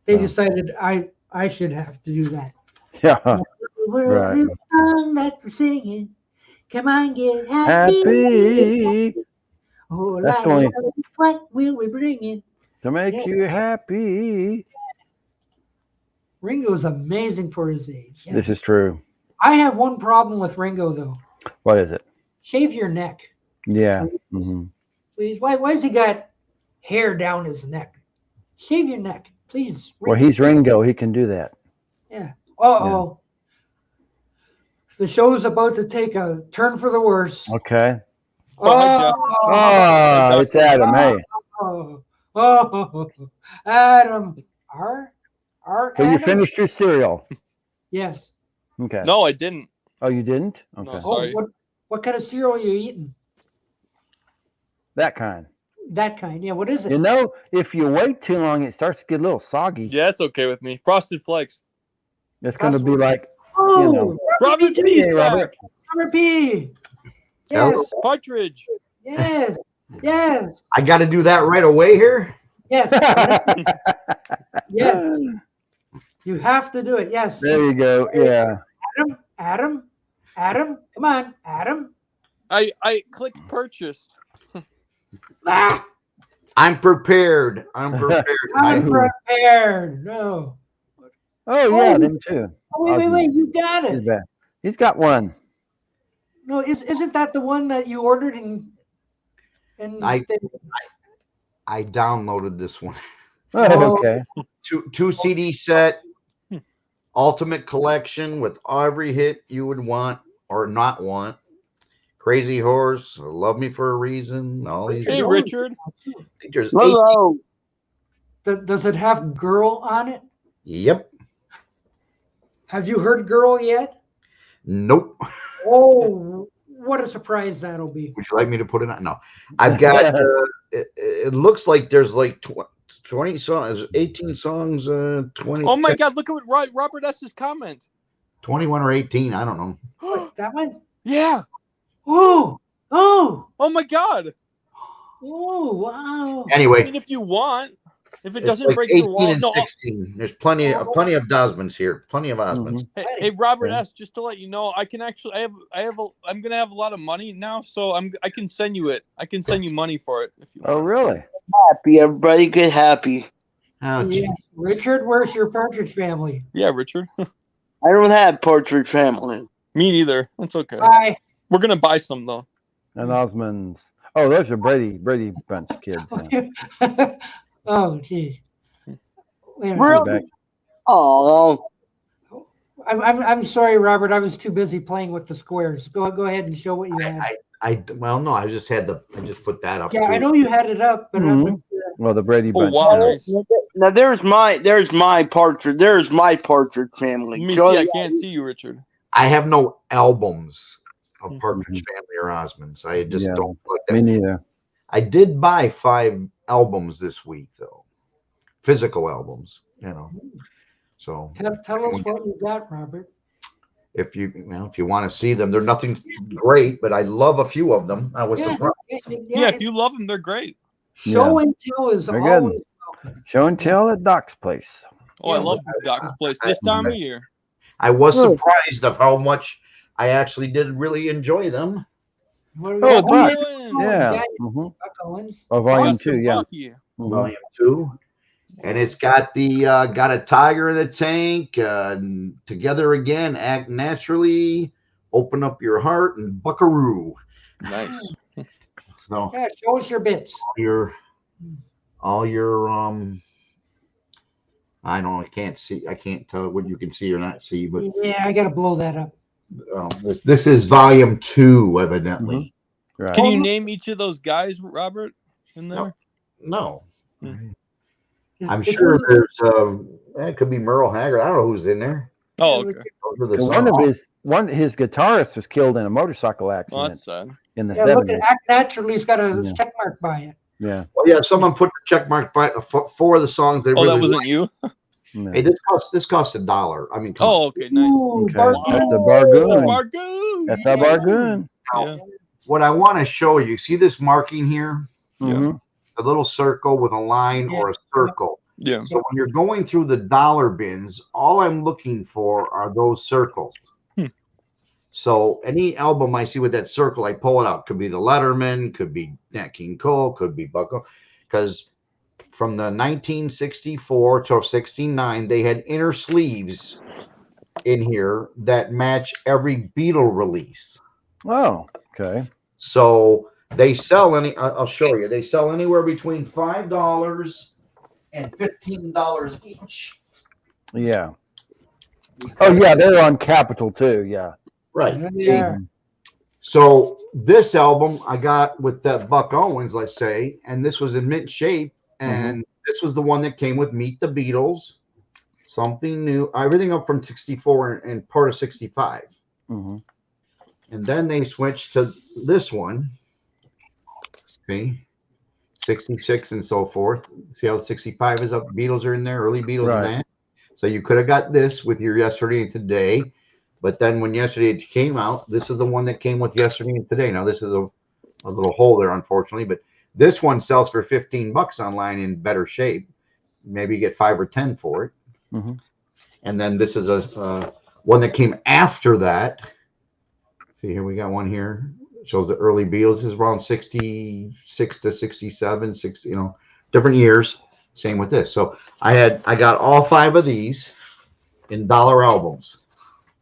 they decided I should have to do that. Yeah. The world Right. is a song that we're singing. Come on, get happy. Happy. Oh, That's la, la, only la, what will we bring in? to make Yeah. you happy. Ringo's amazing for his age. This Yes. is true. I have one problem with Ringo though. What is it? Shave your neck, Yeah. please. Hmm. Please. Why's he got hair down his neck? Shave your neck, please. Well, Ringo. he's Ringo. He can do that. Yeah. Uh-oh. The show's about to take a turn for the worse. Okay. Oh, hi, Jeff. Oh, it's Adam. Hey. Oh, Adam. Our So you Adam? finished your cereal. Yes. Okay. No, I didn't. Oh, you didn't? Okay. No, Oh, sorry. what kind of cereal are you eating? That kind. That kind. Yeah, what is it? You know, if you wait too long, it starts to get a little soggy. Yeah, it's okay with me. Frosted Flakes. It's going to be like, Oh, you know. Robert P's Hey, back. Robert. Robert P. Hello. Yes, Partridge. yes, yes, I got to do that right away here. yes, yes. You have to do it. Yes. There you go. Yeah. Adam, come on, Adam. I clicked purchase. Ah, I'm prepared. I'm prepared. I'm Who? prepared. No. Oh, yeah, them too. Oh, wait. You got He's it. back. He's got one. No, isn't that the one that you ordered and I downloaded this one. Oh, okay. Two CD set, ultimate collection with every hit you would want or not want. Crazy Horse, Love Me for a Reason. All these. Hey, Richard. I think there's 8. Hello. does it have girl on it? Yep. Have you heard girl yet? Nope. Oh, what a surprise that'll be. Would you like me to put it on? No. I've got. It looks like there's like 20 songs, 18 songs, 20. Oh my God! Look at what Robert S.'s comment. 21 or 18. I don't know. What, that one? Yeah. Oh, Oh my God. wow. I Anyway, mean, if you want, if it it's doesn't like break 18 your wall, and no. 16. There's plenty of Osmonds here. Plenty of Osmonds. Hey, Robert Yeah. S. Just to let you know, I can actually, I'm gonna have a lot of money now, so I can send you it. I can send you money for it if you want. Oh, really? Happy. Everybody get happy. Oh, gee. Yeah. Richard, where's your partridge family? Yeah, Richard. I don't have Partridge Family. Me neither. That's okay. Bye. We're gonna buy some though. And Osmond's. Oh, those are Brady bunch kids. Yeah. Oh, geez. Wait a minute. Really? Back. Oh, I'm sorry, Robert. I was too busy playing with the squares. Go ahead and show what you had. Well, no, I just put that up. Yeah, too. I know you had it up, but Mhm. Well, the Brady Oh bunch. wow, yeah. nice. now there's my Partridge. There's my Partridge Family. Let me Show see. I you. can't see you, Richard. I have no albums of Mhm. Partridge Family or Osmonds. I just Yeah. don't like Me that. neither. I did buy 5 albums this week, though. Physical albums, So tell us what you got, Robert. if you want to see them, they're nothing great, but I love a few of them. I was Yeah. surprised. Yeah, if you love them, they're great. Show and tell is They're good. always Show and tell at Doc's place. Oh, I Yeah. love Doc's place this time of year. I was Good. surprised of how much I actually did really enjoy them. What do we Oh, got? Buck. Dolin. Yeah. Buck Mhm. Owens. Oh, volume Oscar 2. Yeah. Bucky. Mhm. Volume 2. And it's got got a tiger in the tank, together again, act naturally, open up your heart, and buckaroo. Nice. So Yeah, show us your bits. all your I don't know, I can't tell what you can see or not see, but Yeah, I gotta blow that up. this is volume 2, evidently. Right. Can you name each of those guys, Robert, in there? No. Hmm. I'm sure there's it could be Merle Haggard. I don't know who's in there. Oh, okay. Those are the His guitarist was killed in a motorcycle Oh, accident that's sad. in the Yeah, look 70s. at Act Naturally. It's got a Yeah. check mark by it. Yeah. Well, yeah, someone put the check mark by for the songs they Oh, really that wasn't like. you? Yeah. Hey, this cost $1. I mean, come Oh, okay, nice. Ooh, Okay. Bargoon. That's the It's a Bargoon. Bargoon. That's the Bargoon. Yeah. What I want to show you, see this marking here? Yeah. Mhm. A little circle with a line or a circle. Yeah. So when you're going through the dollar bins, all I'm looking for are those circles. So any album I see with that circle, I pull it out. Could be the Letterman, could be Nat King Cole, could be Bucko, because from the 1964 to 69, they had inner sleeves in here that match every Beatle release. Oh, okay. So they sell I'll show you. They sell anywhere between $5 and $15 each. Yeah. Oh, yeah, they're on Capitol too. Yeah. Right. Yeah, See, they are. so this album I got with that Buck Owens, let's say, and this was in mint shape, and this was the one that came with Meet the Beatles, Something New, everything up from 64 and part of 65. Mm-hmm. And then they switched to this one. See, 66 and so forth. See how 65 is up? Beatles are in there, early Beatles Right. and that. So you could have got this with your Yesterday and Today. But then when Yesterday came out, this is the one that came with Yesterday and Today. Now this is a little hole there, unfortunately, but this one sells for $15 online in better shape. Maybe you get 5 or 10 for it. Mm-hmm. And then this is a one that came after that. See here, we got one here. It shows the early Beatles. This is around 66 to 67, 60, different years. Same with this. So I got all 5 of these in dollar albums.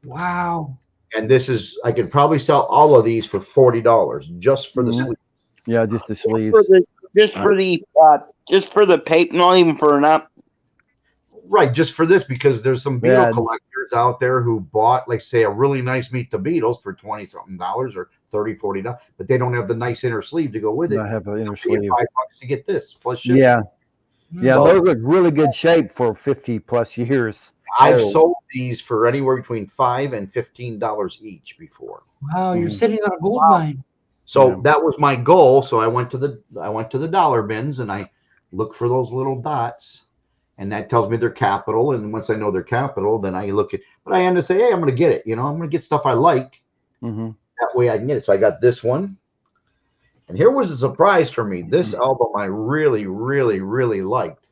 Wow. And this is, I could probably sell all of these for $40 just for the sleeve. Yeah, just the sleeves. Just for the paper, not even for an up. Right, just for this, because there's some Beatle Yeah. collectors out there who bought, like, say, a really nice Meet the Beatles for $20-something or $30, $40, but they don't have the nice inner sleeve to go with it. I have an inner Pay you sleeve. $5 to get this plus shipping. Yeah. Yeah, So- those look really good shape for 50 plus years. I've Oh. sold these for anywhere between $5 and $15 each before. Wow, you're Mhm. sitting on a gold mine. So Yeah. that was my goal. So I went to the dollar bins and I look for those little dots, and that tells me their capital. And once I know their capital, then I look at. But I end to say, hey, I'm going to get it. I'm going to get stuff I like. Mm-hmm. That way I can get it. So I got this one. And here was a surprise for me. This album I really, really, really liked.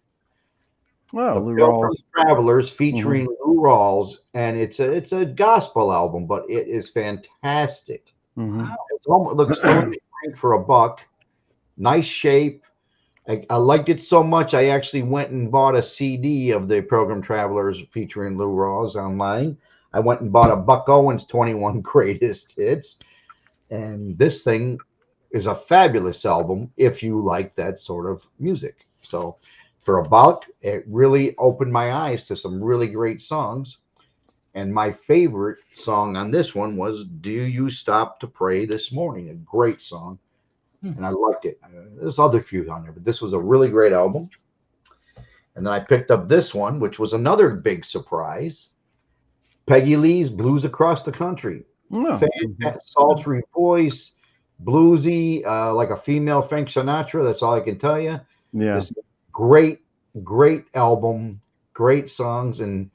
Well, The Lou Pilgrim Rawls. Travelers featuring Lou Rawls, and it's a gospel album, but it is fantastic. Mm-hmm. It's almost looks totally great for $1. Nice shape. I liked it so much I actually went and bought a CD of the Pilgrim Travelers featuring Lou Rawls online. I went and bought a Buck Owens 21 Greatest Hits, and this thing is a fabulous album if you like that sort of music. So for $1, it really opened my eyes to some really great songs. And my favorite song on this one was Do You Stop to Pray This Morning? A great song. And I liked it. There's other few on there, but this was a really great album. And then I picked up this one, which was another big surprise. Peggy Lee's Blues Across the Country. Oh. Fantastic, sultry voice, bluesy, like a female Frank Sinatra. That's all I can tell you. Yeah. This great album, great songs. And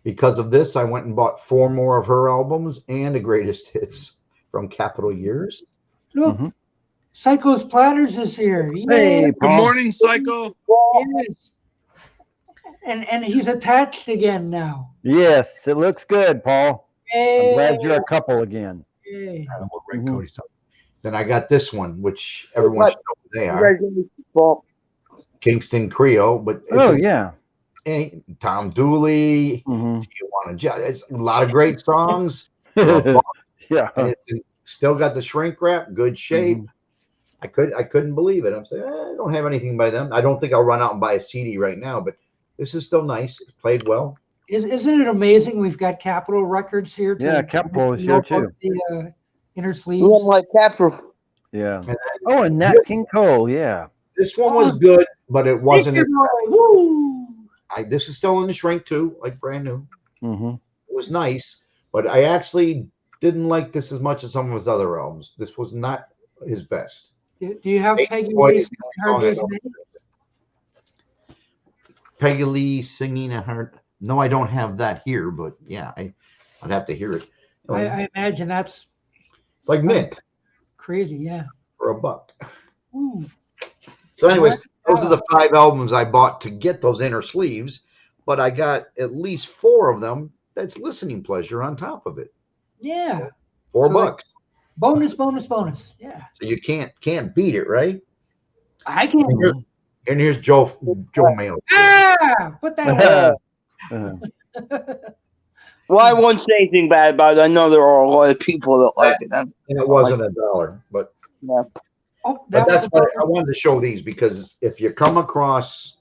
because of this, I went and bought 4 more of her albums and the greatest hits from Capitol Years. Look, Mhm. Psycho's Platters is here. Yay. Hey, Good Paul. morning, Psycho. Yes. And he's attached again now. Yes, it looks good, Paul. Yay. I'm glad you're a couple again. Yay. I don't know what Red Mhm. Cody's talking. Then I got this one, which everyone should know who they are. Congratulations, Paul. Kingston Creole, but it's Oh, yeah. Tom Dooley, Hmm. Tijuana Jazz. It's a lot of great songs. Yeah. And it's still got the shrink wrap, good shape. Mhm. I couldn't believe it. I'm saying I don't have anything by them. I don't think I'll run out and buy a CD right now, but this is still nice. It played well. Isn't it amazing? We've got Capitol Records here. Yeah, Capitol is here too. The inner sleeves. You don't like Capra. Yeah. And then Oh, and Nat King Cole. Yeah. this one was good, but it wasn't. Thank you, Roy. Woo! This is still in the shrink too, like brand new. Hmm. It was nice, but I actually didn't like this as much as some of his other albums. This was not his best. Do you have Hey, Peggy boy, Lee it's singing the only her song I Days know. Night? Peggy Lee singing at her. No, I don't have that here, but yeah, I'd have to hear it. I imagine that's It's like mint crazy. Yeah. for $1. Ooh. So, anyways, those are the 5 albums I bought to get those inner sleeves, but I got at least 4 of them. That's listening pleasure on top of it. Yeah. $4. Bonus. Yeah. So you can't beat it, right? I can't. And here's Joe Mail. Put that Well, I won't say anything bad about it. I know there are a lot of people that like it. And it wasn't $1, but Yeah. Oh, but that's was why I wanted to show these, because if you come across,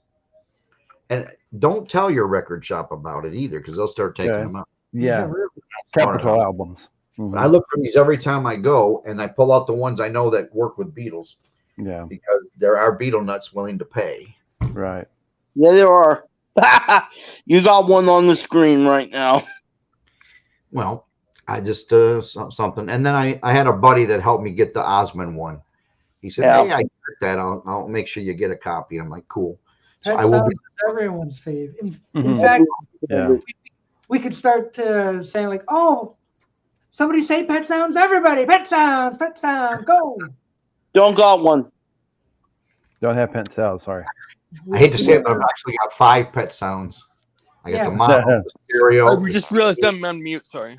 and don't tell your record shop about it either, because they'll start taking them out. Yeah. Capitol albums. But I look for these every time I go, and I pull out the ones I know that work with Beatles, Yeah. because there are Beatle nuts willing to pay. Right. Yeah, there are. You got one on the screen right now. Well, I just something, and then I had a buddy that helped me get the Osmond one. He said, Yeah. "Hey, I get that. I'll make sure you get a copy." I'm like, "Cool." So Pet I will Sounds be. is everyone's fave. In Mhm. fact, Yeah. we could start saying like, "Oh, somebody say Pet Sounds, everybody! Pet Sounds, go!" Don't got one. Don't have Pet Sounds, sorry. I hate to say it, but I've actually got 5 Pet Sounds. I got Yeah. the mono, the stereo. I just realized I'm on mute. Sorry.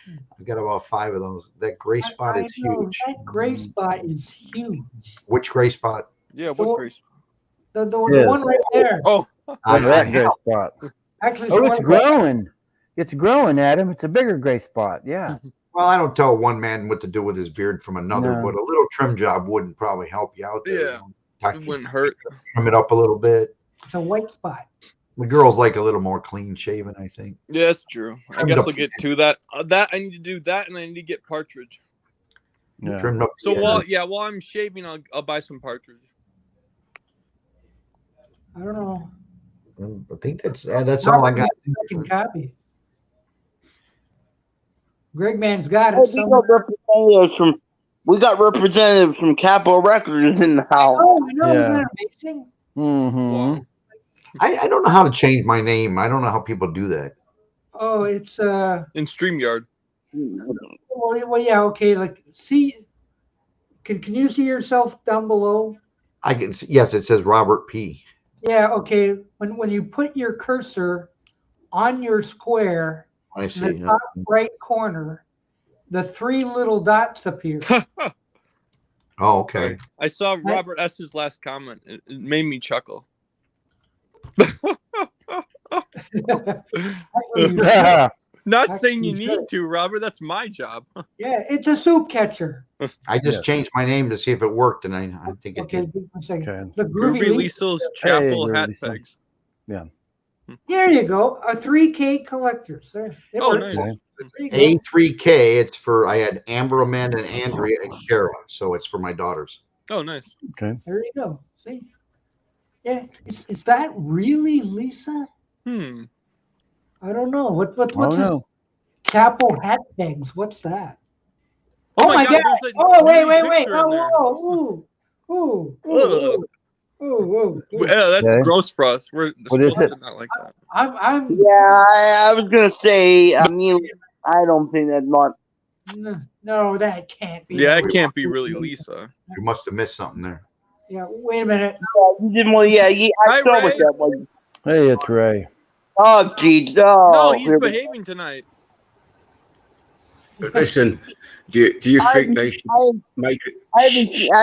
I got about 5 of those. That gray spot I is know, huge. that gray spot is huge. Which gray spot? Yeah. So- What Grace? The Yes. one right there. Oh, I that gray have. spot. Actually, Oh, the it's one growing. It's growing, Adam. It's a bigger gray spot. Yeah. Well, I don't tell one man what to do with his beard from another, No. but a little trim job wouldn't probably help you out there. Yeah. I it can wouldn't hurt. trim it up a little bit. it's a white spot. The girls like a little more clean shaven, I think. Yeah, that's true. I Trimmed guess up I'll get to that. That I need to do that, and I need to get partridge. Yeah. Trimmed up. So yeah. while I'm shaving, I'll buy some partridge. I don't know. I think that's all I got. Fucking copy. Greg Man's got Hey, it. we got representatives from Capitol Records in the house. Oh, I know. Yeah. Isn't that amazing? Mm-hmm. Wow. I don't know how to change my name. I don't know how people do that. Oh, it's In StreamYard. well, yeah, okay. Like, see, can you see yourself down below? I can see, yes, it says Robert P. Yeah, okay. When you put your cursor on your square I in see. the top right corner, the 3 little dots appear. Oh, okay. I saw Robert S.'s last comment. It made me chuckle. Yeah. Not Actually, saying you you need should. to, Robert. That's my job. Yeah, it's a soup catcher. I just Yes. changed my name to see if it worked, and I think it Okay, did. give me a second. Okay. The Groovy Groovy Lisa. Liesl's Chapel Groovy hat Liesel. pegs. There you go. A 3K collectors. There. It Oh, works. nice. Okay. There you go. A3K. It's for I had Amber, Amanda, and Andrea and Kara, so it's for my daughters. Oh, nice. Okay. There you go. See? Yeah. Is that really Lisa? I don't know. What's Oh, this? no. Chapel hat pegs. What's that? Oh, my God. God. There's a Oh, wait. nude picture in there. Oh, whoa. Ooh. Yeah, that's Okay. gross for us. We're What is supposed it? to not like that. I'm Yeah, I was gonna say. I mean, I don't think that's not. no, that can't be. Yeah, it can't be really Lisa. You must have missed something there. Yeah, wait a minute. You didn't want. Yeah, I Hi, saw Ray. what that was. Hey, it's Ray. Oh, jeez. Oh, No, he's here we- behaving tonight. Listen, do you think they should I make it? I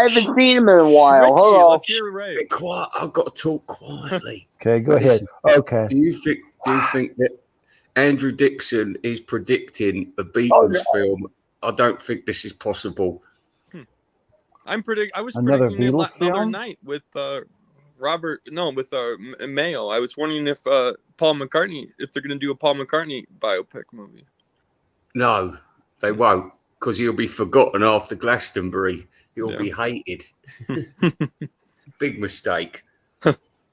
haven't seen him in a while. Richie, Hello. let's hear Ray. Be quiet. I've got to talk quietly. Okay, go ahead. Okay. Do you think that Andrew Dixon is predicting a Beatles film? I don't think this is possible. I was Another predicting it Beatles the other film? night with Mayo. I was wondering if Paul McCartney, if they're going to do a Paul McCartney biopic movie. No, they won't, because he'll be forgotten after Glastonbury. He'll Yeah. be hated. Big mistake.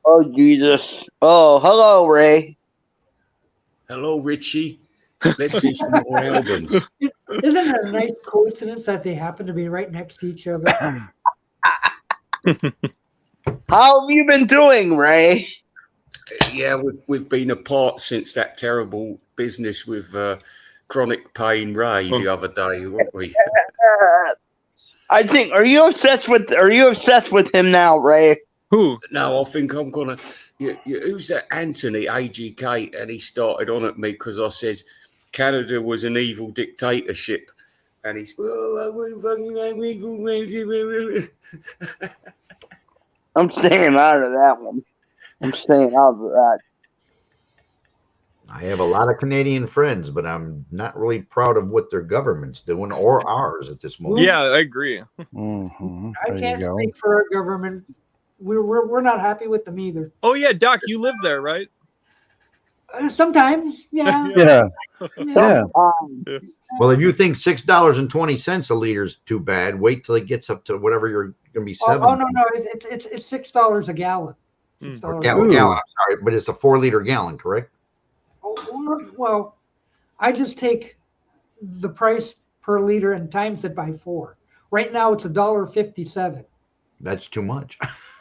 Oh, Jesus. Oh, hello, Ray. Hello, Richie. Let's see some more albums. Isn't it a nice coincidence that they happen to be right next to each other? How have you been doing, Ray? Yeah, we've been apart since that terrible business with Chronic Pain Ray the other day, weren't we? I think. Are you obsessed with him now, Ray? Who? No, I think I'm gonna. Who's that? Anthony AGK, and he started on at me because I says Canada was an evil dictatorship, and he's I wouldn't fucking like evil. I'm staying out of that one. I'm staying out of that. I have a lot of Canadian friends, but I'm not really proud of what their government's doing or ours at this moment. Yeah, I agree. Mhm. I There you can't go. speak for our government. We're not happy with them either. Oh yeah, Doc, you live there, right? Sometimes, yeah. Yeah. yeah. Yeah. Well, if you think $6.20 a liter is too bad, wait till it gets up to whatever you're going to be Oh, seven. oh no, it's $6 a gallon. Mm. Or $6 gallon, Ooh. I'm sorry, but it's a 4-liter gallon, correct? Well, I just take the price per liter and times it by 4. Right now it's $1.57. That's too much.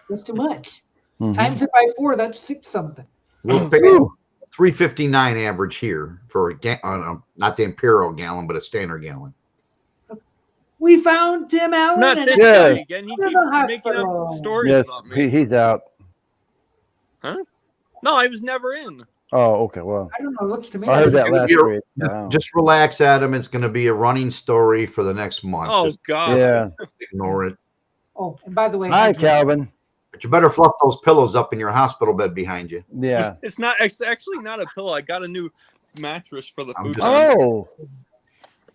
That's too much. Mhm. Times it by 4, that's 6 something. We're paying $3.59 average here for not the imperial gallon, but a standard gallon. We found Tim Allen. Not and this Yeah. guy again. He To keeps the making up hospital. stories Yes, about me. he's out. No, I was never in. Oh, okay. Well, I don't know. It looks to me. I heard like that last You're- week. Wow. Just relax, Adam. It's going to be a running story for the next month. Oh Just God. Yeah. ignore it. Oh, and by the way, Hi, thank you. Calvin. But you better fluff those pillows up in your hospital bed behind you. Yeah. It's not. It's actually not a pillow. I got a new mattress for the I'm food. just- time. Oh.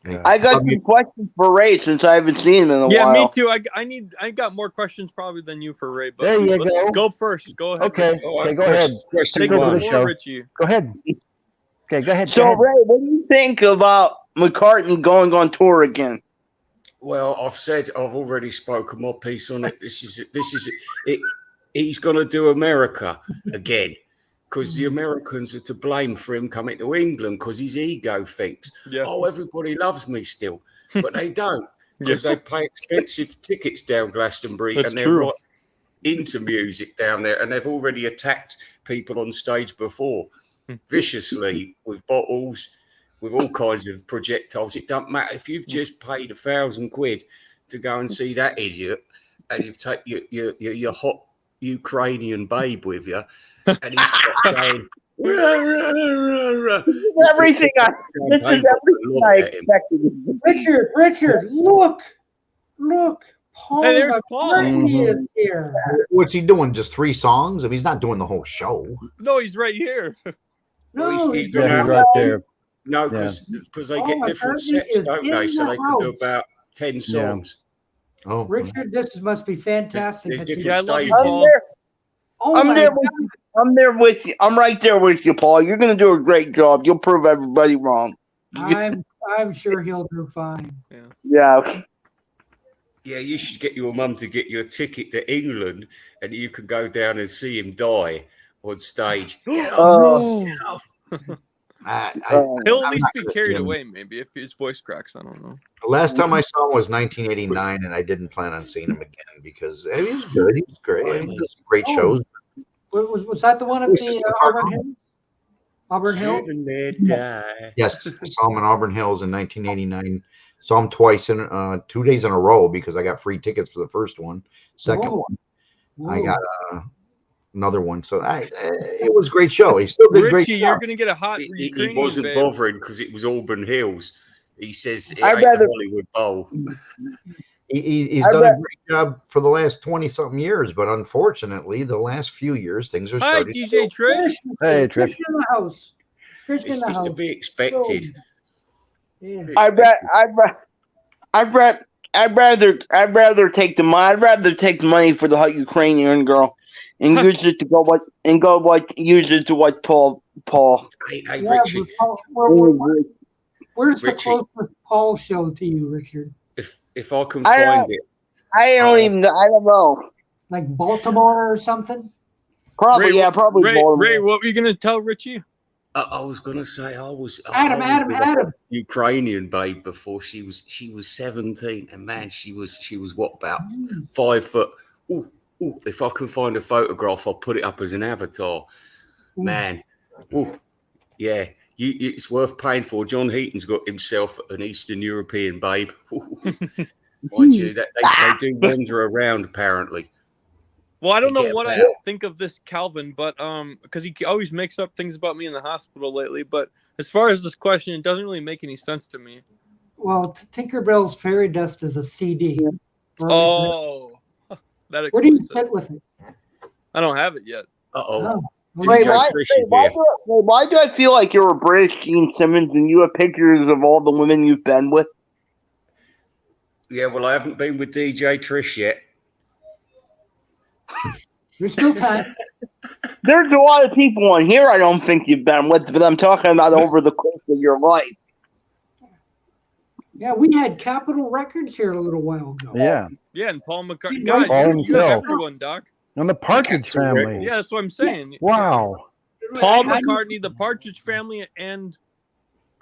Yeah. I got some questions for Ray since I haven't seen him in a Yeah, while. me too. I got more questions probably than you for Ray. But There you let's go. go first. Go ahead. Okay. Richie. All Okay, right, go ahead. Question Take over the the one. show. floor, Richie. Go ahead. Okay, go ahead. So, Go ahead. Ray, what do you think about McCartney going on tour again? Well, I've already spoken my piece on it. This is it. He's going to do America again because the Americans are to blame for him coming to England because his ego thinks, Yeah. oh, everybody loves me still, but they don't because they pay expensive tickets down Glastonbury That's and they're true. right into music down there, and they've already attacked people on stage before viciously with bottles, with all kinds of projectiles. It don't matter if you've just paid £1,000 to go and see that idiot, and you've taken your hot Ukrainian babe with you, and he starts going. Rah, rah, rah, rah. This is everything I expected. Richard, look. Paul Hey, there's Paul. McCartney is here. What's he doing? Just 3 songs? I mean, he's not doing the whole show. No, he's right here. No, he's he's gonna Yeah, have he's to right do- there. No, because they Oh, get my different God, he sets, is don't in they? So the they can do house. about 10 songs. Oh, Richard, this must be fantastic. There's that you- different Yeah, I love you, stages. Paul. Oh I'm my there God. with you. I'm there with you. I'm right there with you, Paul. You're gonna do a great job. You'll prove everybody wrong. I'm sure he'll do fine. Yeah. Yeah, you should get your mum to get you a ticket to England, and you can go down and see him die on stage. Get off, Oh. get off. He'll at I'm least not be gonna carried see him. away, maybe if his voice cracks. I don't know. The last time I saw him was 1989, and I didn't plan on seeing him again because he was good. He was great. He does great shows. Was that the one at Who's the this, Auburn Hills? Auburn Hills? Live and let die. Yes, I saw him in Auburn Hills in 1989. Saw him twice in 2 days in a row because I got free tickets for the first one. Second Whoa. one, I got another one. So it was a great show. He still did great. Richie, you're gonna get a hot. He Ukrainian wasn't babe. bothering because it was Auburn Hills. He says it I'd ain't rather- the Hollywood Bowl. He's I done a bet- great job for the last 20-something years, but unfortunately, the last few years things are Hi, starting. DJ Trish. Hey, Trish Trish. in the house. Trish in It's the house. to be expected. Yeah. I'd rather take the money. I'd rather take the money for the hot Ukrainian girl and use it to use it to watch Paul. Hey, Yeah, Richie, but Paul, where's the Richie. closest Paul show to you, Richard? if I can I find don't- it, I don't know. Like Baltimore or something? Probably, Ray, yeah, probably. Ray, Baltimore. Ray, what were you gonna tell Richie? I was gonna say I was Adam, I was with a Adam. Ukrainian babe before she was 17, and man, she was what, about 5 foot. Ooh, if I can find a photograph, I'll put it up as an avatar. Man, ooh, yeah, it's worth paying for. John Heaton's got himself an Eastern European babe. Mind you, that they do wander around apparently. Well, I don't know Get what I about. think of this Calvin, but because he always makes up things about me in the hospital lately. But as far as this question, it doesn't really make any sense to me. Well, Tinkerbell's Fairy Dust is a CD. Or at least Oh, that where do you explains it. sit with it? I don't have it yet. Uh-oh. Wait, DJ why, Trish is why, here. why do I feel like you're a British Gene Simmons and you have pictures of all the women you've been with? Yeah, well, I haven't been with DJ Trish yet. There's still time. There's a lot of people on here I don't think you've been with, but I'm talking about over the course of your life. Yeah, we had Capitol Records here a little while ago. Yeah. Yeah, and Paul McCartney. Right. God, Paul you have himself. everyone, Doc. And the Partridge Capitol Family. Records. Yeah, that's what I'm saying. Wow. Paul I- McCartney, the Partridge Family, and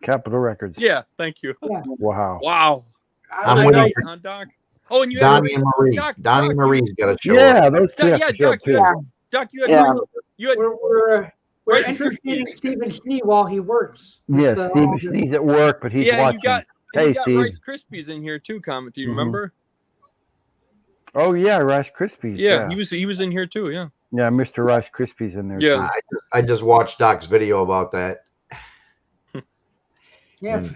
Capitol Records. yeah, thank you. Wow. Wow. I'm I- waiting Night, for huh, Doc? Oh, and you Donnie had and Marie. Doc, Donnie Doc, Marie's got to show Yeah, up. those two have Yeah, to show Doc, up too. Doc, you had Yeah. you had we're Rice entertaining Krispies. Stephen Schnee while he works. with, Yes, all Steve the- Snee's at work, but he's Yeah, watching. you got Hey, Steve. Rice Krispies in here too, Comet. Do you Mhm. remember? Oh yeah, Rice Krispies. Yeah, Yeah, he was in here too. Yeah. yeah, Mr. Rice Krispies in there. Yeah. I just watched Doc's video about that. Yeah.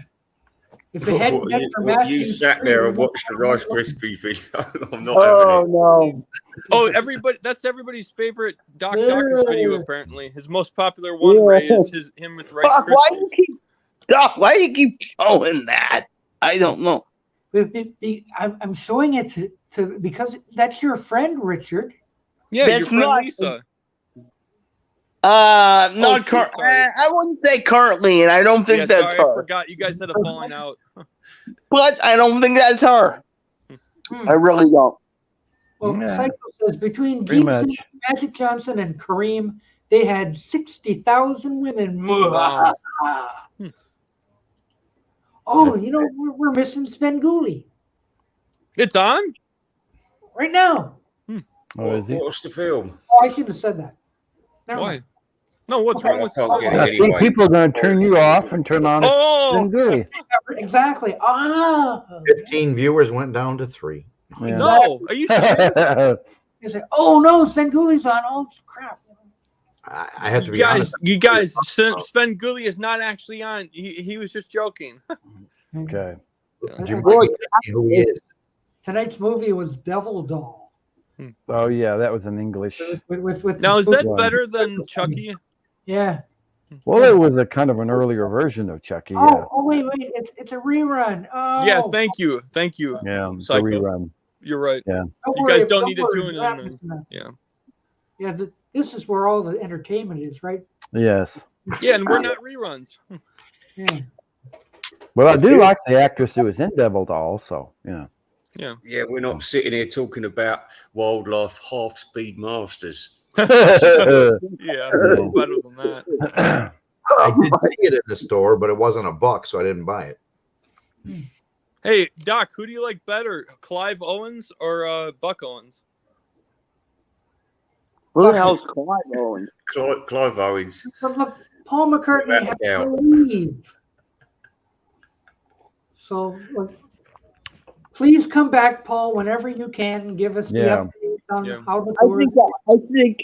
If it hadn't been for You Matthew sat there and Screen, watched the Rice Krispies video. I'm not Oh, having it. no. Oh, that's everybody's favorite Doc Dockers video. Apparently, his most popular one, Yeah. Ray, is him with Rice Doc, Krispies. why do you keep showing that? I don't know. I'm showing it to because that's your friend, Richard. Yeah, That's your friend not- Lisa. Not sorry. I wouldn't say currently, and I don't think Yeah, that's sorry, I her. forgot. You guys had a falling out. But I don't think that's her. I really don't. Well, Yeah. Psycho says between Pretty Gene much. Simmons, Magic Johnson, and Kareem, they had 60,000 women. Wow. Oh, you know, we're missing Sven Gulli It's on. right now. Oh, is he? What's the film? Oh, I should have said that. Never Why? mind. No, what's wrong with? I can't get it I think anyway. people are going to turn you off and turn on Oh Gully. Exactly. Ah. 15 viewers went down to 3. Yeah. no! Are you serious? You say, oh no, Sven Gulli's on. Oh crap. I have to be You guys, honest. Sven Gulli is not actually on. He was just joking. Okay. Jim Boy, who he is. Tonight's movie was Devil Doll. Oh yeah, that was in English. With Now, the is that spook- better than Chucky? Yeah. Well, it was a kind of an earlier version of Chucky. Yeah. Oh wait, it's a rerun. Oh. Yeah, thank you. Yeah. The Psycho. rerun. You're right. Don't You worry, guys don't need to worry, tune in, that man. was, Yeah. Yeah, this is where all the entertainment is, right? Yes. Yeah, and we're not reruns. Yeah. Well, I do like the actress who was in Devil Doll. So yeah. Yeah. Yeah, we're not sitting here talking about wildlife half-speed masters. Yeah, it's better than that. I did see it in the store, but it wasn't $1, so I didn't buy it. Hey, Doc, who do you like better, Clive Owens or Buck Owens? Who the hell's Clive Owens? Clive Owens. But Paul McCartney Without had doubt. to leave. So please come back, Paul, whenever you can, and give us the Yeah. updates on Yeah. how the tour.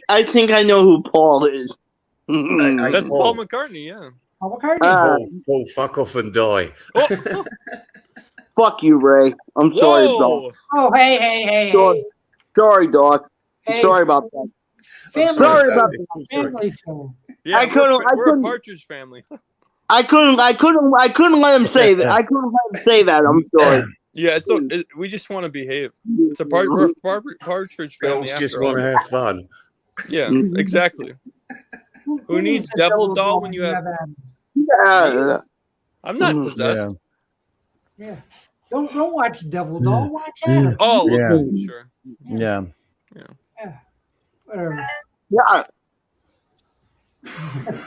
I think I know who Paul is. Hey, That's Paul. Paul McCartney, yeah. Paul McCartney. Paul, fuck off and die. Oh, Fuck you, Ray. I'm sorry, Doc. whoa! Oh, hey. Sorry, Doc. I'm Hey, sorry about that. family, Sorry about this. family show. Yeah, I couldn't- we're a couldn't- Partridge Family. I couldn't let him say that. I couldn't let him say that. I'm sorry. Yeah, we just want to behave. It's a we're a Partridge Family. Girls just after all. want to have fun. Yeah, exactly. Who needs a Devil Doll when you have? Adam? Yeah. I'm not Mm, possessed. Yeah. Yeah. Don't watch Devil Doll. Watch Adam. Oh, Yeah. okay, sure. Yeah. Yeah. Whatever. Yeah.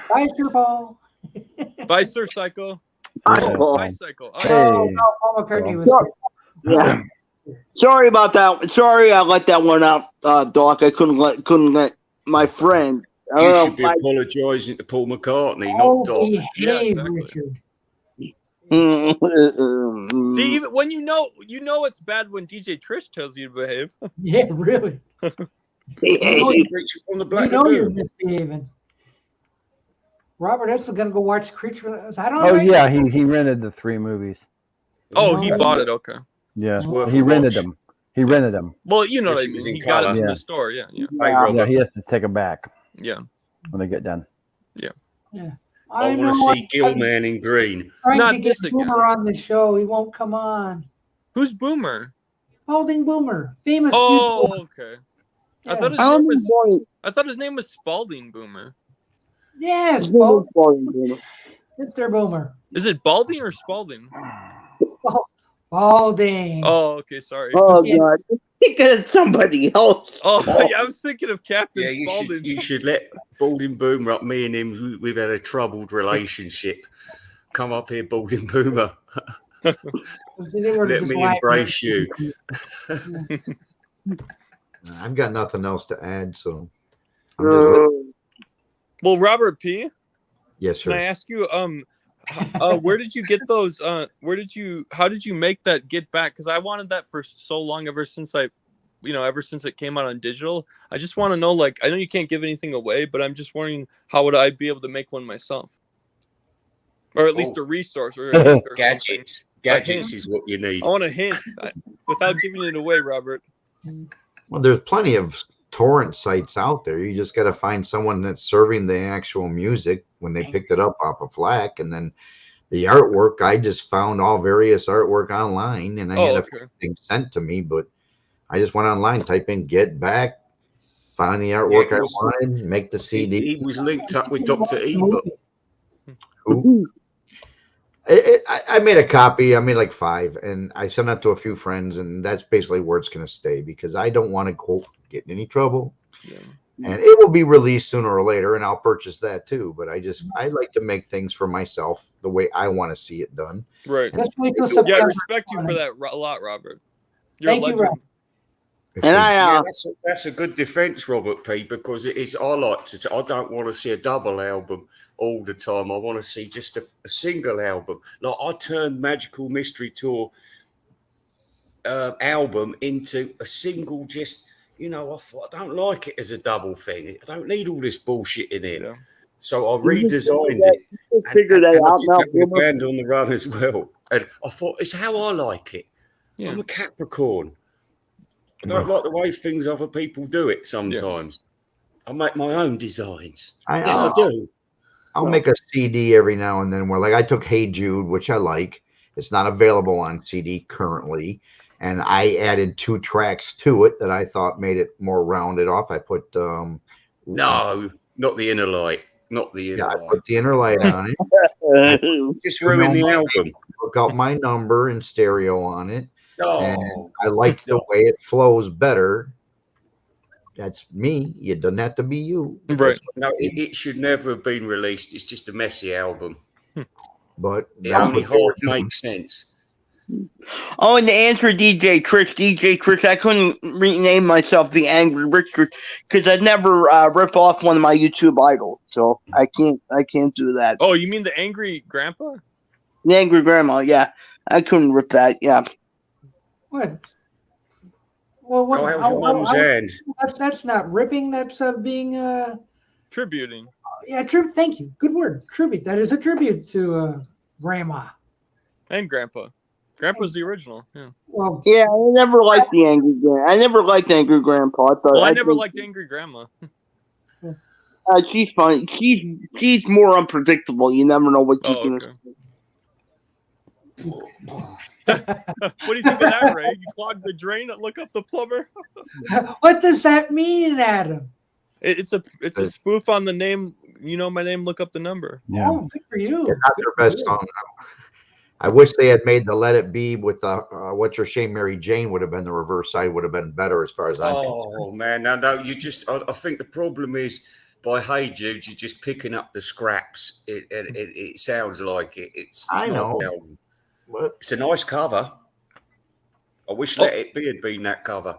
Bye, Sir Paul. Bye, Sir Psycho. Yeah. Bye, Psycho. Hey. Oh, no, Paul McCartney was. Yeah. Sorry about that. Sorry, I let that one out, Doc. I couldn't let my friend. I You don't should be know. apologising to Paul McCartney, Oh, not Doc. behave, Yeah, exactly. Richard. See, even when you know it's bad when DJ Trish tells you to behave. Yeah, really. Creature from the You Black know you're Lagoon. misbehaving. Robert S. is going to go watch Creature. Is that all Oh right? yeah, he rented the 3 movies. Oh, No, he that's bought good. it. Okay. Yeah, It's worth he a rented watch. them. He rented them. Well, you know Yes, what I it was mean. in He got it colour. from Yeah. the store. Yeah, yeah, Hey, Yeah, Robert, he has to take them back yeah. when they get done. Yeah. I know. want to see I'm Gilman in green. trying Not to get this again. Boomer on the show. He won't come on. Who's Boomer? Balding Boomer, famous YouTuber. Oh, okay. I Yeah. thought his I name don't was. know. I thought his name was Spalding Boomer. Yes, Boomer. Mr. Boomer. Is it Balding or Spalding? Balding. Oh, okay. Sorry. Oh Yeah. God! Think of somebody else. Oh, yeah. I was thinking of Captain Yeah, you Spalding. should let Balding Boomer up. Me and him, we've had a troubled relationship. Come up here, Balding Boomer. They were Let just me lying. embrace you. I've got nothing else to add, so I'm just Well, Robert P. yes, Can I sir. ask you, where did you get those? How did you make that Get Back? Because I wanted that for so long, ever since it came out on digital. I just want to know, like, I know you can't give anything away, but I'm just wondering, how would I be able to make one myself? Or at least a resource or a link or something. Gadgets is what you need. I want a hint without giving it away, Robert. Well, there's plenty of torrent sites out there. You just got to find someone that's serving the actual music when they picked it up off of FLAC, and then the artwork. I just found all various artwork online, and I had a few things sent to me. But I just went online, type in "Get Back," find the artwork I wanted, make the CD. He was linked up with Dr. Ebert. Who? I made a copy. I made like 5, and I sent that to a few friends, and that's basically where it's going to stay because I don't want to quote get in any trouble. Yeah. And it will be released sooner or later, and I'll purchase that too. But I like to make things for myself the way I want to see it done. Right. Let's wait till Yeah, I September. respect you for that a lot, Robert. You're Thank a you, legend. Rob. And that's a good defense, Robert P, because it is. I don't want to see a double album all the time. I want to see just a single album. Like I turned Magical Mystery Tour album into a single. Just I thought I don't like it as a double thing. I don't need all this bullshit in it. Yeah. So I redesigned it. Figure that and I out did now. that with Band on the Run as well. And I thought it's how I like it. Yeah. I'm a Capricorn. I don't like the way things other people do it sometimes. I make my own designs. Yes, I do. I'll make a CD every now and then where, like, I took Hey Jude, which I like. It's not available on CD currently. And I added 2 tracks to it that I thought made it more rounded off. I put No, not the Inner Light. Not the Inner Light. I put the Inner Light on it. Just ruin the album. Took out my number in stereo on it. And Oh, I like the way it flows better. That's me. It doesn't have to be you. Right. no, it should never have been released. It's just a messy album. But It only half makes sense. Oh, and to answer DJ Trish, I couldn't rename myself the Angry Richard because I'd never rip off one of my YouTube idols, so I can't do that. Oh, you mean the Angry Grandpa? The Angry Grandma, yeah, I couldn't rip that. Yeah. What? Well, what? How's your mum's hand? That's not ripping. That's being Tributing. yeah. Thank you. Good word. Tribute. That is a tribute to Grandma. And Grandpa. Grandpa's the original. Yeah. Well, Yeah, I never liked the Angry Grandpa. I never liked Angry Grandpa. I never liked Angry Grandma. She's funny. She's more unpredictable. You never know what she's gonna say. What do you think of that, Ray? You clogged the drain and look up the plumber? what does that mean, Adam? It's a spoof on the name. You know my name. Look up the number. Yeah. Oh, good for you. not their best song. I wish they had made the Let It Be with the What's Your Shame, Mary Jane would have been the reverse side, would have been better as far as I'm concerned. Oh man, no, you just. I think the problem is by Hey Jude, you're just picking up the scraps. It sounds like it. It's I not know. a good album. But It's a nice cover. I wish Let It Be had been that cover.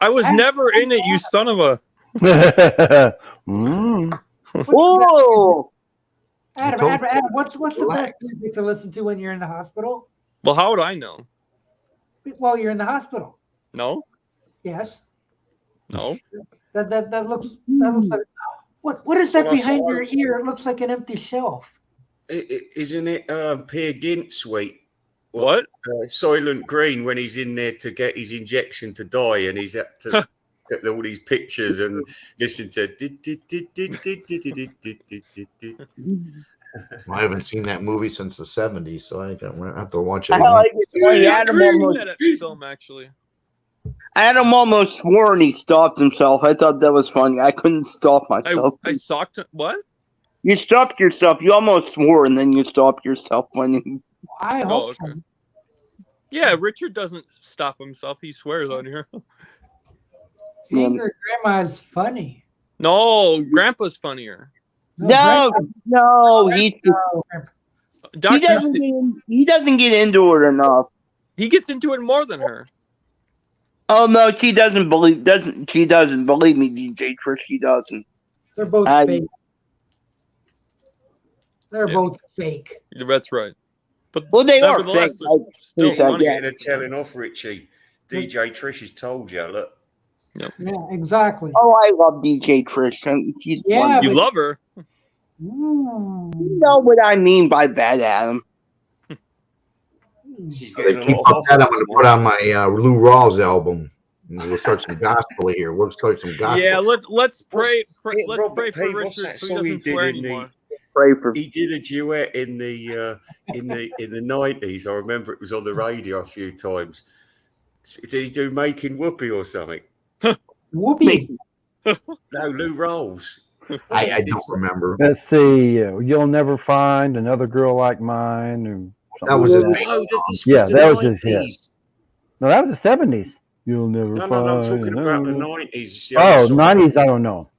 I was never in it, you son of a. Whoa! Adam, what's the best music to listen to when you're in the hospital? Well, how would I know? While you're in the hospital. No. Yes. No. That looks like what is that Well, I behind your suppose- ear? It looks like an empty shelf. Isn't it Peer Gynt sweet? What? Soylent Green when he's in there to get his injection to die, and he's had to get all these pictures and listen to. I haven't seen that movie since the 70s, so I have to watch it I again. like it. Funny. That film actually. Adam almost swore and he stopped himself. I thought that was funny. I couldn't stop myself. I socked what? You stopped yourself. You almost swore and then you stopped yourself when you. I Oh, hope okay. so. Yeah, Richard doesn't stop himself. He swears on here. Angry Grandma's funny. No, Grandpa's funnier. No, he Doctor, doesn't get into it enough. he gets into it more than her. Oh no, she doesn't believe me, DJ Trish. She doesn't. They're both I- fake. They're Yeah. both fake. That's right. But Well, they are fake. nevertheless, they're still Yeah, funny. Yeah, they're telling off, Richie. DJ Trish has told you. Look, Yeah, exactly. Oh, I love DJ Trish. She's Yeah, wonderful. You love her. Mm. You know what I mean by that, Adam. she's They getting a keep lot of up that, I'm offers. going to put on my Lou Rawls album. And we'll start some gospel here. We'll start some gospel. Yeah, let's pray. Hey, Let's Robert pray for P, what's Richard that so he song he doesn't did swear in the- anymore. Pray for. He did a duet in the 90s. I remember it was on the radio a few times. Did he do Making Whoopee or something? Whoopee. No, Lou Rawls. I don't remember. Let's see. You'll never find another girl like mine. Or That was something his like No, this Yeah, was that the was his hit. 90s. No, that was the 70s. You'll never No, find. I'm talking about the another- 90s. Oh, 90s. I don't know.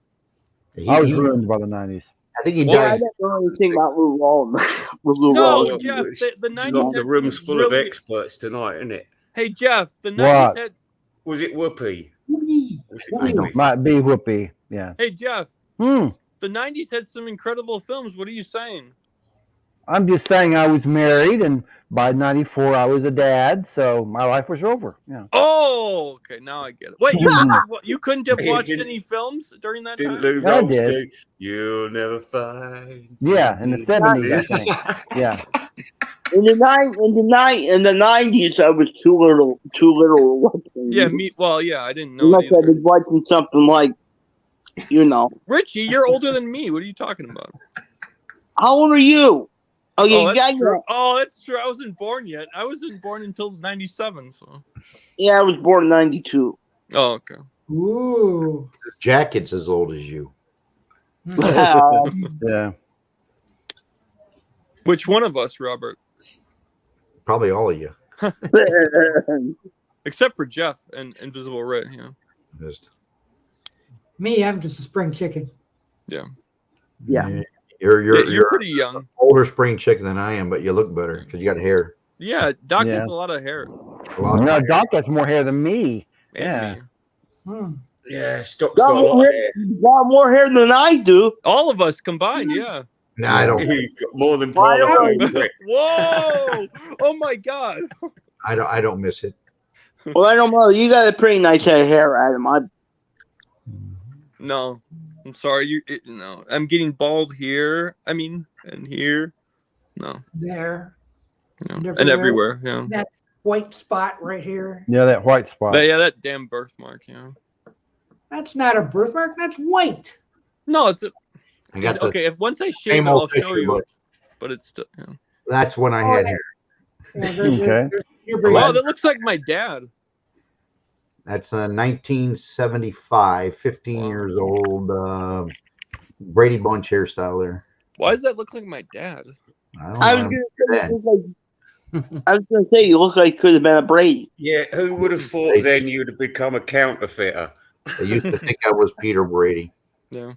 He- I was he- ruined by the 90s. I think he Well, I died. don't know anything about Lou Rawls. Lou No, Rawls. Jeff. It's- The it's 90s got the had room's some full of really- experts tonight, isn't it? Hey, Jeff. The 90s What? had. Was it Whoopee? Whoopee. Was it I don't- Whoopee? Might be Whoopi. Yeah. Hey, Jeff. Hmm. The 90s had some incredible films. What are you saying? I'm just saying I was married, and by 94 I was a dad, so my life was over. Yeah. Oh, okay. Now I get it. Wait, you couldn't have He watched didn't- any films during that Didn't time? Lou Yeah, I Rawls did. do? You'll never find. Yeah, in the 70s, I think. Yeah. In the 90s, I was too little. Watching. Yeah, me. Well, yeah, I didn't know. Unless I Either. was watching something like, Richie, you're older than me. What are you talking about? how old are you? Oh, yeah, Oh, that's yeah, true. Oh, that's true. I wasn't born yet. I wasn't born until 97. So. yeah. I was born in 92. Oh, okay. Ooh. Jacket's as old as you. Yeah. Which one of us, Robert? Probably all of you. Except for Jeff and Invisible Ray. Yeah. Just, Me, I'm just a spring chicken. Yeah. You're pretty young. older spring chicken than I am, but you look better because you got hair. Yeah, Doc Yeah. has a lot of hair. A lot. No, Doc has more hair than me. And Yeah. me. Hmm. Yeah, Stock's got a lot of hair. Got more hair than I do. All of us combined, yeah. No, I don't. He's got more than Why part of don't it. Whoa! Oh my God! I don't miss it. Well, I don't know. You got a pretty nice head of hair, Adam. No, I'm sorry. No, I'm getting bald here. I mean, and here. No, There. no. And And everywhere. Yeah. That white spot right here. Yeah, that white spot. That damn birthmark. Yeah. That's not a birthmark. That's white. No, it's I got the okay. If once I shave same it, I'll old show picture, you. but But it's still. Yeah. that's when I had hair. Yeah, Okay. you're big. Wow, that looks like my dad. That's 1975, 15 Wow. years old. Brady Bunch hairstyle there. Why does that look like my dad? I don't I was know. gonna say, you look like you could have been a Brady. Yeah, who would have thought then you'd have become a counterfeiter? They used to think I was Peter Brady. Yeah.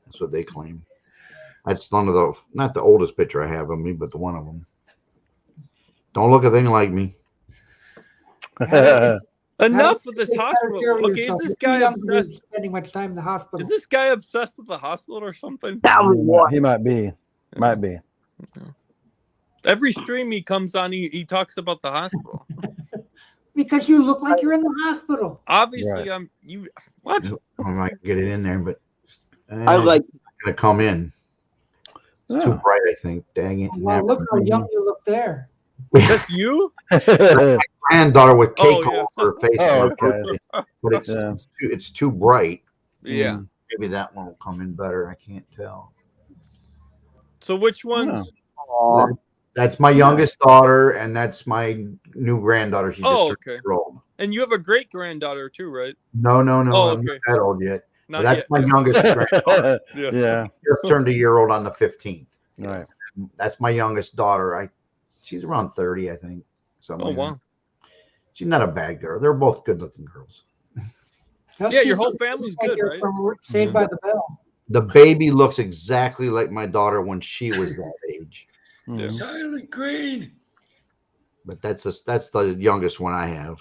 That's what they claim. That's one of the, not the oldest picture I have of me, but the one of them. Don't look a thing like me. Enough with this Take better hospital. care of Okay, is yourself. this You're guy too young to be obsessed? spending much time in the hospital. Is this guy obsessed with the hospital or something? That was what. He might be. Might be. Every stream he comes on, he talks about the hospital. Because you look like you're in the hospital. Obviously, Right. you what? I might get it in there, but I like. it's gonna come in. It's too Oh. bright, I think. Dang it. Well, look how young you look there. That's you? Granddaughter with cake Oh, yeah. all over her face. Oh, for her okay. birthday. But Yeah. it's too bright. Yeah. Maybe that one will come in better. I can't tell. So which ones? Aw. That's my youngest daughter, and that's my new granddaughter. She's Oh, just okay. 1 year old. And you have a great granddaughter too, right? No, Oh, I'm okay. not that old yet. But Not that's yet. my youngest granddaughter. Yeah. Yeah. Just turned 1 year old on the 15th. Right. That's my youngest daughter. She's around 30, I think. Oh wow. She's not a bad girl. They're both good-looking girls. Yeah, your whole family's good, You're right? from Saved by the Bell. The baby looks exactly like my daughter when she was that age. Yeah. Silent Green. But that's the youngest one I have.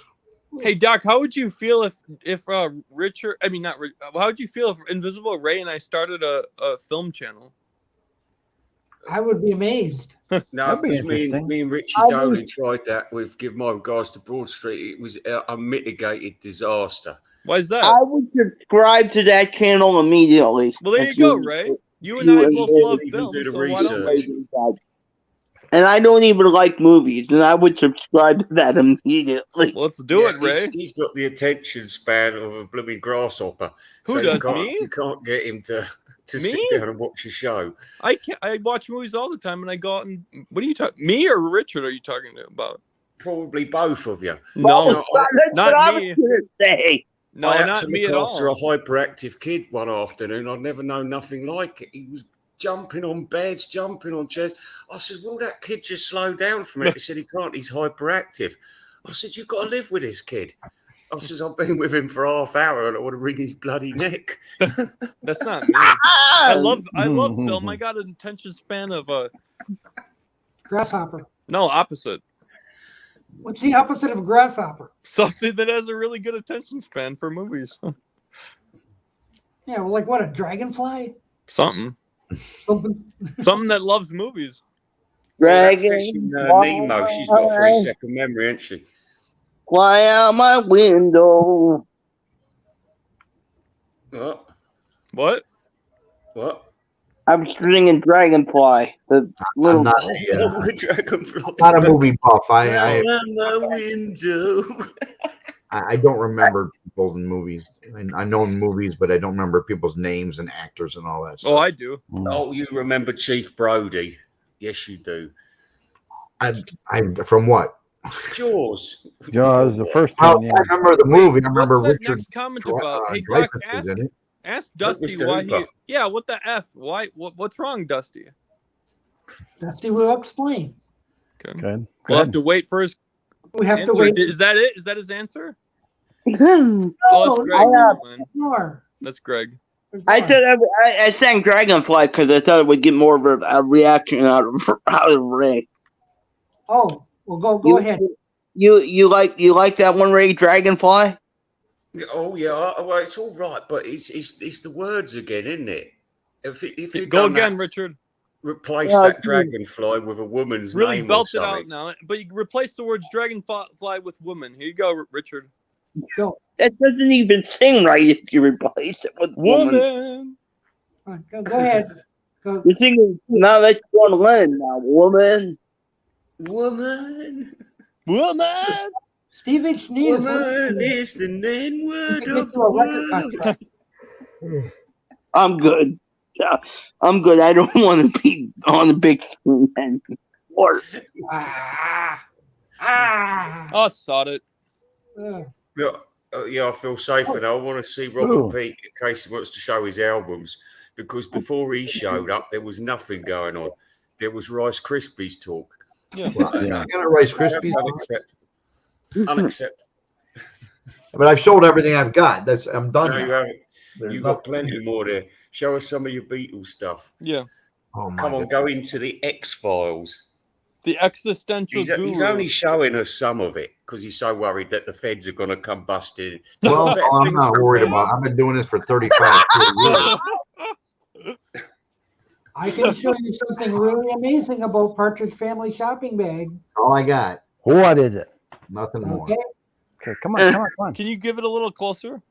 Hey Doc, how would you feel if Richard? I mean, not. How would you feel if Invisible Ray and I started a film channel? I would be amazed. No, That'd be because me interesting. and Richie I Dolin tried that with Give My Regards to Broad Street. It was a mitigated disaster. Why is that? I would subscribe to that channel immediately. Well, there If you go, Ray. You and you I and both Ray love even film, do the so why don't we? research. And I don't even like movies, and I would subscribe to that immediately. Let's do it, Ray. He's got the attention span of a blooming grasshopper. Who so does, you can't, me? You can't get him to Me? sit down and watch a show. I can't. I watch movies all the time, and I go out and. What are you talking? Me or Richard? Are you talking about? Probably both of you. No, That's not what I me. was gonna say. no, I had not to me look at after all. a hyperactive kid one afternoon. I'd never known nothing like it. He was jumping on beds, jumping on chairs. I said, "Will that kid just slow down for a minute?" He said, "He can't. He's hyperactive." I said, "You've got to live with this kid." I said, "I've been with him for half hour, and I want to wring his bloody neck." That's not me. I love Mm-hmm. film. I got an attention span of Grasshopper. no opposite. What's the opposite of grasshopper? Something that has a really good attention span for movies. Yeah, well, like what, a dragonfly? Something that loves movies. That Dragon, fish in Nemo, she's got a 3-second memory, hasn't she? fly out my window. What? What? What? I'm singing Dragonfly. The I'm little not Oh, dragonfly. not a movie buff. Out my window. I don't remember people in movies. I know movies, but I don't remember people's names and actors and all that stuff. Oh, I do. Oh, you remember Chief Brody? Yes, you do. I from what? Jaws. Jaws, the first Oh, one. Yeah. I remember the movie. I remember What's that Richard next comment Dre- about? Hey, Doc, Dreyfuss was ask in it. Dusty Mr. why he. Hooper. Yeah, what the f? Why? What's wrong, Dusty? Dusty will explain. Okay. Good. We'll have to wait for his We have answer. to wait. Is that it? Is that his answer? No, Oh, that's Greg. Never mind. more. That's Greg. There's I more. thought I sang Dragonfly because I thought it would get more of a reaction out of Ray. Oh, well, go You- ahead. You like that one, Ray? Dragonfly? Oh yeah, well it's all right, but it's the words again, isn't it? If you Go again, Richard. replace Yeah, that dragonfly with a woman's Really name or belt it out something. now. But you replace the words dragonfly with woman. Here you go, Richard. Go. That doesn't even sing right if you replace it with woman. Woman. Go ahead. Go. You're singing, now that's John Lennon now, woman. Woman, Woman. Stevie Sneeze. woman is the name word Get of to a record the contract. I'm good. I'm good. I don't want to be on the big screen anymore. Oh, sod it. Yeah, yeah, I feel safer now. I want to see Robert Ooh. Pete in case he wants to show his albums, because before he showed up, there was nothing going on. There was Rice Krispies talk. Yeah. Yeah. I got a Rice That's Krispies, unacceptable. Unacceptable. but I've sold everything I've got. I'm done. No, you now. haven't. There's You've got nothing- plenty more there. Show us some of your Beatles stuff. Yeah. Oh my Come on, God. go into the X Files. The existential He's guru. only showing us some of it because he's so worried that the feds are going to come busting. Well, Better I'm things not to worried read. about. I've been doing this for 35 years. I can show you something really amazing about Partridge Family shopping bag. That's all I got. What is it? Nothing more. Okay. Okay, come on. Can you give it a little closer?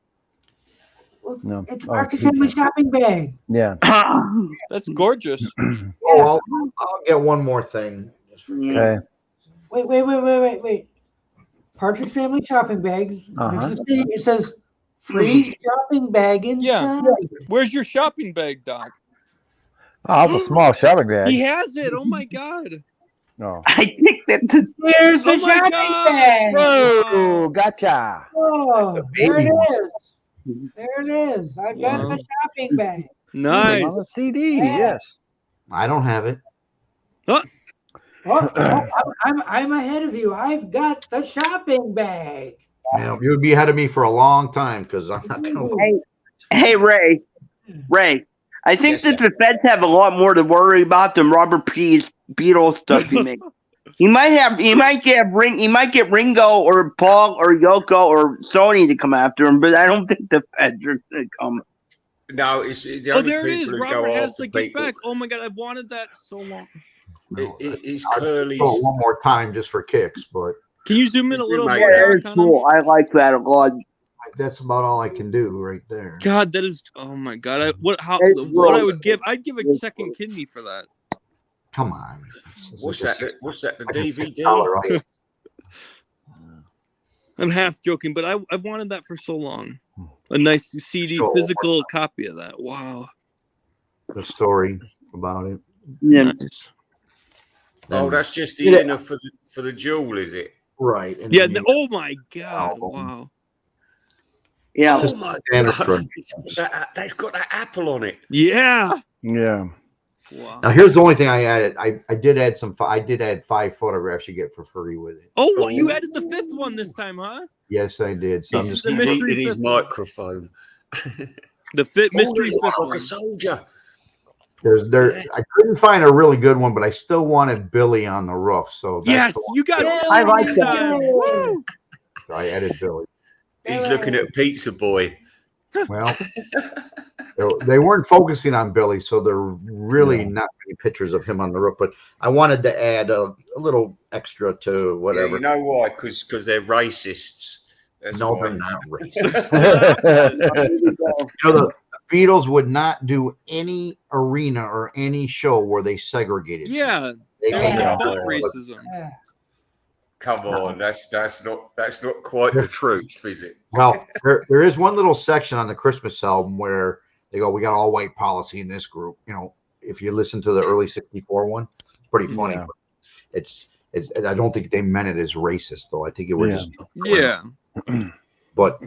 No. It's Oh, Archie it's Family okay. shopping bag. Yeah. That's gorgeous. Oh, I'll get one more thing. Just for Okay. Wait. Partridge Family shopping bags. Uh-huh. As you see, it says free shopping bag inside. Where's your shopping bag, Doc? Oh, it's a small shopping He bag. has it. Oh my god. Oh. I think that There's the Oh my shopping God. bag. Whoa, Wow. gotcha. Oh, That's a there it baby one. is. There it is. I got Wow. the shopping bag. Nice. On a CD, Yeah. yes. I don't have it. Oh, I'm ahead of you. I've got the shopping bag. Now, you would be ahead of me for a long time because I'm not going to. Hey, Ray. I think Yes, that the feds have a lot more to worry about than Robert P's Beatles stuff he makes. He might get Ringo or Paul or Yoko or Sony to come after him, but I don't think the feds are going to come. No, it's the Oh, only there it is. people who Robert go has after the get people. back. Oh my god, I've wanted that so long. It's I'll Curly's. go one more time just for kicks, but Can you zoom in a You little might more? have- Doc, That's on him? cool. I like that a lot. that's about all I can do right there. God, that is. Oh my god, what It's I real. would give? I'd give a It's second real. kidney for that. Come on. What's that? What's that? The DVD? $6, I'm half joking, but I've wanted that for so long. A nice CD, Sure. physical copy of that. Wow. The story about it. Yeah. Nice. Oh, that's just the inner for the jewel, is it? right. And Yeah. then Oh my god. album. Wow. Yeah. Oh my standard god! for- That's got that apple on it. Yeah. Yeah. Wow. Now here's the only thing I added. I did add I did add 5 photographs you get for free with it. Oh, well, you added the 5th one this time, huh? Yes, I did. So I'm He's, just the he's mystery eating his fifth one. microphone. The mystery he looks 5th like one. a soldier. I couldn't find a really good one, but I still wanted Billy on the roof. So that's Yes, the one. you got Yeah, Billy I like this that. time. Woo! So I added Billy. He's looking at Pizza Boy. Well, they weren't focusing on Billy, so there are really not many pictures of him on the roof. But I wanted to add a little extra to Yeah, whatever. you know why? Because they're racists. That's No, why. they're not racist. The Beatles would not do any arena or any show where they segregated. Yeah, They they're made about it. racism. Yeah. Come on, that's not quite the truth, is it? Well, there is one little section on the Christmas album where they go, "We got all white policy in this group." You know, if you listen to the early '64 one, it's pretty funny. Yeah. But it's I don't think they meant it as racist though. I think it were Yeah. just. Yeah. But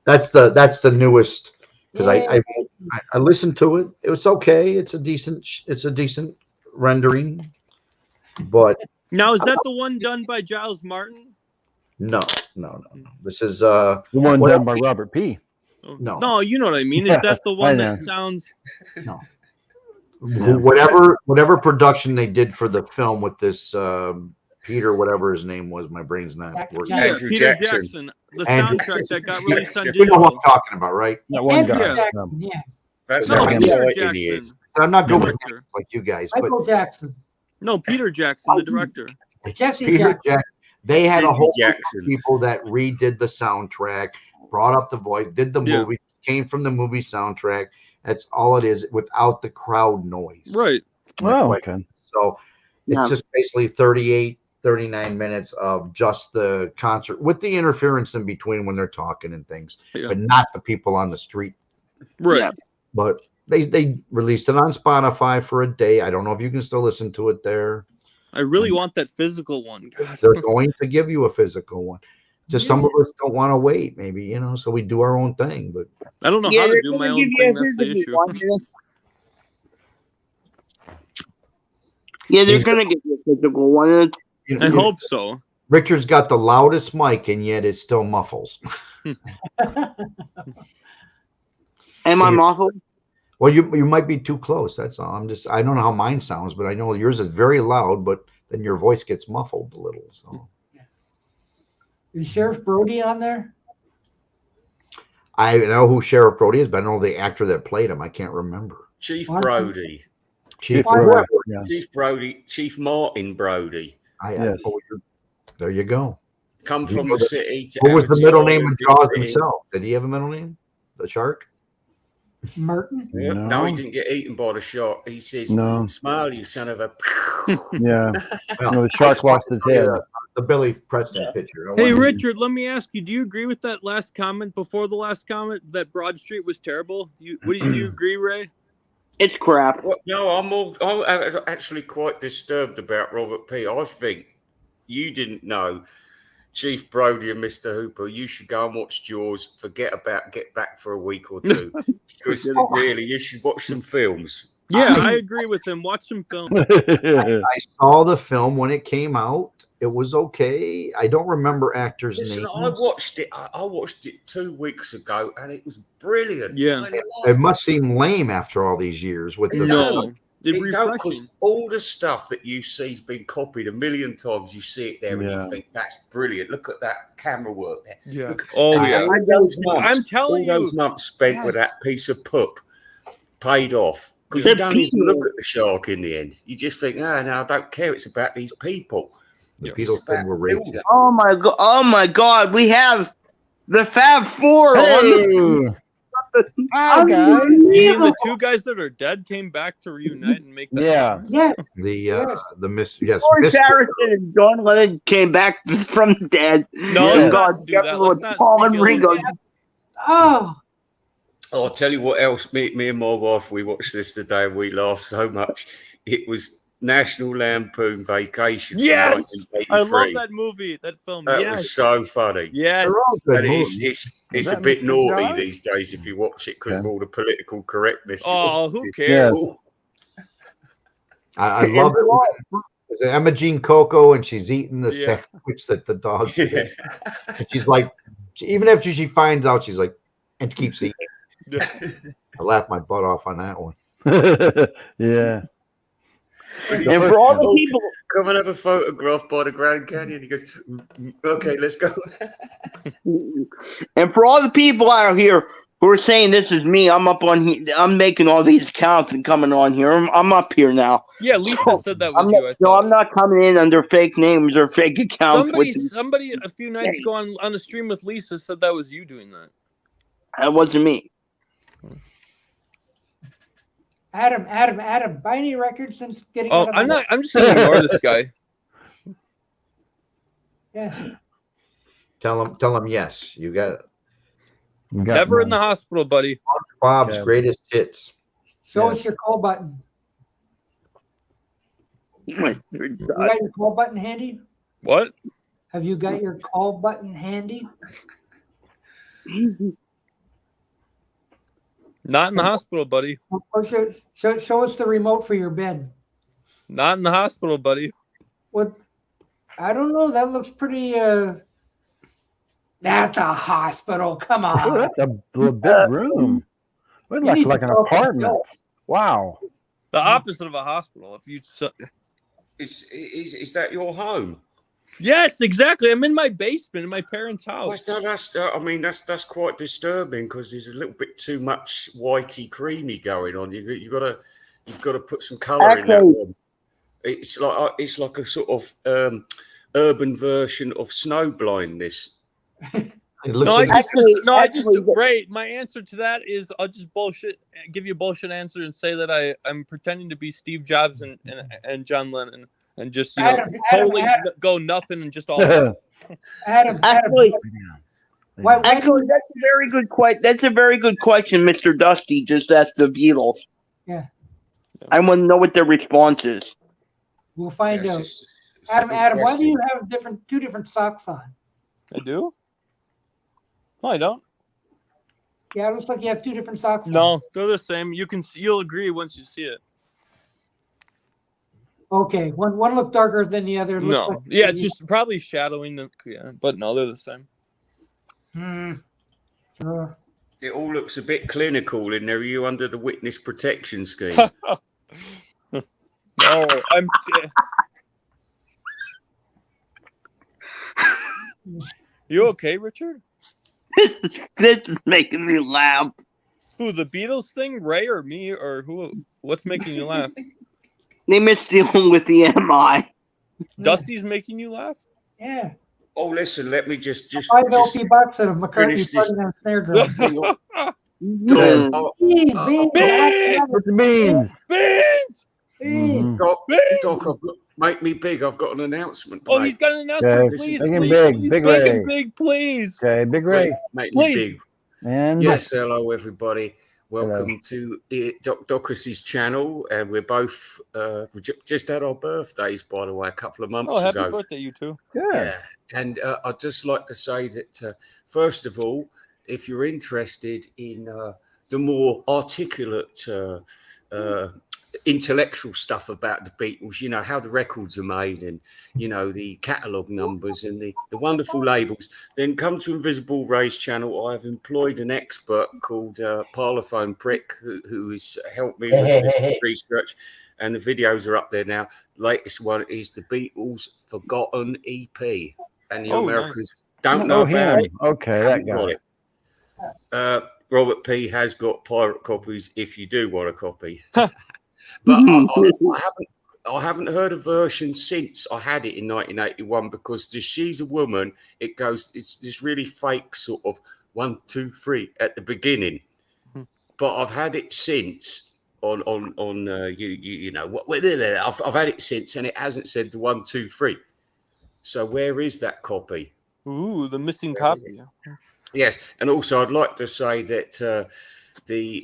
that's the newest because I listened to it. It was okay. It's a decent rendering, but Now, is that the one done by Giles Martin? no. This is The one Well, done by Robert P. Oh, No. No, you know what I mean. Is that the I one know. that sounds? whatever production they did for the film with this Peter, whatever his name was. My brain's not working. Jackson. Andrew Peter Jackson. Jackson. The Andrew soundtrack that got released on You know what digital. I'm talking about, right? That one Andrew guy. Jackson, yeah. That's No, how Peter exciting he is. Jackson. I'm not good with Director. names like you guys, but Michael Jackson. No, Peter Jackson, the director. Jesse Peter Jackson. Jackson. They had a Cindy whole bunch Jackson. of people that redid the soundtrack, brought up the voice, did the Yeah. movie, came from the movie soundtrack. That's all it is without the crowd noise. Right. Oh, Like, okay. So it's Yeah. just basically 39 minutes of just the concert with the interference in between when they're talking and things, Yeah. but not the people on the street. Right. Yeah. But they released it on Spotify for a day. I don't know if you can still listen to it there. I really want that physical one. God. They're going to give you a physical one. Just some of us don't want to wait, maybe, so we do our own thing. But I don't know Yeah, how to they're do gonna my give own you thing. a That's the physical issue. one. Yeah, they're He's gonna give you a physical one. I hope so. Richard's got the loudest mic, and yet it still muffles. Am I muffled? Well, you might be too close. That's all. I don't know how mine sounds, but I know yours is very loud, but then your voice gets muffled a little. So Is Sheriff Brody on there? I know who Sheriff Brody is, but I know the actor that played him. I can't remember. Chief What? Brody. Chief Why- whoever. Yeah. Chief Brody. Chief Martin Brody. I Yes. there you go. Come from the city to What was the Amity middle name of Island, Jaws big himself? Did he have a middle name? The shark? Martin? Yeah. No. No, he didn't get eaten by the shark. He says, No. "Smile, you son of a." Yeah. Well, No, the shark lost his head. The Billy Preston picture. I Hey, wanted- Richard, let me ask you: do you agree with that last comment before the last comment that Broad Street was terrible? Do you agree, Ray? It's crap. Well, no, I'm actually quite disturbed about Robert P. I think you didn't know, Chief Brody and Mr. Hooper. You should go and watch Jaws. Forget about Get Back for a week or two, because really, you should watch some films. Yeah, I agree with him. Watch some film. I saw the film when it came out. It was okay. I don't remember actors' Listen, names. I watched it. I watched it 2 weeks ago, and it was brilliant. Yeah. I loved It must seem lame after all these years with the No, it's It don't, 'cause refreshing. all the stuff that you see's been copied a million times. You see it there, and Yeah. you think that's brilliant. Look at that camera work there. Yeah. Look, Oh and yeah. all those months, I'm telling all those you. months spent Yes. with that piece of poop paid off, because you The don't even people. look at the shark in the end. You just think, no, I don't care. It's about these people. The Yeah. Beatles It's about thing were the raging. builder. Oh my god! Oh my god! We have the Fab Four on the. Hi, guys. You mean the two guys that are dead came back to reunite and make that? Yeah. Yeah. The Miss yes, George Mr. Harrison and John Lennon came back from the dead. No, Yeah. let's God, not do that. together Let's with not Paul speak and ill of Ringo. them. Oh, Oh, I'll tell you what else. Me and my wife, we watched this today and we laughed so much. It was National Lampoon Vacation. from Yes! I love 1983. that movie, that film. That Yes. was so funny. Yes. They're all good And movies. it's that a bit Mr. naughty John? these days if you watch it because of Okay. all the political correctness. Oh, who cares? Oh, I love it. Is it Emma Jean Coco and she's eating the Yeah. sandwich that the dog yeah. and she's like, even after she finds out, she's like, and keeps eating. I laughed my butt off on that one. Yeah. And he's And like, for all the "Oh, people, come and have a photograph by the Grand Canyon." He goes, "Okay, let's go." and for all the people out here who are saying this is me, I'm up on here. I'm making all these accounts and coming on here. I'm up here now. Yeah, Lisa said that was I'm you. not, I no, thought. I'm not coming in under fake names or fake accounts. Somebody a few nights ago on the stream with Lisa said that was you doing that. That wasn't me. Adam, buy any records since getting Oh, out of I'm the- not. I'm just gonna ignore this guy. Yeah. Tell him yes. You got it. You got Never in mine. the hospital, buddy. Bob's Yeah. greatest hits. Show Yeah. us your call button. You got your call button handy? What? Have you got your call button handy? Not in the hospital, buddy. Or show us the remote for your bed. Not in the hospital, buddy. What? I don't know. That looks pretty. That's a hospital. Come Oh, on. that's a big room. It You looks need like to an talk to apartment. Bill. Wow. The opposite of a hospital. If you. Is that your home? Yes, exactly. I'm in my basement in my parents' Well, house. no, that's quite disturbing because there's a little bit too much whitey creamy going on. You've got to put some colour in that Actually- one. It's like a sort of urban version of snow blindness. It looks No, like I just Actually- Ray. My answer to that is I'll just give you a bullshit answer and say that I'm pretending to be Steve Jobs and John Lennon and just totally go nothing and just all. Adam. Actually, Why that's a very good question. That's a very good question, Mr. Dusty. Just asked the Beatles. Yeah. I want to know what their response is. We'll find Yeah, out. it's a good Adam, why do question. you have two different socks on? I do. No, I don't. Yeah, it looks like you have two different socks on. No, they're the same. You'll agree once you see it. Okay, one looked darker than the other. It looks No, like- yeah, it's just probably shadowing the. Yeah, but no, they're the same. Sure. It all looks a bit clinical in there. Are you under the witness protection scheme? No, I'm. You okay, Richard? This is making me laugh. Who, the Beatles thing, Ray or me or who? What's making you laugh? They missed dealing with the MI. Dusty's making you laugh. Yeah. Oh, listen, let me just $5 LP bucks and a McCartney finish this. putting on snare drum. Hang on. Mm. Doc, Beans, I've beans, got- Put the beans. Beans! Mhm. Doc, Beans! Doc, I've got make me big. I've got an announcement. Oh, mate. he's got an announcement. Okay. Please, Make him please, big. please, Big make him Ray. big, please. Okay, Big Ray. Make me Please. big. And Yes, hello everybody. Hello. Welcome to Doc Docus's channel, and we're both we just had our birthdays, by the way, a couple of months Oh, happy ago. birthday, you two. good. Yeah, and I'd just like to say that first of all, if you're interested in the more articulate, intellectual stuff about the Beatles, you know how the records are made, and you know the catalogue numbers and the wonderful labels, then come to Invisible Ray's channel. I've employed an expert called Parlophone Prick who has helped me with this research, and the videos are up there now. Latest one is the Beatles Forgotten EP, and the Oh, Americans don't know Oh, about him. it. Okay, that Haven't guy. got it. Robert P has got pirate copies if you do want a copy. But I haven't heard a version since I had it in 1981 because the She's a Woman, it's this really fake sort of 1, 2, 3 at the beginning. But I've had it since on you know what I've had it since, and it hasn't said the 1, 2, 3. So where is that copy? Ooh, the missing Where is copy. Yes, and also I'd like to say that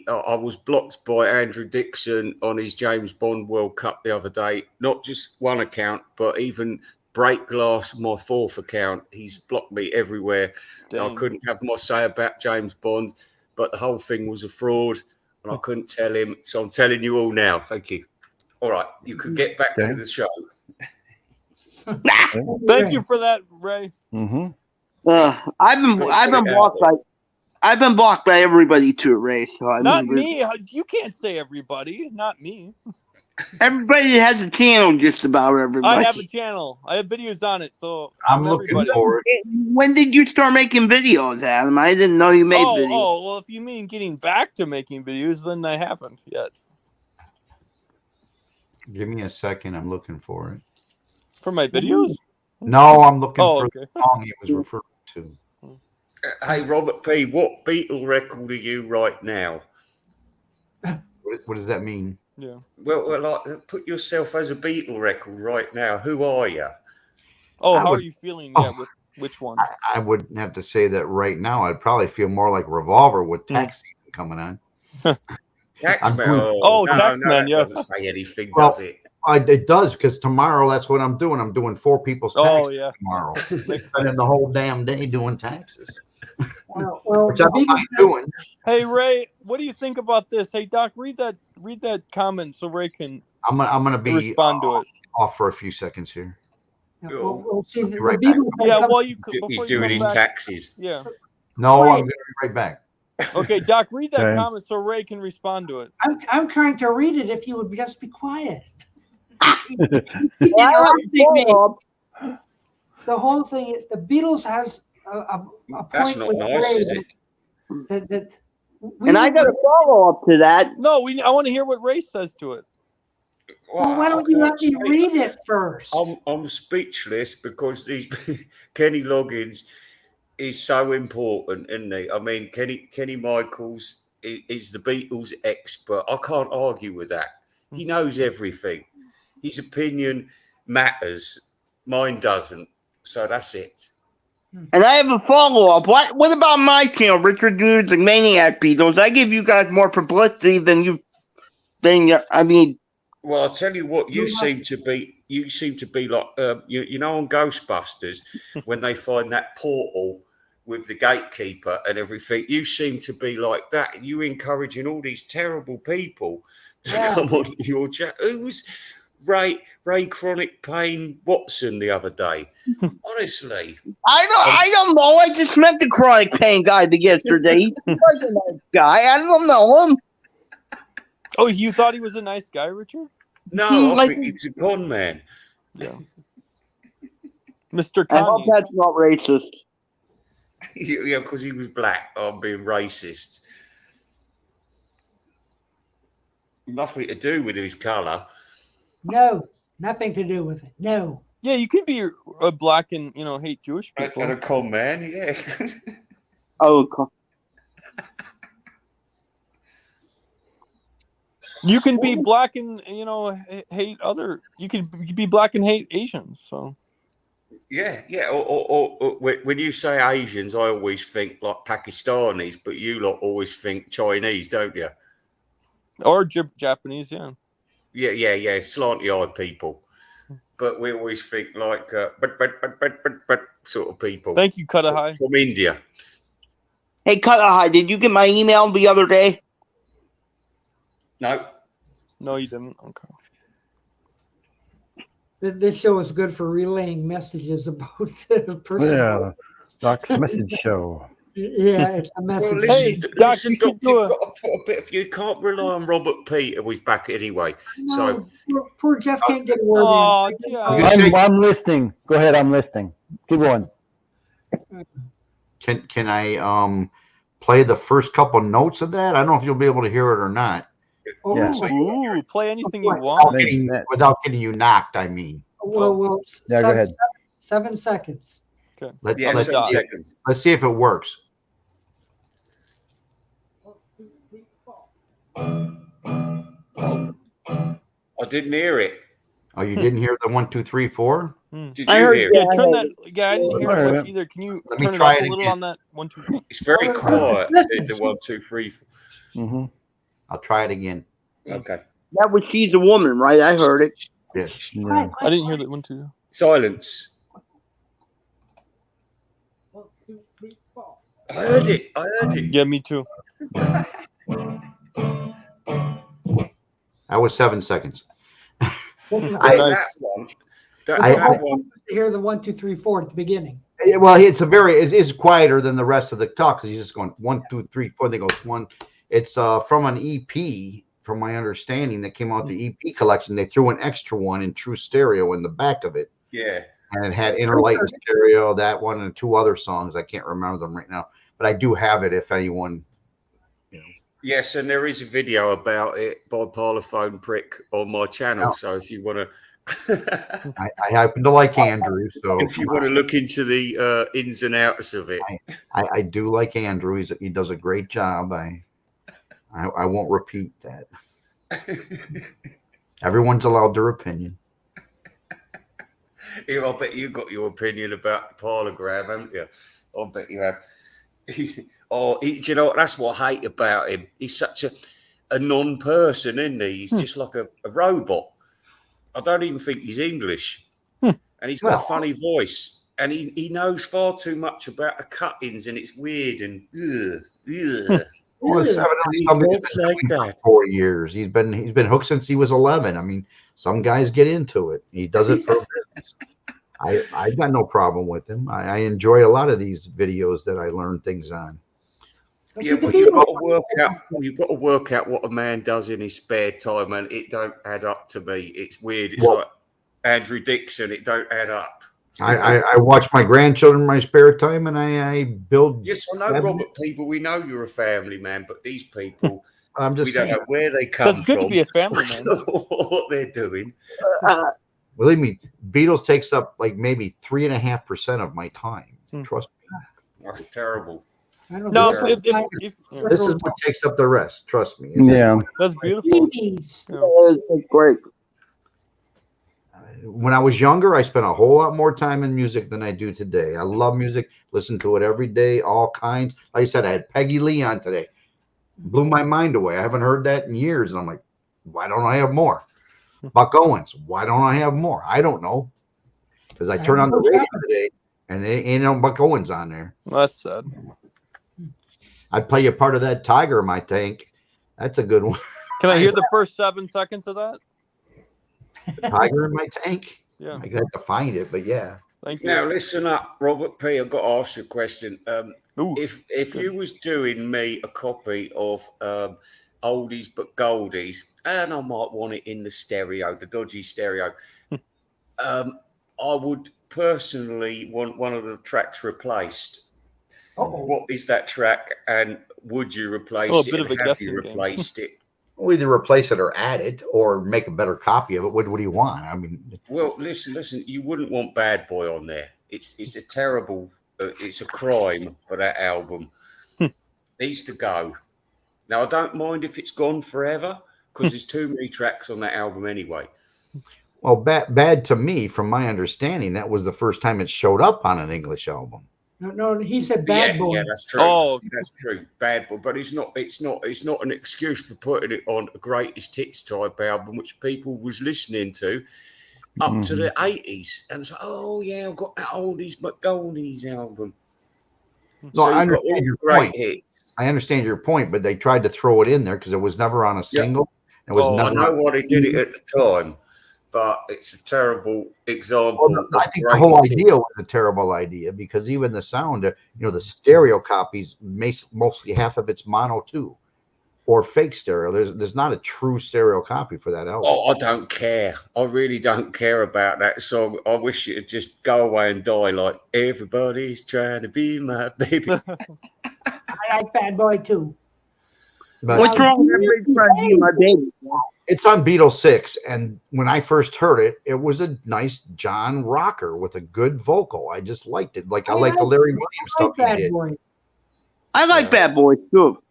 I was blocked by Andrew Dixon on his James Bond World Cup the other day. Not just one account, but even Break Glass, my fourth account. He's blocked me everywhere. I Dang. couldn't have my say about James Bond, but the whole thing was a fraud, and I couldn't tell him. So I'm telling you all now. Thank you. All right, you could get back to the show. Thank you for that, Ray. Mm-hmm. I've been blocked by everybody too, Ray. So Not me. You can't say everybody. Not me. Everybody has a channel, just about everybody. I have a channel. I have videos on it, so I'm looking everybody. for it. When did you start making videos, Adam? I didn't know you made videos. Oh, well, if you mean getting back to making videos, then I haven't yet. Give me a second. I'm looking for it. For my videos? No, I'm looking for okay. the song he was referring to. Hey, Robert P., what Beatle record are you right now? What does that mean? Yeah. Well, like, put yourself as a Beatle record right now. Who are you? Oh, I how would- are you feeling? Oh. Yeah, with which one? I wouldn't have to say that right now. I'd probably feel more like Revolver with tax season coming on. Taxman. doing- Oh, no, Taxman, that yes. doesn't say anything, Well, does it? It does, because tomorrow that's what I'm doing. I'm doing 4 people's Oh, taxes yeah. tomorrow. Makes Spending sense. the whole damn day doing taxes, Well, which I don't mind doing. Hey, Ray, what do you think about this? Hey, Doc, read that comment so Ray can I'm gonna be respond to it. off for a few seconds here. we'll see. The Right back. Beatles have Yeah, come- well, you He's before you doing come his back. taxes. Yeah. No, Wait. I'm gonna be right back. Okay, Doc, read that Okay. comment so Ray can respond to it. I'm trying to read it. If you would just be quiet. Well, The whole thing is the Beatles has a That's point not with nice, is Ray it? that we and I got a follow up to that. No, I want to hear what Ray says to it. Well, why don't you let me read it first? I'm speechless because these Kenny Loggins is so important, isn't he? I mean, Kenny Michaels is the Beatles expert. I can't argue with that. He knows everything. His opinion matters. Mine doesn't. So that's it. And I have a follow up. What about my channel, Richard Dudes and Maniac Beatles? I give you guys more publicity than you. I mean, Well, I'll tell you what. You seem to be like you know on Ghostbusters when they find that portal with the gatekeeper and everything. You seem to be like that. You encouraging all these terrible people to come on your chat. Who was Ray Chronic Pain Watson the other day? Honestly, I don't know. I just met the Chronic Pain guy yesterday. He was a nice guy. I don't know him. Oh, you thought he was a nice guy, Richard? no, I think he's a con man. Yeah. Mr. I hope Connie. that's not racist. Yeah, because he was black. I'm being racist. Nothing to do with his colour. No, nothing to do with it. No. Yeah, you can be a black and hate Jewish people. And a con man, yeah. Oh, cool. You can be black and hate other. You can be black and hate Asians. So Yeah. Or when you say Asians, I always think like Pakistanis, but you lot always think Chinese, don't you? or Japanese, yeah. Yeah. Slanty eyed people. But we always think like but sort of people. Thank you, Cutter From India. Hey, Cutter, did you get my email the other day? No. No, you didn't. Okay. This show is good for relaying messages about the person. Yeah, Doc's message show. Yeah, it's a message. Well, listen, Hey, Doc, listen, you Doc, should do you've a- got to put a bit of. You can't rely on Robert Peter who's back anyway. No, So poor Jeff can't get a word Oh, in. yeah. I'm listening. Go ahead, I'm listening. Keep going. Can I play the first couple notes of that? I don't know if you'll be able to hear it or not. Oh, Yeah. Ooh, play anything you Without want. Without getting you knocked, I mean. well, Yeah, go ahead. 7 seconds. Okay. Let's, yeah, let's, 7 see, seconds. let's see if it works. I didn't hear it. Oh, you didn't hear the 1, 2, 3, 4? Did I you heard hear Yeah, it? turn that. Yeah, I didn't hear it Alright. much either. Can you Let me turn it try up it a little again. on that 1, 2, 3? It's very quiet. The 1, 2, 3. Mm-hmm. I'll try it again. Okay. That was She's a Woman, right? I heard it. Yes. Yeah. I didn't hear that 1, 2. Silence. I heard it. Yeah, me too. That was 7 seconds. Listen, I- Nice. That one. I That one. want to hear the 1, 2, 3, 4 at the beginning. Well, it is quieter than the rest of the talk because he's just going 1, 2, 3, 4. They go one. It's from an EP, from my understanding, that came out the EP collection. They threw an extra one in True Stereo in the back of it, Yeah. and it had Inner Light and Stereo, that one, and 2 other songs. I can't remember them right now, but I do have it if anyone. Yes, and there is a video about it by Parlophone Prick on my channel. Oh. So if you want to, I happen to like Andrew, so if you want to look into the ins and outs of it, I do like Andrew. He does a great job. I won't repeat that. Everyone's allowed their opinion. Yeah, I bet you got your opinion about the parlogram, haven't you? I bet you have. Do you know what? That's what I hate about him. He's such a non-person, isn't he? He's just like a robot. I don't even think he's English. And he's got a funny voice. And he knows far too much about the cuttings, and it's weird and Well, it's evidently something he's talks been like doing that. for 4 years. He's been hooked since he was 11. I mean, some guys get into it. He does it for business. I got no problem with him. I enjoy a lot of these videos that I learn things on. Yeah, but you've got to work out. You've got to work out what a man does in his spare time, and it don't add up to me. It's weird. It's Well- like Andrew Dixon. It don't add up. I watch my grandchildren in my spare time, and I build. Yes, I know, Robert. People, we know you're a family man, but these people, I'm just we don't saying. know where they come That's good from. to be a family man. what they're doing. Believe me, Beatles takes up like maybe 3.5% of my time. Trust me. That's terrible. I don't No, know. if This is what takes up the rest. Trust me. Yeah. that's beautiful. Please. It's great. When I was younger, I spent a whole lot more time in music than I do today. I love music, listen to it every day, all kinds. Like I said, I had Peggy Lee on today. Blew my mind away. I haven't heard that in years. And I'm like, why don't I have more? Buck Owens, why don't I have more? I don't know. Because I turned on the radio today and there ain't no Buck Owens on there. That's sad. I'd play you part of that Tiger in My Tank. That's a good one. Can I hear the first 7 seconds of that? Tiger in My Tank. Yeah. I have to find it, but yeah. Thank you. Now listen up, Robert P. I've got to ask you a question. Ooh, If you was doing me a copy of Oldies but Goldies, and I might want it in the stereo, the dodgy stereo, I would personally want one of the tracks replaced. What is that track, and would you replace Oh, a it? bit And of a have you guessing game. replaced it? We'll either replace it or add it or make a better copy of it. What do you want? I mean, Well, listen. You wouldn't want Bad Boy on there. It's a terrible. It's a crime for that album. Needs to go. Now I don't mind if it's gone forever because there's too many tracks on that album anyway. well, bad to me, from my understanding, that was the first time it showed up on an English album. No, he said Bad Boy. Yeah, that's true. Oh. That's true. Bad Boy, but it's not an excuse for putting it on a greatest hits type album, which people was listening to up to the 80s, and it's like, oh yeah, I've got that Oldies but Goldies album. No, I you've got all understand your great point. hits. I understand your point, but they tried to throw it in there because it was never on a single. It was I never. know why they did it at the time, but it's a terrible example. Well, I of think the whole greatest idea was a terrible idea because even the sound, the stereo copies, mostly half of it's mono too, or fake stereo. There's not a true stereo copy for that album. Oh, I don't care. I really don't care about that song. I wish it'd just go away and die like everybody's trying to be my baby. I like Bad Boy too. But What's wrong with everybody trying to be my baby? it's on Beatles 6, and when I first heard it, it was a nice John rocker with a good vocal. I just liked it. Like I like the Larry Williams I stuff like he Bad did. Boy. I like Bad Boy too.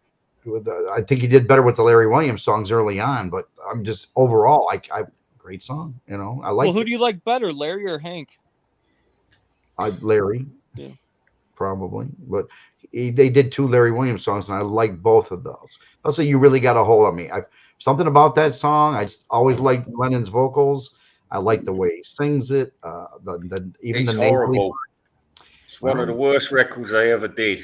I think he did better with the Larry Williams songs early on, but I'm just overall, I great song. I like. Well, who do you like better, Larry or Hank? Larry, Yeah. probably, but they did 2 Larry Williams songs, and I like both of those. I'll say You Really Got a Hold of Me. Something about that song. I just always liked Lennon's vocals. I like the way he sings it. Even It's the nasally horrible. It's one of the worst records they ever did.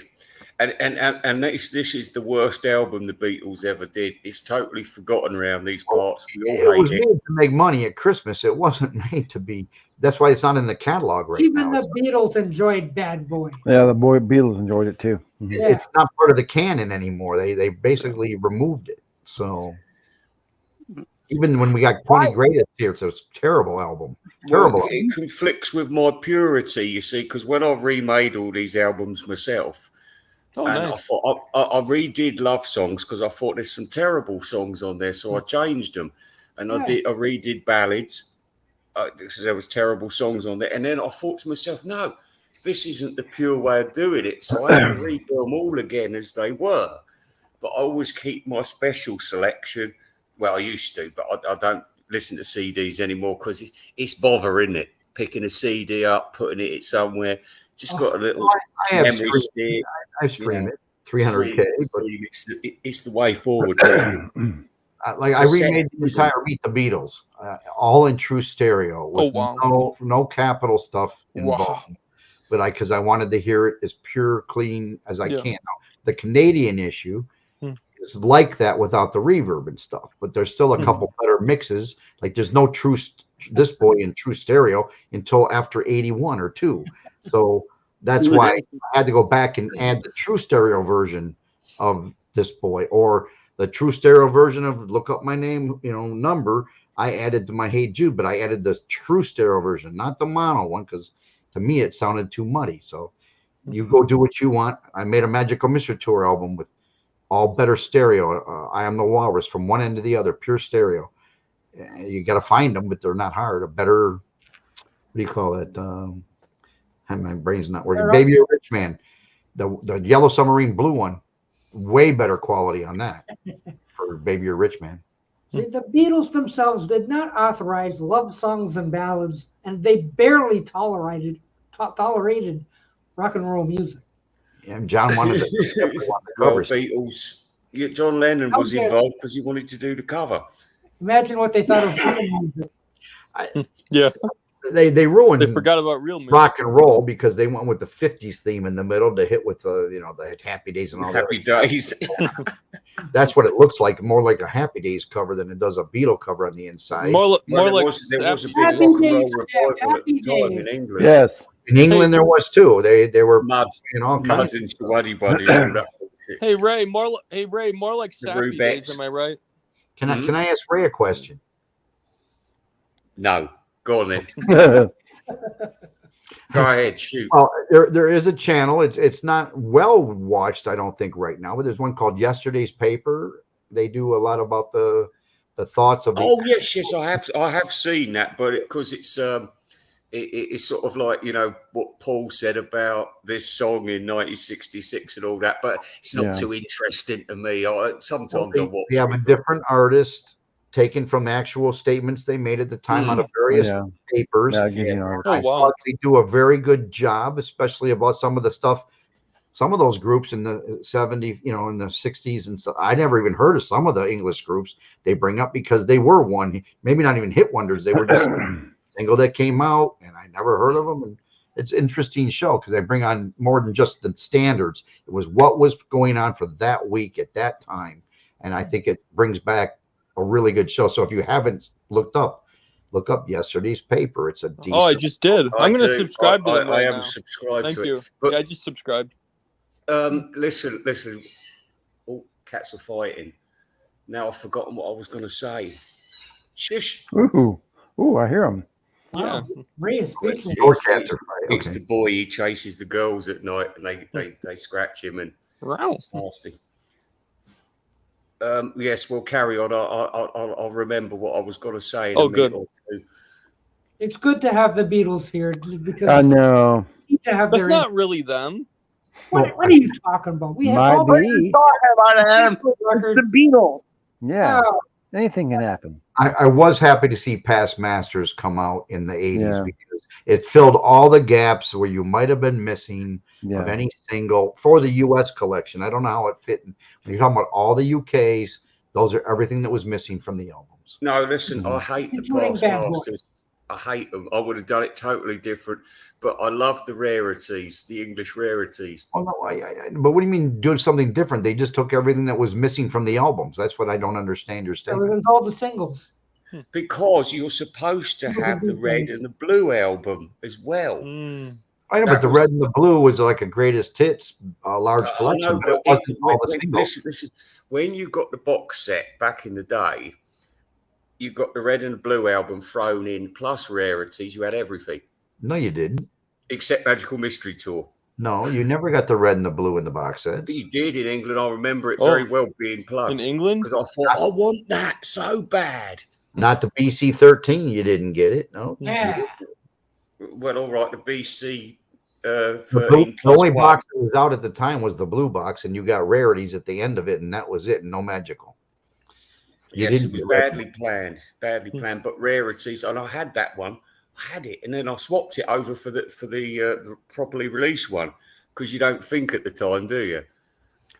And this is the worst album the Beatles ever did. It's totally forgotten around these parts. We It all was hate made it. to make money at Christmas. It wasn't made to be. That's why it's not in the catalog right Even now. the Beatles enjoyed Bad Boy. Yeah, the Beatles enjoyed it too. Mhm. Yeah. It's not part of the canon anymore. They basically removed it. So even when we got 20 greatest here, it's a terrible album. Terrible. Well, it conflicts with my purity, you see, because when I remade all these albums myself, Oh, and nice. I thought I redid love songs because I thought there's some terrible songs on there, so I changed them, and I redid ballads because there was terrible songs on there, and then I thought to myself, no, this isn't the pure way of doing it, so I had to redo them all again as they were, but I always keep my special selection. Well, I used to, but I don't listen to CDs anymore because it's bother, isn't it? Picking a CD up, putting it somewhere, just got a little I have memory stick. I stream it 300K, but It's the way forward. People. I remade the entire Meet the Beatles, all in true stereo with no capital stuff involved. But because I wanted to hear it as pure, clean as I can. Now, the Canadian issue is like that without the reverb and stuff, but there's still a couple better mixes. Like there's no true This Boy in true stereo until after 81 or 2. So that's why I had to go back and add the true stereo version of This Boy, or the true stereo version of Look Up My Name, number. I added to my Hey Jude, but I added the true stereo version, not the mono one, because to me it sounded too muddy. So you go do what you want. I made a Magical Mystery Tour album with all better stereo. I Am the Walrus from one end to the other, pure stereo. You got to find them, but they're not hard. A better, what do you call it? My brain's not working. Baby You're a Rich Man, the Yellow Submarine Blue one, way better quality on that for Baby You're a Rich Man. The Beatles themselves did not authorize love songs and ballads, and they barely tolerated rock and roll music. Yeah, John wanted to. Well, Beatles. John Lennon was involved because he wanted to do the cover. Imagine what they thought of real music. Yeah. They ruined. They forgot about real music. Rock and roll because they went with the 50s theme in the middle to hit with the Happy Days and all that. Happy Days. That's what it looks like, more like a Happy Days cover than it does a Beatle cover on the inside. More like there was a big rock and roll revival at the time in England. Yes. In England, there was too. They were Mud all kinds. and Swaddy Buddy. And that bullshit. Hey Ray, more like Sappy Days, am I right? Can I ask Ray a question? No, go on then. Go ahead, shoot. Well, there is a channel. It's not well watched, I don't think, right now. But there's one called Yesterday's Paper. They do a lot about the thoughts of the. Oh yes, I have seen that, but because it's sort of like, you know, what Paul said about this song in 1966 and all that, but it's not too interesting to me. Sometimes I watch They have a it, different artist taken from actual statements they made at the time out of various papers. Yeah, give you an Oh, I wow. thought they do a very good job, especially about some of the stuff. Some of those groups in the 70s, you know, in the 60s and stuff. I never even heard of some of the English groups they bring up because they were maybe not even hit wonders. They were just single that came out, and I never heard of them. And it's an interesting show because they bring on more than just the standards. It was what was going on for that week at that time, and I think it brings back a really good show. So if you haven't look up yesterday's paper. It's a decent. Oh, I just did. I'm going to subscribe to them right I haven't now. subscribed Thank to you. it. But Yeah, I just subscribed. listen. Oh, cats are fighting. Now I've forgotten what I was going to say. Shush. Ooh, I hear them. Yeah. Ray is It's, speaking. it's, it's, it's Okay. the boy. He chases the girls at night, and they scratch him, and Wow. it's nasty. Yes, we'll carry on. I'll remember what I was going to say. In a minute or two. It's good to have the Beatles here because I know. we need to have That's their. not really them. What are you talking about? We have Might all be. Talking about it, Adam. records. The Beatles. Yeah, Oh, anything can happen. I was happy to see Past Masters come out in the 80s Yeah. because it filled all the gaps where you might have been missing Yeah. of any single for the US collection. I don't know how it fit in. When you're talking about all the UKs, those are everything that was missing from the albums. No, listen, I hate the Including past Bad Boy. masters. I hate them. I would have done it totally different, but I love the rarities, the English rarities. Oh no, but what do you mean do something different? They just took everything that was missing from the albums. That's what I don't understand your statement. everything's all the singles. Because you're supposed to have the red and the blue album as well. I know, but the red and the blue was like a greatest hits, large collection. I know, but it wasn't all the singles. listen, when you got the box set back in the day, you got the red and the blue album thrown in, plus rarities. You had everything. No, you didn't. Except Magical Mystery Tour. No, you never got the red and the blue in the box set. You did in England. I remember it very well being plugged. In England? Because I thought, I want that so bad. Not the BC 13. You didn't get it. No. Yeah. Well, all right. The BC The 13 only plus box that was out at the time was the blue box, and you got rarities at the end of it, and that was it. And no magical. Yes, it was badly planned, but rarities, and I had that one. I had it, and then I swapped it over for the properly released one because you don't think at the time, do you?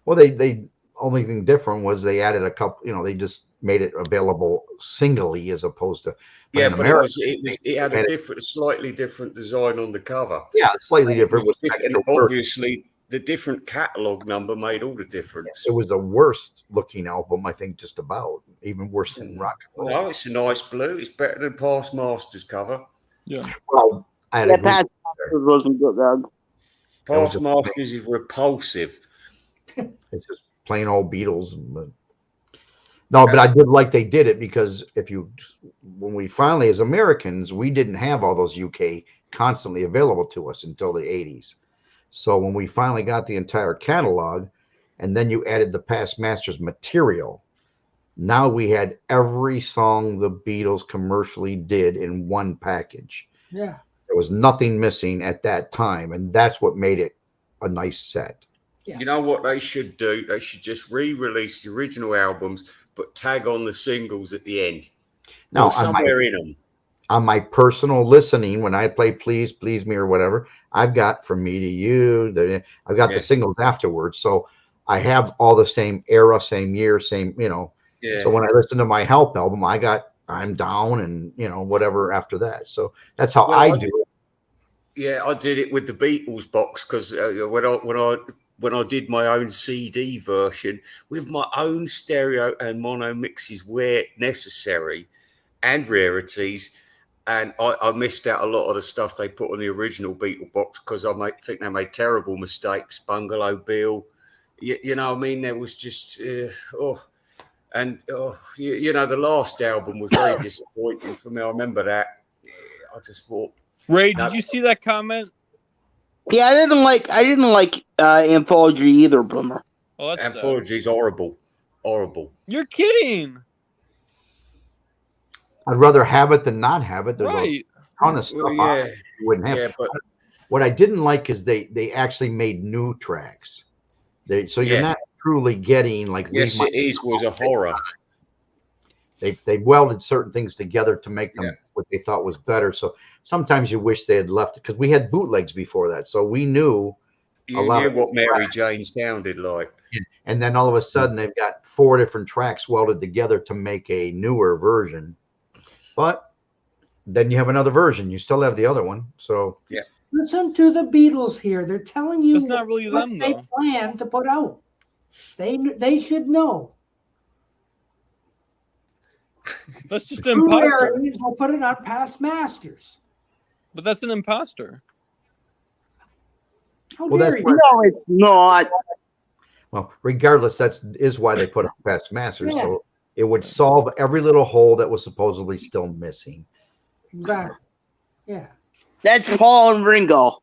Well, they only thing different was they added a couple. You know, they just made it available singly as opposed to. Yeah, but it had a slightly different design on the cover. Yeah, slightly different. And obviously, the different catalog number made all the difference. It was the worst looking album, I think, just about even worse than Rock and Roll. No, it's a nice blue. It's better than Past Masters cover. Yeah. Well, I had Past Masters wasn't good, Doug. Past Masters is repulsive. It's just plain old Beatles. But I did like they did it because when we finally, as Americans, we didn't have all those UK constantly available to us until the 80s. So when we finally got the entire catalog, and then you added the Past Masters material, now we had every song the Beatles commercially did in one package. Yeah. There was nothing missing at that time, and that's what made it a nice set. Yeah. You know what they should do? They should just re-release the original albums, but tag on the singles at the end. Now, somewhere in them. On my personal listening, when I play Please, Please Me or whatever, I've got From Me to You. I've got the singles afterwards. So I have all the same era, same year, same, Yeah. So when I listen to my Help album, I got I'm Down and, whatever after that. So that's how I do it. Yeah, I did it with the Beatles box because when I did my own CD version with my own stereo and mono mixes where necessary and rarities. And I missed out a lot of the stuff they put on the original Beatle box because I think they made terrible mistakes. Bungalow Bill, you know what I mean? There was just, the last album was very disappointing for me. I remember that. I just thought. Ray, did you see that comment? Yeah, I didn't like Anthology either, Bloomer. Oh, that's Anthology's horrible. Horrible. You're kidding. I'd rather have it than not have it. There's Right. a ton of stuff Well, on yeah, it you wouldn't have. yeah, but What I didn't like is they actually made new tracks. So you're Yeah. not truly getting like yes, Leave it is was a horror. they welded certain things together to make them Yeah. what they thought was better. So sometimes you wish they had left it because we had bootlegs before that, so we knew. You lot knew of what Mary Jane sounded like. And then all of a sudden they've got 4 different tracks welded together to make a newer version. But then you have another version. You still have the other one. So Listen to the Beatles here. They're telling you That's not really what them, they though. plan to put out. They should know. That's just an True imposter. Aries will put it on past masters. But that's an imposter. How Well, dare that's you? why- No, it's not. well, regardless, that is why they put up past masters. Yeah. So it would solve every little hole that was supposedly still missing. Exactly. Yeah. That's Paul and Ringo.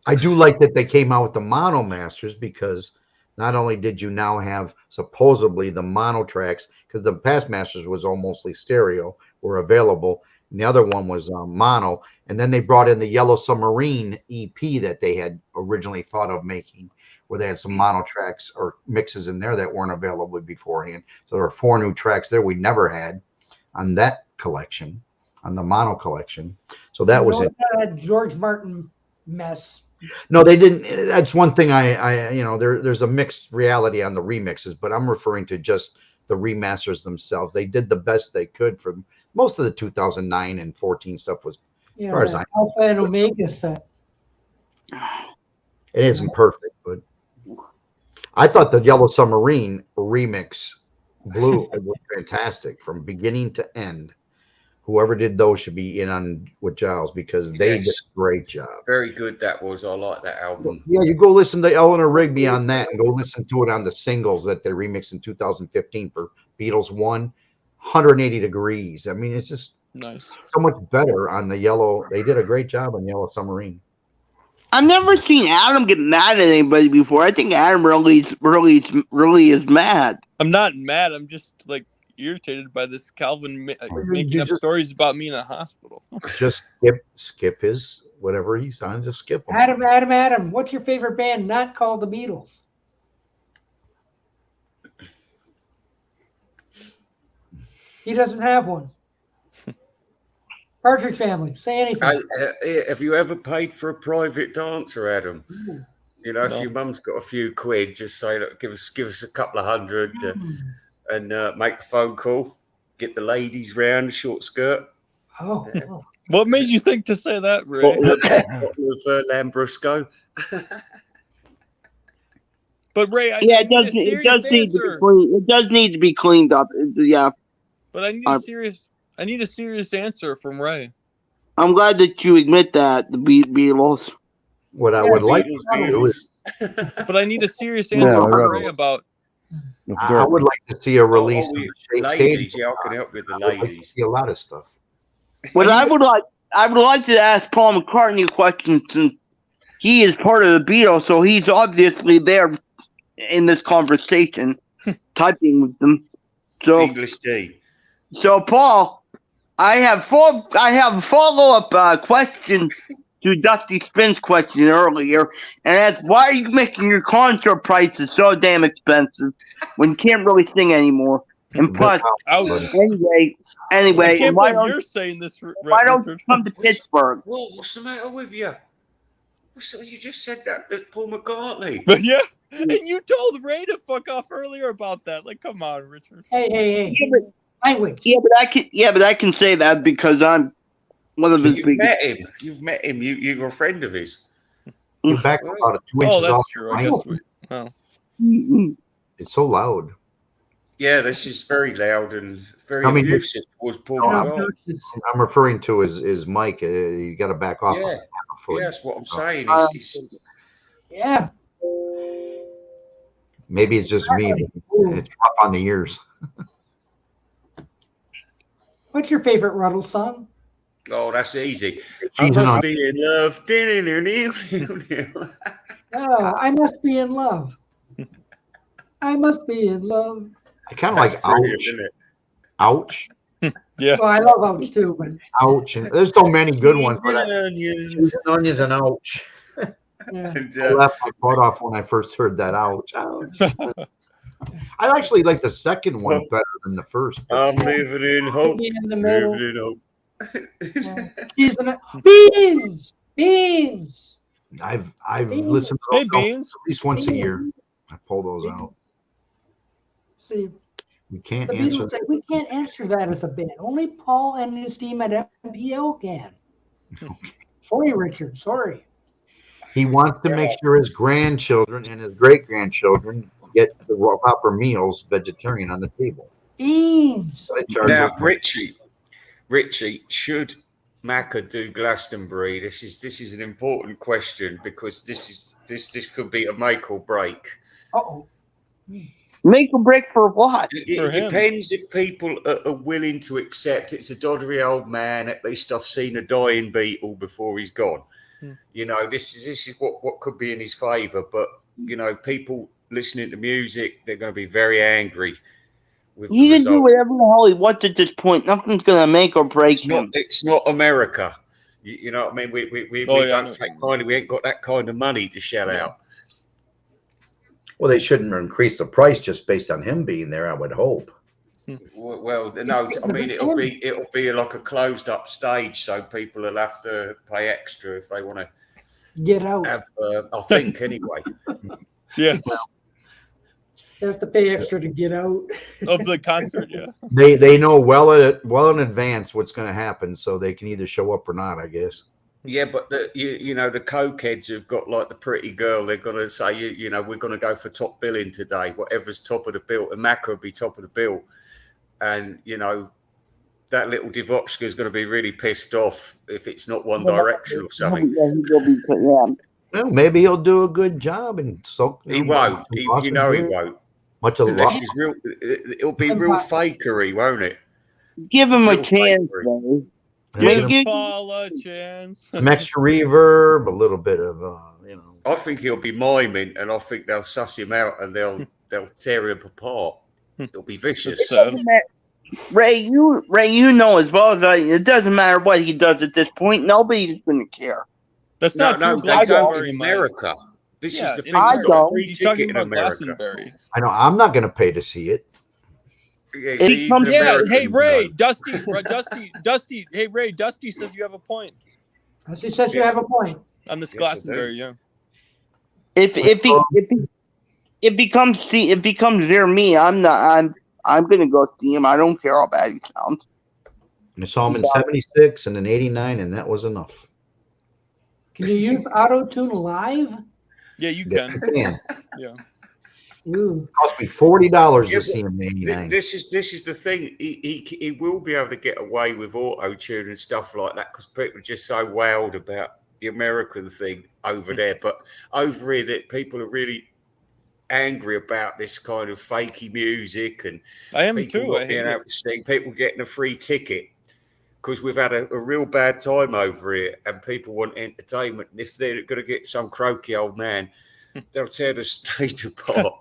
I do like that they came out with the mono masters because not only did you now have supposedly the mono tracks, because the past masters was almost stereo, were available, and the other one was mono, and then they brought in the Yellow Submarine EP that they had originally thought of making, where they had some mono tracks or mixes in there that weren't available beforehand. So there were 4 new tracks there we never had on that collection, on the mono collection. So that was it. That George Martin mess. No, they didn't. That's one thing I there's a mixed reality on the remixes, but I'm referring to just the remasters themselves. They did the best they could for most of the 2009 and 14 stuff was, Yeah, far as that I- Alpha and Omega set. it isn't perfect, but I thought the Yellow Submarine remix Blue was fantastic from beginning to end. Whoever did those should be in on with Giles because they did Yes. a great job. Very good that was. I like that album. Yeah, you go listen to Eleanor Rigby on that and go listen to it on the singles that they remixed in 2015 for Beatles 180 degrees. I mean, it's just Nice. so much better on the Yellow. They did a great job on Yellow Submarine. I've never seen Adam get mad at anybody before. I think Adam really is mad. I'm not mad. I'm just like irritated by this Calvin making up stories about me in a hospital. Just skip his whatever he's on. Just skip him. Adam, what's your favorite band not called the Beatles? He doesn't have one. Partridge Family, say anything. Have you ever paid for a private dancer, Adam? You know, if No. your mum's got a few quid, just say, look, give us a couple of hundred and make a phone call. Get the ladies round, short skirt. Oh, What made you think to say that, Ray? Bottle of Lambrusco. But Ray, I Yeah, need a serious answer. It does need to be cleaned up. Yeah, But I need a serious answer from Ray. I'm glad that you admit that the Beatles. What I would like to Beatles, do is But I need a serious answer Yeah, from right. Ray about. I would like to see a release of Oh, the Shake ladies, Stage. yeah, I can help with the I would like to ladies. see a lot of stuff. What I would like to ask Paul McCartney a question since he is part of the Beatles, so he's obviously there in this conversation, typing with them. So, English D. so Paul, I have a follow-up question to Dusty Spin's question earlier, and that's why are you making your concert prices so damn expensive when you can't really sing anymore? And plus, Ouch. anyway, I can't why believe don't you're saying this, you Richard. come to Pittsburgh? Well, what's the matter with you? You just said that Paul McCartney. But yeah, and you told Ray to fuck off earlier about that. Like, come on, Richard. hey, Yeah, but, language. but I can say that because I'm one of his You've biggest. met him. You've met him. You're a friend of his. You back about 2 inches Oh, that's off. true. I guess we. Oh. It's so loud. Yeah, this is very loud and very I mean, abusive towards Paul No, McCartney. I'm referring to his mic. You got to back off. Yeah, a foot. yeah, that's what I'm saying. He's Yeah. Maybe it's just me. But it's rough on the ears. What's your favorite Ruddle song? oh, that's easy. I She's must on- be in love. Oh, I must be in love. I must be in love. I kind of That's like brilliant, ouch. isn't it? Ouch. Yeah. Well, I love ouch too, but Ouch. And there's so many good ones, but Cheese and onions. cheese and onions and ouch. yeah. And, I laughed my butt off when I first heard that. Ouch. Ouch. I actually like the second one better than the first. I'm living in hope. Being in the middle. Living in hope. Cheese and beans. Beans. I've Beans. listened to Hey, those Beans. at least once a year. I pull those out. See, We can't the answer Beatles say we can't answer that as a band. Only Paul and his team at MPL can. Sorry, Richard. Sorry. He wants to make sure his grandchildren and his great grandchildren get the proper meals, vegetarian, on the table. Beans. I charge Now, them. Richie, should Macca do Glastonbury? This is an important question because this could be a make or break. Uh-oh. Make a break for what? It him. depends if people are willing to accept it's a doddery old man. At least I've seen a dying Beatle before he's gone. You know, this is what could be in his favour. But you know, people listening to music, they're going to be very angry with He the can do result. whatever the hell he wants at this point. Nothing's gonna make or break him. It's not America. You know what I mean? We Oh, yeah, I don't know. take kind of, we ain't got that kind of money to shell out. Well, they shouldn't increase the price just based on him being there, I would hope. Well, no, I mean it'll be like a closed up stage, so people will have to pay extra if they want to Get out. have. I think anyway. Yeah. They have to pay extra to get out. Of the concert, yeah. They know well in advance what's going to happen, so they can either show up or not, I guess. Yeah, but you know the cokeheads who've got like the pretty girl, they're gonna say you know we're gonna go for top billing today, whatever's top of the bill, and Macca will be top of the bill, and you know that little Divochka is going to be really pissed off if it's not One Direction or something. Well, maybe he'll do a good job and so He won't. You know he won't. Much of luck. Unless he's real, it'll be real fakery, won't it? Give him a Real chance, fakery. though. Give you- Paul a chance. Some extra reverb, a little bit of you know. I think he'll be miming, and I think they'll suss him out, and they'll tear him apart. It'll be vicious. Sad. Ray, you know as well as I. It doesn't matter what he does at this point. Nobody's going to care. That's No, not no, true. they don't Glastonbury, in Mike. America. This Yeah, is the in thing. He's got a America. free He's ticket talking in about America. Glastonbury. I know I'm not going to pay to see it. Yeah, He see, comes- even Yeah, hey Americans Ray, know. Dusty. Hey Ray, Dusty says you have a point As he says, you have a point. on this Yes, I Glastonbury. Yeah. If it becomes near me, I'm going to go see him. I don't care how bad he sounds. And I saw him in '76 and in '89, and that was enough. Can you use auto tune live? Yeah, you Yes, can. I can. Yeah. Ooh. It cost me $40 Yeah, to see him in '89. This is the thing. He will be able to get away with auto tune and stuff like that because people are just so wowed about the American thing over there. But over here, that people are really angry about this kind of fakey music and I am people too. not I being hate able it. to sing, people getting a free ticket because we've had a real bad time over here and people want entertainment. And if they're going to get some croaky old man, they'll tear the stage apart.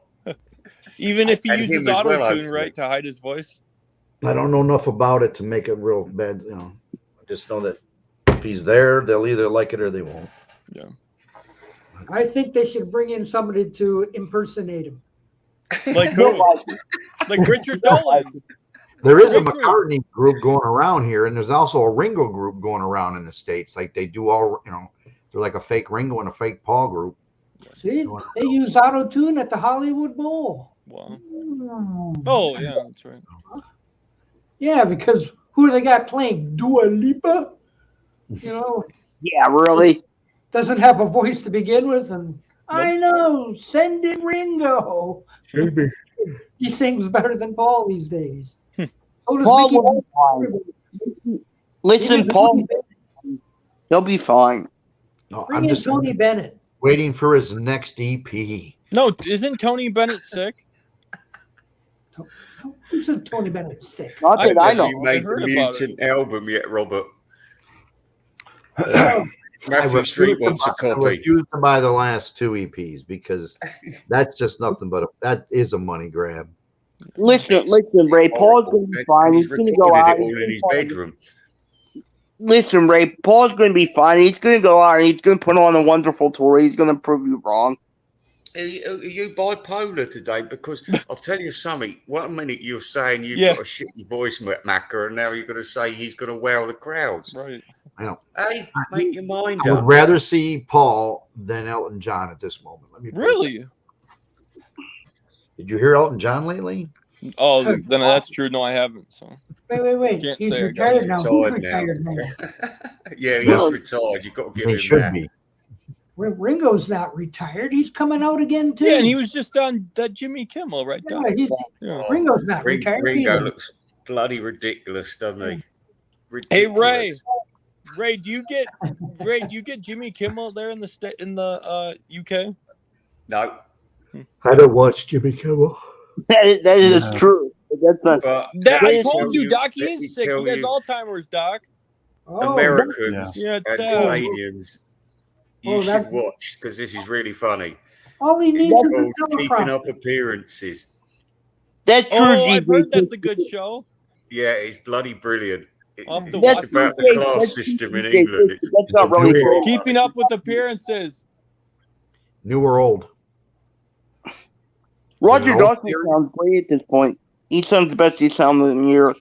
Even if he And uses him as well, auto tune, hopefully. right, to hide his voice. I don't know enough about it to make it real bad. You know, I just know that if he's there, they'll either like it or they won't. Yeah. I think they should bring in somebody to impersonate him. Like who? Like Richard Dolin. There is a Richard. McCartney group going around here, and there's also a Ringo group going around in the States. Like they do all, you know, they're like a fake Ringo and a fake Paul group. See, they use auto tune at the Hollywood Bowl. Wow. Oh yeah, that's right. Yeah, because who do they got playing? Dua Lipa? You know, Yeah, really. doesn't have a voice to begin with, and I know, send in Ringo. He sings better than Paul these days. So does Paul Mickey will Mouse. be fine. Listen, Even Paul, Tony Bennett. he'll be fine. No, Bring I'm in just Tony Bennett. waiting for his next E EP. No, isn't Tony Bennett sick? Who said Tony Bennett's sick? Not that I Have know. you made heard the about Mutant album yet, Robert? Oh, Matthew Street wants a I copy. refuse to buy the last two EPs because that's just nothing but that is a money grab. Listen, Ray. Paul's going to be fine. He's going to go recorded out. it all in his bedroom. Listen, Ray. Paul's going to be fine. He's going to go out and he's going to put on a wonderful tour. He's going to prove you wrong. Are you bipolar today? Because I'll tell you something. One minute you're saying you've Yeah. got a shitty voice, Macker, and now you're going to say he's going to wow the crowds. Right. I know. Hey, make your mind I would up. rather see Paul than Elton John at this moment. Let me put it Really? that- Did you hear Elton John lately? Oh, then that's true. No, I haven't. So Wait. Can't He's say I retired now. Who's Retired now. retired now? Yeah, he's Well, retired. You've got to give He him should that. be. Ringo's not retired. He's coming out again too. yeah, and he was just on that Jimmy Kimmel, right? Yeah, Doc? he's, Yeah. Ringo's not retired Ringo either. looks bloody ridiculous, doesn't he? Hey, Ray. Ridiculous. Ray, do you get Jimmy Kimmel there in the UK? No, I don't watch Jimmy Kimmel. That is No. true. That's not. but That, let I me told tell you, Doc. He let me is sick. tell He has you, Alzheimer's, Doc. Oh, Americans Yeah, it's and sad. Canadians, you Oh, should that's- watch because this is really funny. all he needs It's is called a Keeping teleprompter. Up Appearances. That's true. Oh, I've DJ. heard that's a good show. Yeah, it's bloody brilliant. I'll have to That's It's about the DJ. class That's system in DJ. England. It's That's not really New good. World. Keeping Up with Appearances. New or old? Roger No. Dawson sounds great at this point. He sounds the best he's sounded in years.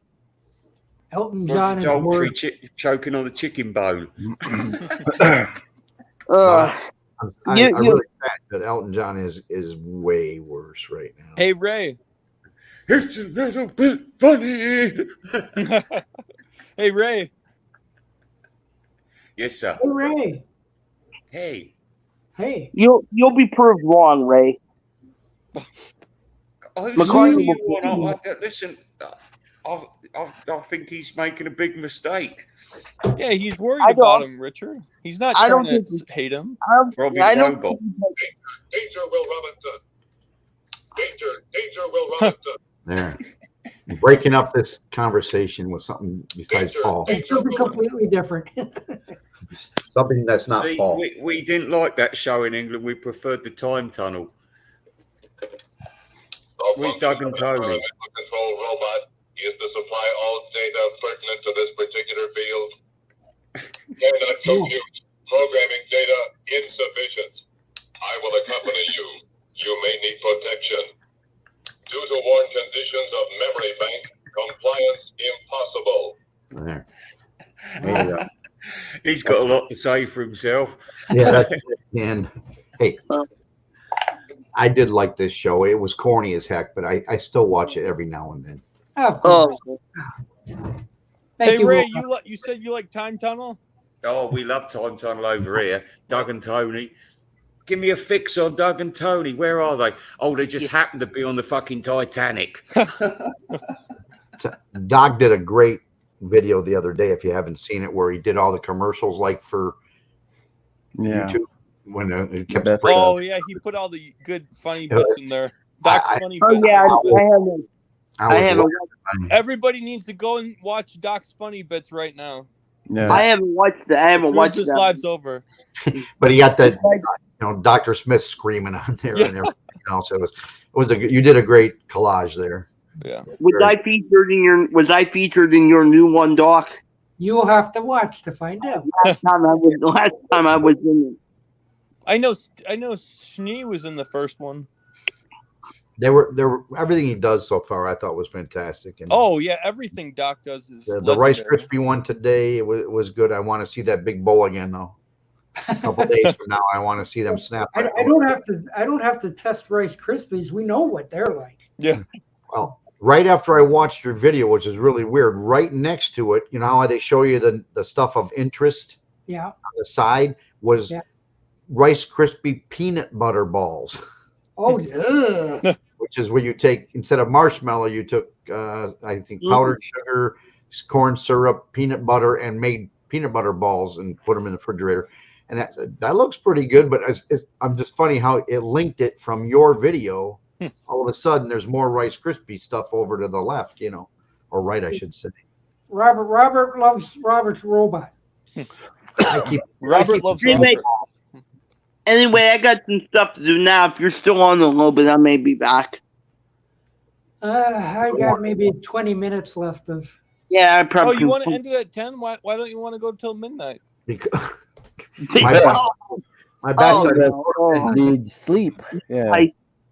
Elton John Roger is Daltrey more. choking on the chicken bone. I You- really think that Elton John is way worse right now. Hey, Ray. It's a little bit funny. Hey, Ray. Yes, sir. Hey, Ray. Hey, Hey. You'll be proved wrong, Ray. who's McCartney saying you will- want? Listen, I think he's making a big mistake. Yeah, he's worried I about don't- him, Richard. He's not I trying don't to hate him. Robbie I don't. Robot. Danger, Will Robinson. Danger, Will Robinson. There. Breaking up this conversation with something besides Paul. It's something completely different. Something that's not See, Paul. we didn't like that show in England. We preferred the time tunnel. Where's Doug and Tony? Control robot is to supply all data pertinent to this particular field. Cannot compute. Programming data insufficient. I will accompany you. You may need protection. Due to worn conditions of memory bank, compliance impossible. There. There you go. He's got a lot to say for himself. Yeah, that's and hey, I did like this show. It was corny as heck, but I still watch it every now and then. Of course. Oh, Thank Hey, you, Ray, Will. you said you like Time Tunnel? Oh, we love time tunnel over here. Doug and Tony. Give me a fix on Doug and Tony. Where are they? Oh, they just happened to be on the fucking Titanic. Doc did a great video the other day. If you haven't seen it, where he did all the commercials like for Yeah. YouTube when it kept That's breaking. Oh, yeah, he put all the good, funny bits in there. Doc's I- funny oh bits. yeah, are I good. haven't. I was haven't. laughing. Everybody needs to go and watch Doc's funny bits right now. Yeah. I haven't watched that. I haven't As soon as watched this that. live's over. But he got that, It's like- Dr. Smith screaming on there Yeah. and everything else. It was you did a great collage there. Yeah. Was I featured in your new one, Doc? You'll have to watch to find out. Last time I was in it. I know Schnee was in the first one. They were everything he does so far I thought was fantastic. And Oh, yeah, everything Doc does is the Rice legendary. Krispie one today, it was good. I want to see that big bowl again though. A couple days from now, I want to see them snap. I don't have to test Rice Krispies. We know what they're like. Yeah. Well, right after I watched your video, which is really weird, right next to it, you know how they show you the stuff of interest Yeah. on the side was Yeah. Rice Krispie peanut butter balls, Oh, yeah. which is where you take, instead of marshmallow, you took, I think, powdered sugar, corn syrup, peanut butter, and made peanut butter balls and put them in the refrigerator. And that looks pretty good, but I'm just funny how it linked it from your video. All of a sudden, there's more Rice Krispie stuff over to the left, or right, I should say. Robert loves Robert's robot. Robert loves Anyway, Robert. Anyway, I got some stuff to do now. If you're still on a little bit, I may be back. I got maybe 20 minutes left of. Yeah, I Oh, probably. you want to end it at 10? Why don't you want to go till midnight? Because my my backside no. Need sleep. Yeah.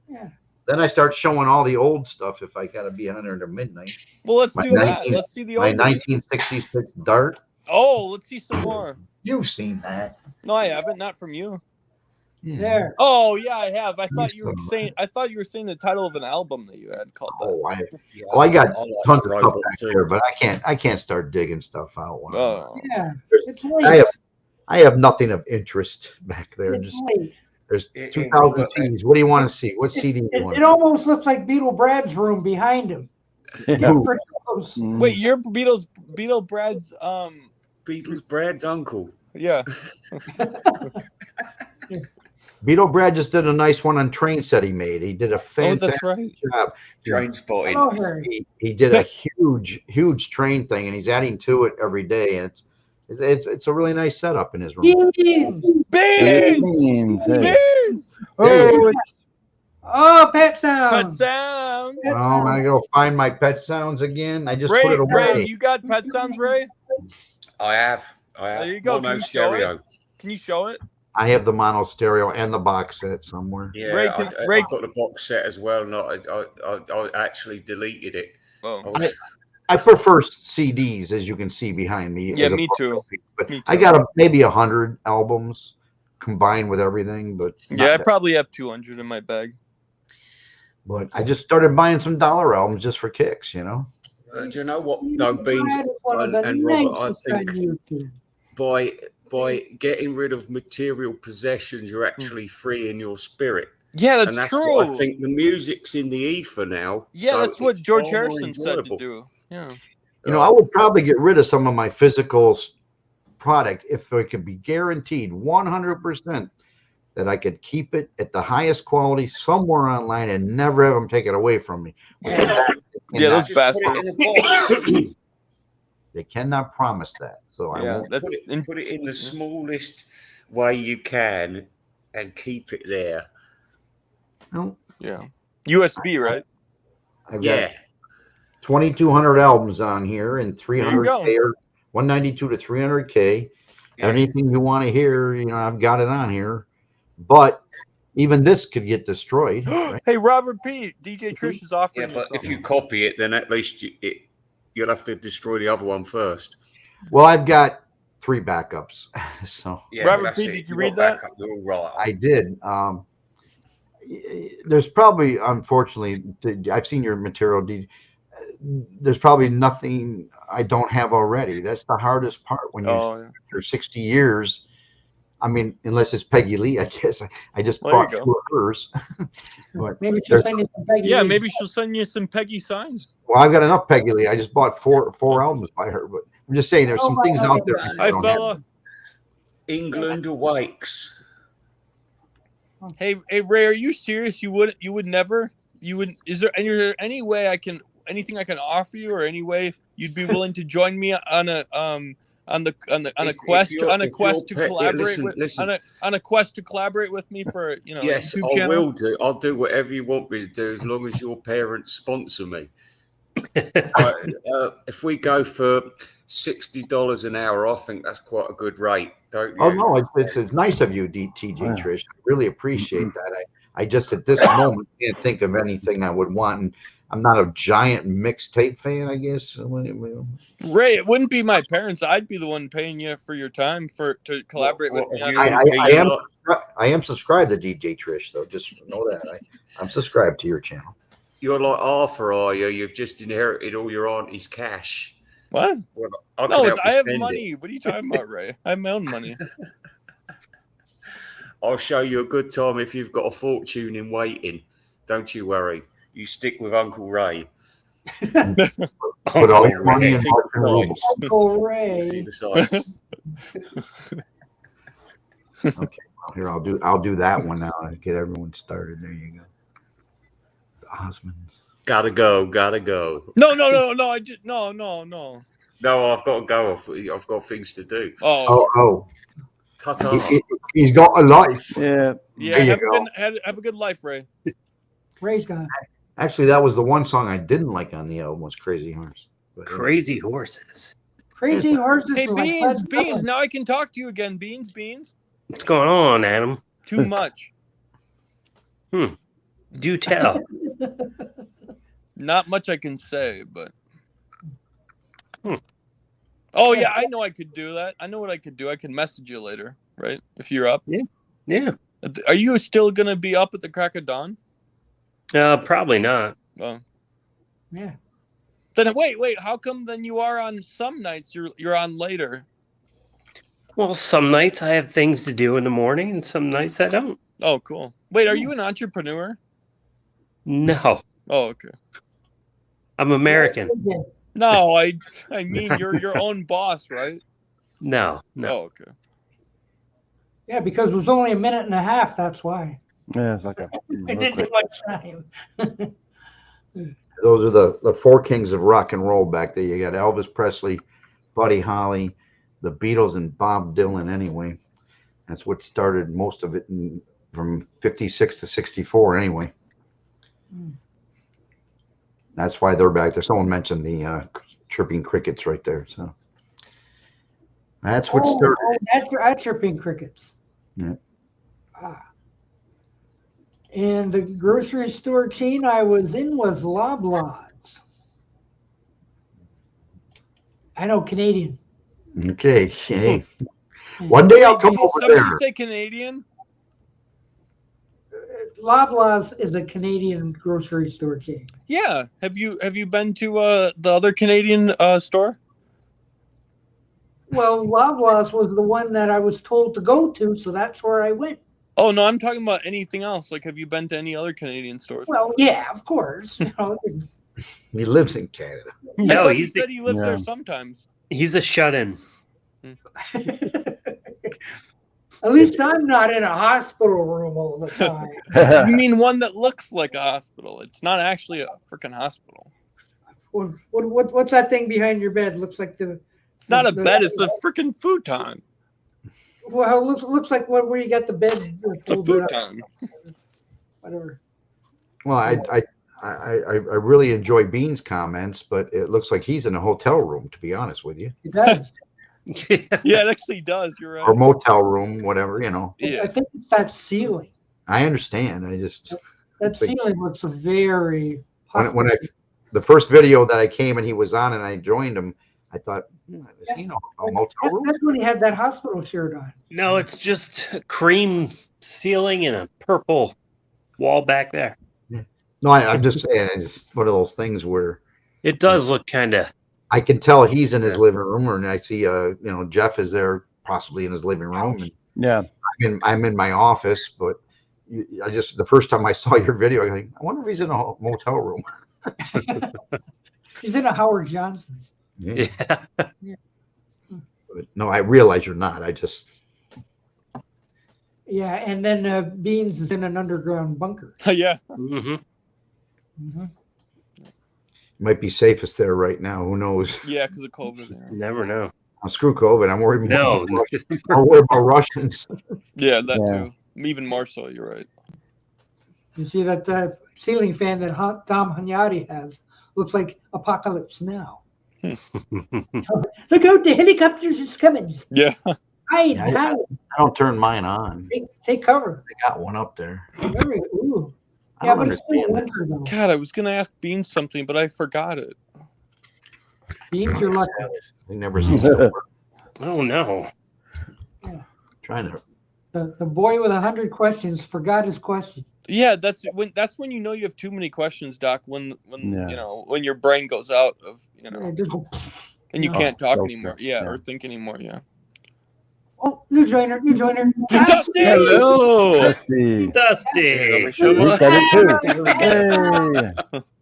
Yeah. then I start showing all the old stuff if I gotta be on there to midnight. Well, let's My do that. 19 Let's see the My old ones. 1966 Dart. Oh, let's see some more. You've seen that. No, I haven't. Not from you. Yeah. There. Oh yeah, I have. I thought You you were saw saying. I thought you were saying the title of an album that you had called that. Oh, I got like tons of stuff Robot back too. there, but I can't start digging stuff out. Oh, Yeah. It's I late. have nothing of interest back there. It's Just late. there's It- 2,000 Robert, CDs. What do you want to see? What CD do you want? It almost looks like Beetle Brad's room behind him. Yeah. Getting pretty close. Mm. wait, you're Beetle Brad's Beatles Brad's uncle. yeah. Beetle Brad just did a nice one on Train Set he made. He did a Oh, fantastic that's right. job. Train spotting. Hello, Harry. He did a huge train thing, and he's adding to it every day. And it's a really nice setup in his room. Beans. Beans. Beans, hey. Beans. Oh, Oh, Pet Pet Sounds. sounds. Oh, I'm gonna go find my Pet Sounds again. I just Ray, put it Ray, away. you got Pet Sounds, Ray? I have. There you go. Mono Can you show it? stereo. Can you show it? I have the mono stereo and the box set somewhere. Yeah, Ray, I've got the box set as well. I actually deleted it. Oh, I prefer CDs, as you can see behind me. Yeah, as me opposed too. to- But Me I too. got maybe 100 albums combined with everything. But not yeah, I that- probably have 200 in my bag. But I just started buying some dollar albums just for kicks, you know. Do you know what? No, Beans Brad is one of the and Robert, I nicest on think YouTube. by getting rid of material possessions, you're actually freeing your spirit. Yeah, that's, And that's true. what I think the music's in the ether now. Yeah, so that's what it's George far more Harrison said to enjoyable. do. Yeah. You know, I would probably get rid of some of my physical product if it could be guaranteed 100% that I could keep it at the highest quality somewhere online and never have them take it away from me. Yeah, those Just put it in a box. They cannot promise that. So I Yeah, won't. that's Put it in the smallest way you can and keep it there. No, yeah. USB, right? I've got Yeah. 2,200 albums on here and There you 300K or 192 to 300K. Yeah. Anything you want to hear, you know, I've got it on here. But even this could get destroyed. Right? Hey, Robert P. DJ Trish is Yeah, offering but if you something. copy it, then at least you'll have to destroy the other one first. Well, I've got 3 backups. So Yeah, Robert that's P., it. did If you got read that? backup, you're all right. I did. There's probably, unfortunately, I've seen your material. There's probably nothing I don't have already. That's the hardest part when Oh, you're 60 years. I mean, unless it's Peggy Lee, I guess. I just Well, there bought you 2 of hers. But Maybe she'll send you some Peggy yeah. Lee. Maybe she'll send you some Peggy signs. well, I've got enough Peggy Lee. I just bought four albums by her. But I'm just saying, there's some things out there. that I Hi, don't fella. have. England awakes. Hey, Ray, are you serious? You would never. Is there any way anything I can offer you, or any way you'd be willing to join me on a quest to collaborate on a quest to collaborate with me for Yes, YouTube I channel? will do. I'll do whatever you want me to do as long as your parents sponsor me. If we go for $60 an hour, I think that's quite a good rate, don't you? Oh no, it's nice of you, TJ Wow. Trish. I really appreciate that. I just at this moment can't think of anything I would want. And I'm not a giant mixtape fan, I guess. Ray, it wouldn't be my parents. I'd be the one paying you for your time to collaborate with me. I am subscribed to DJ Trish, though. Just know that I'm subscribed to your channel. You're like Arthur, are you? You've just inherited all your auntie's cash. What? Well, I have money. What are you talking about, Ray? I have my own money. I'll show you a good time if you've got a fortune in waiting. Don't you worry. You stick with Uncle Ray. Put all your money in See Martin the sights. Uncle Ray. See the sights. Okay, well, here I'll do that one now and get everyone started. There you go. The Osmonds. Gotta go. No. I just no. No, I've got to go. I've got things to do. Oh, Oh, Ta-ta. he's got a life. Yeah. yeah. you Have go. a good life, Ray. Ray's gone. Actually, that was the one song I didn't like on the album was Crazy Horse. But Crazy Horses. Crazy Horses. Hey, is like Beans, Led Beans. Zeppelin. Now I can talk to you again. Beans, Beans. What's going on, Adam? Too much. Do tell. Not much I can say, but. Oh yeah, I know I could do that. I know what I could do. I can message you later, right? If you're up. Yeah. Are you still gonna be up at the crack of dawn? Probably not. Oh. Yeah. Then wait. How come then you are on some nights? You're on later. Well, some nights I have things to do in the morning, and some nights I don't. Oh, cool. Wait, are you an entrepreneur? No, Oh, okay. I'm American. No, I mean you're your own boss, right? No. Oh, okay. Yeah, because it was only a minute and a half. That's why. Yeah, it's like a. I didn't take much time. those are the four kings of rock and roll back there. You got Elvis Presley, Buddy Holly, the Beatles, and Bob Dylan. Anyway, that's what started most of it from 56 to 64. Anyway, that's why they're back there. Someone mentioned the chirping crickets right there. So that's what started. That's chirping crickets. Yeah. And the grocery store chain I was in was Loblaws. I know, Canadian. Okay. Hey. One day I'll come over Somebody there. say Canadian? Loblaws is a Canadian grocery store chain. Yeah. Have you been to the other Canadian store? Well, Loblaws was the one that I was told to go to, so that's where I went. Oh no, I'm talking about anything else. Like, have you been to any other Canadian stores? Well, yeah, of course. You know, He lives in Canada. I No, thought he he's said he lives there sometimes. a shut-in. at least I'm not in a hospital room all the time. You mean one that looks like a hospital? It's not actually a freaking hospital. What's that thing behind your bed? Looks like It's not a bed. It's a freaking futon. well, it looks like where you got the bed. It's a futon. Whatever. Well, I really enjoy Bean's comments, but it looks like he's in a hotel room, to be honest with you, It does. Yeah, it actually does. You're or right. motel room, whatever. You know, Yeah. I think it's that ceiling. I understand. I just That ceiling looks very. when the first video that I came and he was on and I joined him, I thought, is he in a motel room? That's when he had that hospital shirt on. No, it's just a cream ceiling and a purple wall back there. No, I'm just saying, it's one of those things where It does look kind of. I can tell he's in his living room, and I see, Jeff is there possibly in his living room, and Yeah. I'm in my office, but the first time I saw your video, I think, I wonder if he's in a motel room. He's in a Howard Johnson's. Yeah. Yeah. But no, I realize you're not. I just Yeah, and then Beans is in an underground bunker. Yeah. Mhm. Mm-hmm. might be safest there right now. Who knows? Yeah, because of COVID. Never know. Screw COVID. I'm worried No. about Russians. Yeah, that Yeah. too. Even more so. You're right. You see that ceiling fan that Tom Hunyadi has looks like Apocalypse Now. Look out, the helicopters is coming. Yeah. Hide, Yeah, hide. I don't turn mine on. Take cover. I got one up there. Very cool. I Yeah, don't but it's still understand that. winter though. God, I was gonna ask Beans something, but I forgot it. Beans, you're lucky. They never seem to work. Oh no. Trying to. The boy with 100 questions forgot his question. Yeah, that's when you know you have too many questions, Doc. When Yeah. when your brain goes out of It just go, and you Oh, can't talk so anymore. true. Yeah, Yeah. or think anymore. Yeah. oh, new joiner. Dusty! Hello. Let's see. Dusty. You said it too.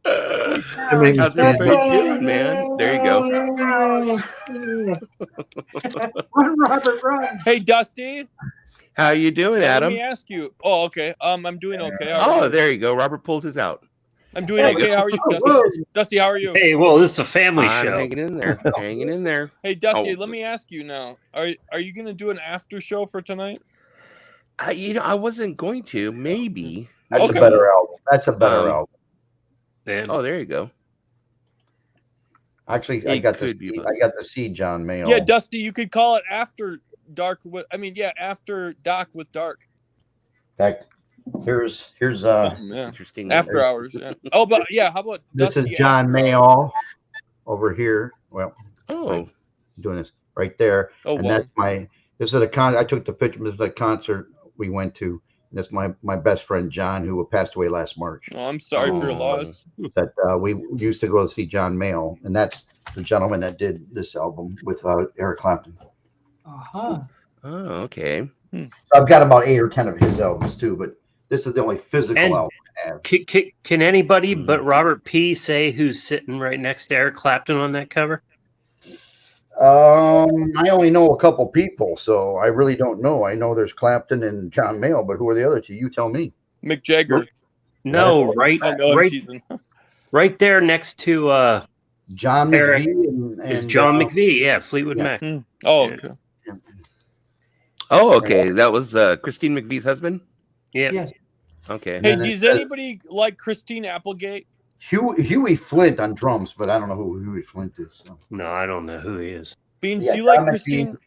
Hey. How's everybody doing, man? There you go. Run, Robert, run. Hey, Dusty. How you doing, Let Adam? me ask you. Oh, okay. I'm doing okay. How are Oh, you? there you go. Robert pulled his out. I'm doing okay. How are you, Dusty? Whoa. Dusty, how are you? Hey, well, this is a family I'm show. hanging in there. Hanging in there. Hey, Dusty. Oh. Let me ask you now. Are you gonna do an after show for tonight? I wasn't going to. Maybe. That's Okay. a better album. That's a better Um, album. Yeah. Oh, there you go. Actually, I It got could be to both. see John Mayall. Yeah, Dusty, you could call it after dark with. I mean, yeah, after Doc with dark. In fact, here's Something, yeah. Interesting. After hours. Yeah. Oh, but yeah, how about this is Dusty John after hours? Mayall over here. Well, Oh, doing this right there, Oh, and wow. that's my. This is a con. I took the picture. This is a concert we went to. And that's my best friend John, who passed away last March. Oh, I'm sorry for your Oh. loss. That we used to go to see John Mayall, and that's the gentleman that did this album with Eric Clapton. Uh-huh. oh, okay. I've got about 8 or 10 of his albums too, but this is the only physical And- album I have. Can anybody but Robert P. say who's sitting right next to Eric Clapton on that cover? I only know a couple people, so I really don't know. I know there's Clapton and John Mayall, but who are the other two? You tell me. Mick Jagger. No, right, I know I'm right, teasing. right there next to John Eric McVie is John McVie. Yeah, Fleetwood yeah. Mac. Oh, Yeah. okay. Oh, okay. That was Christine McVie's husband. Yeah. Yes. Okay. Hey, then it does says- anybody like Christine Applegate? Huey Flint on drums, but I don't know who Huey Flint is. So. No, I don't know who he is. Beans, Yeah, do you like John Christine?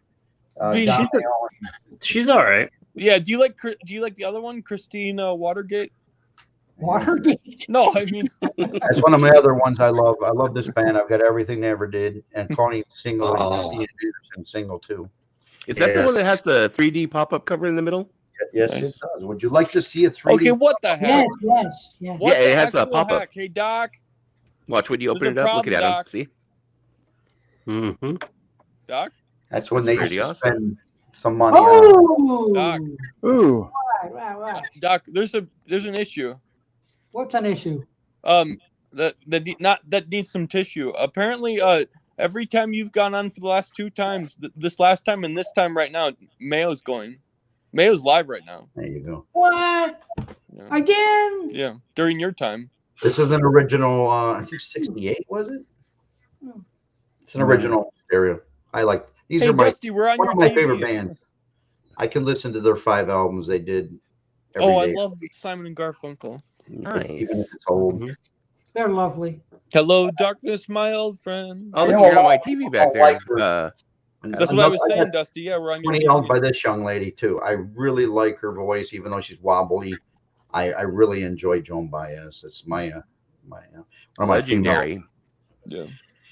Beans, John she's Mayall. She's all right. yeah, do you like the other one, Christine Watergate? Watergate. No, I mean, That's one of my other ones I love. I love this band. I've got everything they ever did, and Connie single Oh. and Ian Anderson single too. Is that the one that Yes. has the 3D pop-up cover in the middle? Yes, Nice. it does. Would you like to see a 3D? okay, what the heck? Yes. What Yeah, it the has a actual pop-up. heck? Hey, Doc. Watch when you open There's it a up. Look problem, at him. Doc. See? Mm-hmm. Doc? That's when That's they used pretty to awesome. spend some money on. Oh. Doc. Ooh. Right. Doc, there's an issue. What's an issue? That needs some tissue. Apparently, every time you've gone on for the last 2 times, this last time and this time right now, Mayo's going. Mayo's live right now. There you go. What? Yeah, Again? yeah. During your time. This is an original. I think 68 was it? It's an original stereo. I like these. Hey, are my Dusty, we're on one your of my TV. favorite bands. I can listen to their 5 albums they did. Every Oh, I day. love Simon and Garfunkel. Nice. Even if it's old. Mm-hmm. They're lovely. Hello, darkness, my old friend. Oh, look, know you're a on my lot of TV people back there. like her. That's what I was saying, got Dusty. Yeah, we're on your 20 albums TV. by this young lady too. I really like her voice, even though she's wobbly. I really enjoy Joan Baez. It's my one of my female. Legendary. Yeah.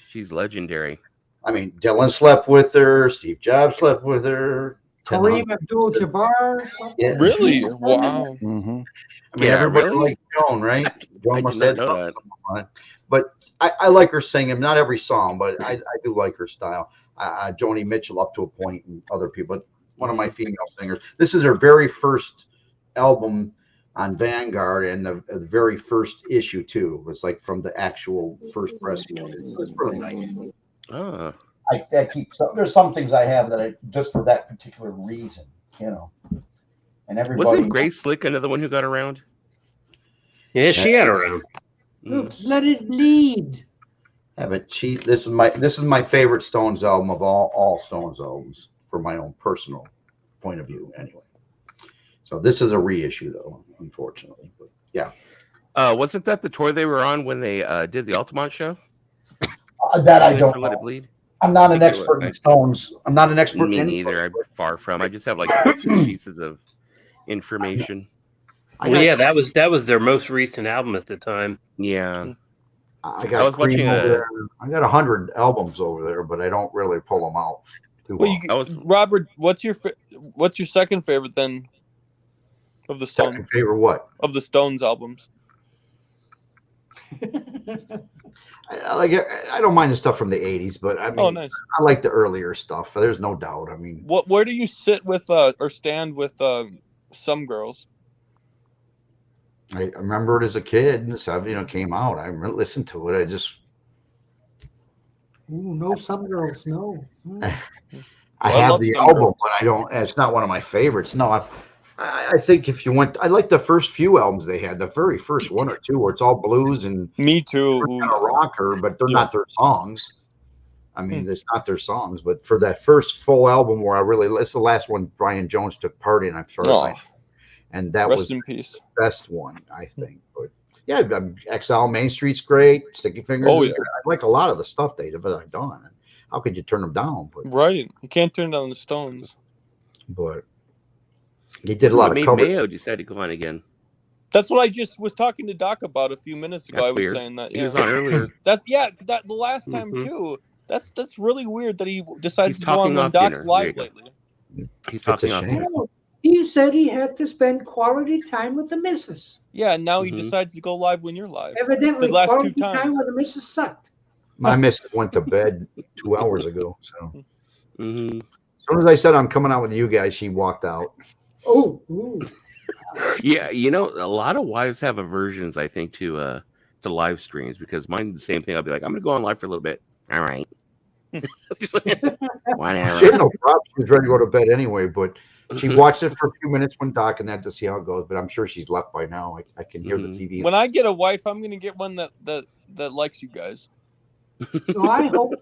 She's legendary. I mean, Dylan slept with her. Steve Jobs slept with her. Kareem Abdul-Jabbar. Yeah. Really? Wow. hmm I mean, Yeah, everybody really? likes Joan, right? Joan I must did have not know something on it. But I like her singing. Not every song, but I do like her style. Joni Mitchell up to a point, and other people. But one of my female singers. This is her very first album on Vanguard, and the very first issue too. It was like from the actual first press. It's really nice. Oh. That keeps. There's some things I have that I just for that particular reason, And everybody. Wasn't Grace Slick another one who got around? Yeah, she got around. Oops, let it bleed. Yeah, but this is my favorite Stones album of all Stones albums for my own personal point of view, anyway. So this is a reissue, though, unfortunately. But yeah, Wasn't that the tour they were on when they did the Altamont show? that I Let don't It know. Bleed? I'm not I an think it expert was. in Stones. I'm not an expert. Me in neither. I'm Stones. far from. I just have like bits and pieces of information. Well, yeah, that was their most recent album at the time. Yeah. I got I was watching Cream over a- there. I got 100 albums over there, but I don't really pull them out too Well, well. I was- Robert, what's your second favorite then of the Stones? Second favorite what? Of the Stones albums? I don't mind the stuff from the 80s, but I mean, Oh, nice. I like the earlier stuff. There's no doubt. I mean, Where do you sit with or stand with Some Girls? I remember it as a kid, and so it came out. I listened to it. Ooh, no, some girls, no. I Well, I have love the Some album, Girls. but I don't. It's not one of my favorites. No, I think if you went, I like the first few albums they had. The very first one or two, where it's all blues and Me too. kind of rocker, but they're Yeah. not their songs. I mean, it's not their songs, but for that first full album where it's the last one Brian Jones took part in. I'm sorry, Oh, and that rest was in peace. the best one, I think. But Yeah, XL Main Street's great. Sticky Fingers. Oh, is yeah. good. I like a lot of the stuff they've done. How could you turn them down? Right. You can't turn down the Stones. But he did a lot of made covers. Mayo decide to go on again. That's what I just was talking to Doc about a few minutes ago. That's I was weird. saying that. He Yeah. was on earlier. That the last time Mhm. too. That's really weird that he decides He's to go on talking when off Doc's dinner. There you live go. lately. He's It's a talking off. shame. Dinner. Oh, he said he had to spend quality time with the missus. Yeah, and now he Mhm. decides to go live when you're live. Evidently, The last two quality time times. with the missus sucked. My missus went to bed 2 hours ago. So Mhm. as soon as I said I'm coming out with you guys, she walked out. Oh, ooh. Yeah, you know, a lot of wives have aversions, I think, to live streams because mine's the same thing. I'll be like, I'm gonna go on live for a little bit. All right. Whatever. She had no problem. She was ready to go to bed anyway, but she watched it for a few minutes when Doc and that to see how it goes. But I'm sure she's left by now. I can hear the TV. When I get a wife, I'm gonna get one that likes you guys. So I hope.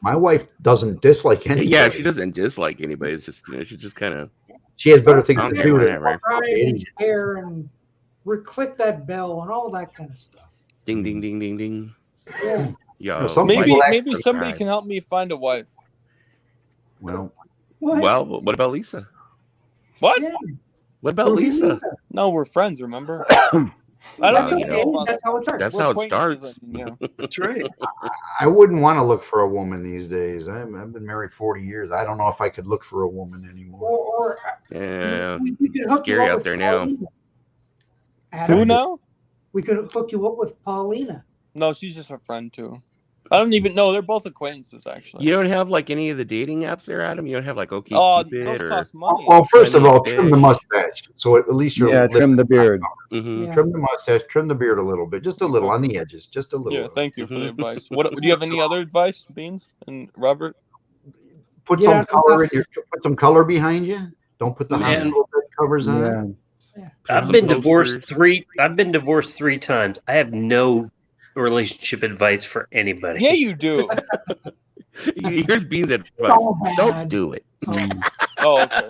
My wife doesn't dislike anybody. Yeah, she doesn't dislike anybody. It's just, you know, she's just kind of. She has better things to Okay, do than whatever. Try and hair and click that bell and all that kind of stuff. Ding, ding, ding, ding, ding. Yeah. Yo, Some Maybe people maybe actually somebody try. can help me find a wife. Well, What? Well, what about Lisa? What? Yeah. What about Lisa? No, we're friends. Remember? I That's don't you even okay. know about That's how it starts. That's we're how it acquaintances, starts. I mean, yeah. That's right. I wouldn't want to look for a woman these days. I've been married 40 years. I don't know if I could look for a woman anymore. Or Yeah, we could hook you scary up out with there now. Paulina. Adam, Who now? we could hook you up with Paulina. No, she's just a friend too. I don't even know. They're both acquaintances, actually. you don't have like any of the dating apps there, Adam. You don't have like those OkCupid or. cost money. Well, first of Honey all, trim the Fish. mustache. So at least you're Yeah, trim the beard. Mhm. Yeah. Trim the mustache, trim the beard a little bit, just a little on the edges, just a little. Yeah, thank you for the Mhm. advice. What do you have any other advice, Beans and Robert? Put Yeah, some color in your. Put some color behind you. Don't put the Man. hospital bed covers on. Yeah. I've Some been divorced posters. 3. I've been divorced 3 times. I have no relationship advice for anybody. Yeah, you do. Here's Beans' advice. all Don't bad. do it. Oh, okay.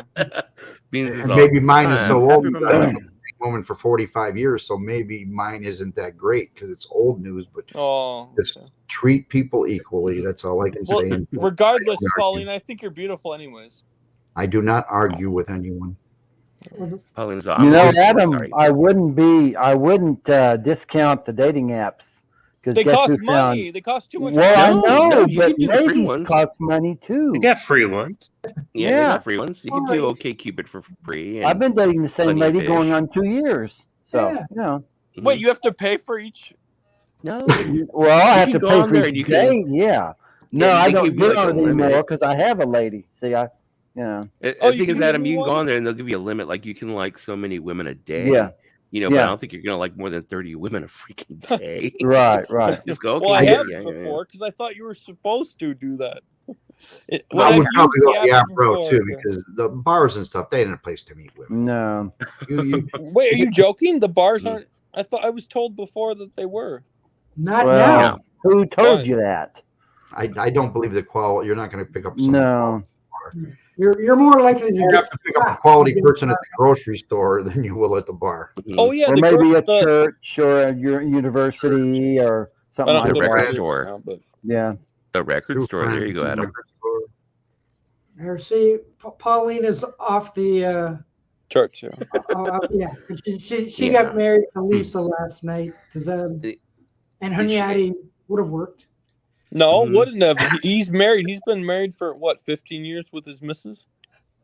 Beans is And all, maybe mine is so old. everybody- I've been a woman for 45 years, so maybe mine isn't that great because it's old news. But Oh, Just okay. treat people equally. That's all I can Well, say. And regardless, I don't argue. Pauline, I think you're beautiful, anyways. I do not argue with anyone. Paulina's all, You I'm know, always so Adam, sorry. I wouldn't discount the dating apps because They guess cost who money. found? They cost too much. Well, money. I know, No, you but can do the free ladies ones. cost money too. We got free ones. Yeah, Yeah. they got free ones. You can do Alright. OkCupid for free. And I've been dating the same Plenty of lady going fish. on 2 years. So, Yeah. you know. Mhm. Wait, you have to pay for each? No. Well, I have can to go pay on for there each and you can- date. Yeah. No, Yeah, I they don't give you, get like, on a it anymore limit. because I have a lady. See, I The Oh, thing you is, can Adam, give me you can go one? on there and they'll give you a limit. Like you can like so many women a day. Yeah. You know, but Yeah. I don't think you're gonna like more than 30 women a freaking day. Right, right. Just go. Okay, Well, I yeah, have yeah, yeah. before because I thought you were supposed to do that. When I I've would probably used go to the app road before, too yeah. because the bars and stuff, they ain't a place to meet women. No. You, Wait, are you joking? The bars Mm. aren't. I thought I was told before that they were. Not Well, now. who told Why? you that? I don't believe the quality. You're not going to pick up some. No. You're more likely to You get have to pick up a quality person at the grocery store than you will at the bar. Mhm. Oh yeah, Or the maybe a the, church or a university or I something don't like go to record that. the store. now, but Yeah. The record store. There you go, Adam. Record store. Or see, Pauline is off the. church. Yeah. Yeah, she Yeah. got married to Lisa last night. 'Cause, and Hunyadi would have worked. No, Mhm. wouldn't have. He's married. He's been married for what, 15 years with his missus?